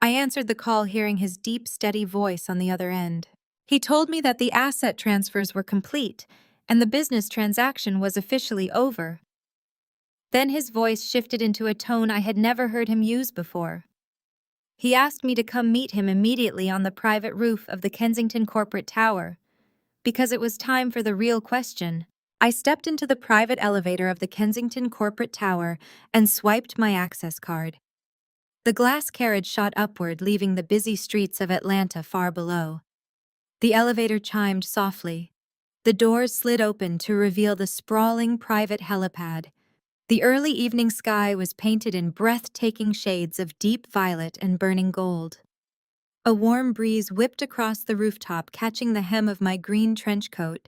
I answered the call, hearing his deep, steady voice on the other end. He told me that the asset transfers were complete and the business transaction was officially over. Then his voice shifted into a tone I had never heard him use before. He asked me to come meet him immediately on the private roof of the Kensington Corporate Tower, because it was time for the real question. I stepped into the private elevator of the Kensington Corporate Tower and swiped my access card. The glass carriage shot upward, leaving the busy streets of Atlanta far below. The elevator chimed softly. The doors slid open to reveal the sprawling private helipad. The early evening sky was painted in breathtaking shades of deep violet and burning gold. A warm breeze whipped across the rooftop, catching the hem of my green trench coat.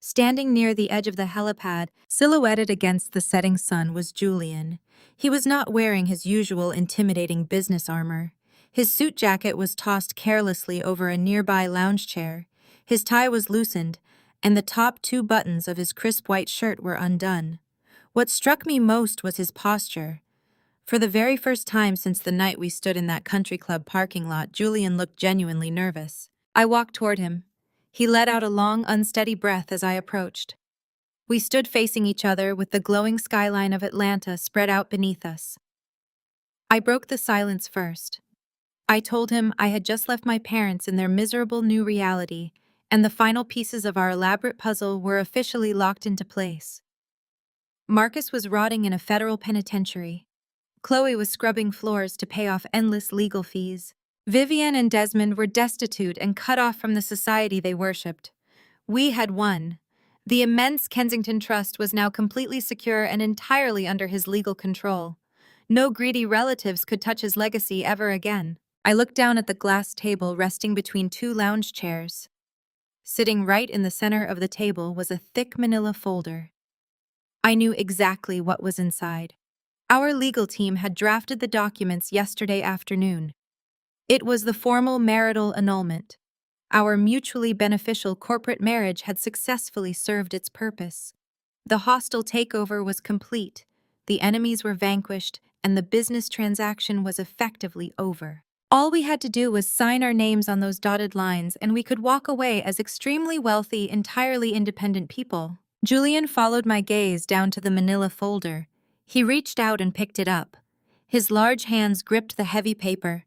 Standing near the edge of the helipad, silhouetted against the setting sun, was Julian. He was not wearing his usual intimidating business armor. His suit jacket was tossed carelessly over a nearby lounge chair. His tie was loosened, and the top two buttons of his crisp white shirt were undone. What struck me most was his posture. For the very first time since the night we stood in that country club parking lot, Julian looked genuinely nervous. I walked toward him. He let out a long, unsteady breath as I approached. We stood facing each other with the glowing skyline of Atlanta spread out beneath us. I broke the silence first. I told him I had just left my parents in their miserable new reality, and the final pieces of our elaborate puzzle were officially locked into place. Marcus was rotting in a federal penitentiary. Chloe was scrubbing floors to pay off endless legal fees. Vivian and Desmond were destitute and cut off from the society they worshipped. We had won. The immense Kensington Trust was now completely secure and entirely under his legal control. No greedy relatives could touch his legacy ever again. I looked down at the glass table resting between two lounge chairs. Sitting right in the center of the table was a thick manila folder. I knew exactly what was inside. Our legal team had drafted the documents yesterday afternoon. It was the formal marital annulment. Our mutually beneficial corporate marriage had successfully served its purpose. The hostile takeover was complete, the enemies were vanquished, and the business transaction was effectively over. All we had to do was sign our names on those dotted lines, and we could walk away as extremely wealthy, entirely independent people. Julian followed my gaze down to the manila folder. He reached out and picked it up. His large hands gripped the heavy paper.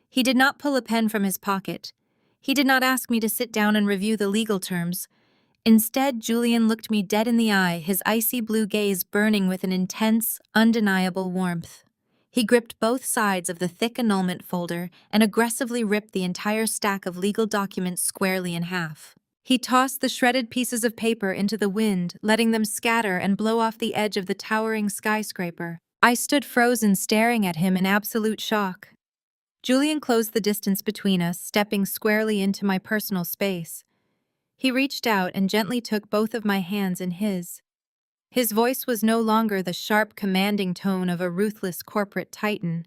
He did not pull a pen from his pocket. He did not ask me to sit down and review the legal terms. Instead, Julian looked me dead in the eye, his icy blue gaze burning with an intense, undeniable warmth. He gripped both sides of the thick annulment folder and aggressively ripped the entire stack of legal documents squarely in half. He tossed the shredded pieces of paper into the wind, letting them scatter and blow off the edge of the towering skyscraper. I stood frozen, staring at him in absolute shock. Julian closed the distance between us, stepping squarely into my personal space. He reached out and gently took both of my hands in his. His voice was no longer the sharp, commanding tone of a ruthless corporate titan.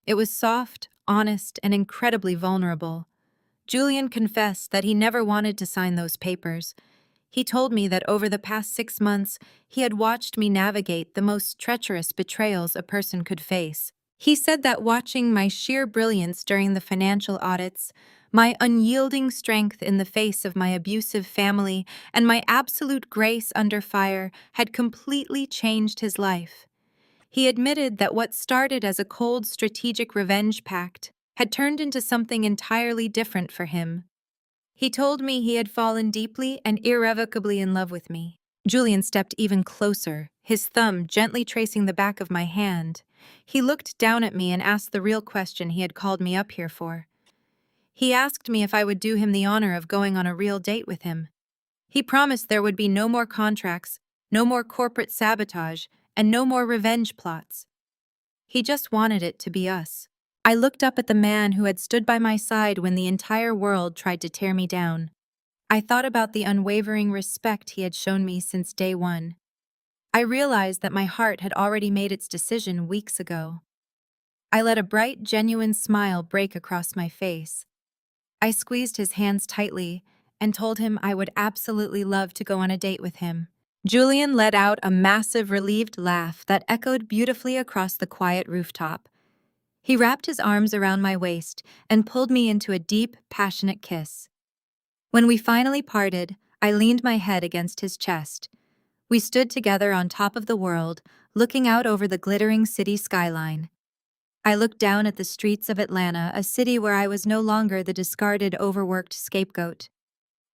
It was soft, honest, and incredibly vulnerable. Julian confessed that he never wanted to sign those papers. He told me that over the past 6 months, he had watched me navigate the most treacherous betrayals a person could face. He said that watching my sheer brilliance during the financial audits, my unyielding strength in the face of my abusive family, and my absolute grace under fire had completely changed his life. He admitted that what started as a cold, strategic revenge pact had turned into something entirely different for him. He told me he had fallen deeply and irrevocably in love with me. Julian stepped even closer, his thumb gently tracing the back of my hand. He looked down at me and asked the real question he had called me up here for. He asked me if I would do him the honor of going on a real date with him. He promised there would be no more contracts, no more corporate sabotage, and no more revenge plots. He just wanted it to be us. I looked up at the man who had stood by my side when the entire world tried to tear me down. I thought about the unwavering respect he had shown me since day one. I realized that my heart had already made its decision weeks ago. I let a bright, genuine smile break across my face. I squeezed his hands tightly and told him I would absolutely love to go on a date with him. Julian let out a massive, relieved laugh that echoed beautifully across the quiet rooftop. He wrapped his arms around my waist and pulled me into a deep, passionate kiss. When we finally parted, I leaned my head against his chest. We stood together on top of the world, looking out over the glittering city skyline. I looked down at the streets of Atlanta, a city where I was no longer the discarded, overworked scapegoat.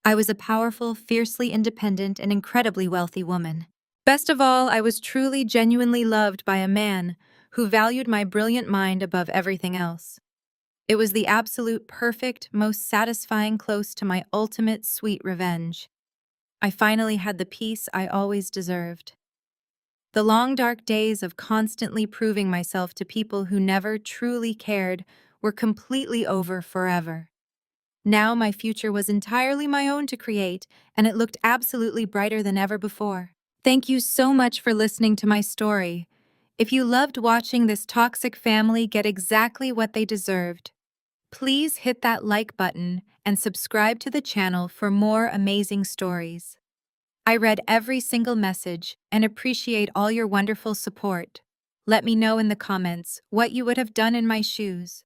I was a powerful, fiercely independent, and incredibly wealthy woman. Best of all, I was truly, genuinely loved by a man who valued my brilliant mind above everything else. It was the absolute perfect, most satisfying close to my ultimate sweet revenge. I finally had the peace I always deserved. The long, dark days of constantly proving myself to people who never truly cared were completely over forever. Now my future was entirely my own to create, and it looked absolutely brighter than ever before. Thank you so much for listening to my story. If you loved watching this toxic family get exactly what they deserved, please hit that like button and subscribe to the channel for more amazing stories. I read every single message and appreciate all your wonderful support. Let me know in the comments what you would have done in my shoes.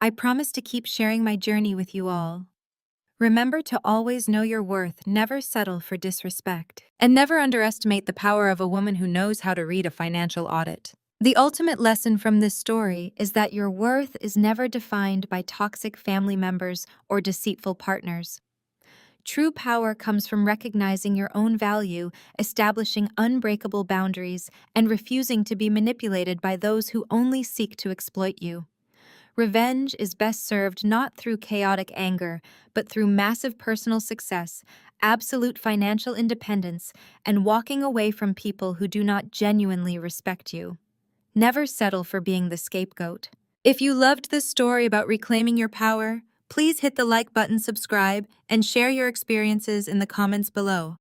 I promise to keep sharing my journey with you all. Remember to always know your worth, never settle for disrespect, and never underestimate the power of a woman who knows how to read a financial audit. The ultimate lesson from this story is that your worth is never defined by toxic family members or deceitful partners. True power comes from recognizing your own value, establishing unbreakable boundaries, and refusing to be manipulated by those who only seek to exploit you. Revenge is best served not through chaotic anger, but through massive personal success, absolute financial independence, and walking away from people who do not genuinely respect you. Never settle for being the scapegoat. If you loved this story about reclaiming your power, please hit the like button, subscribe, and share your experiences in the comments below.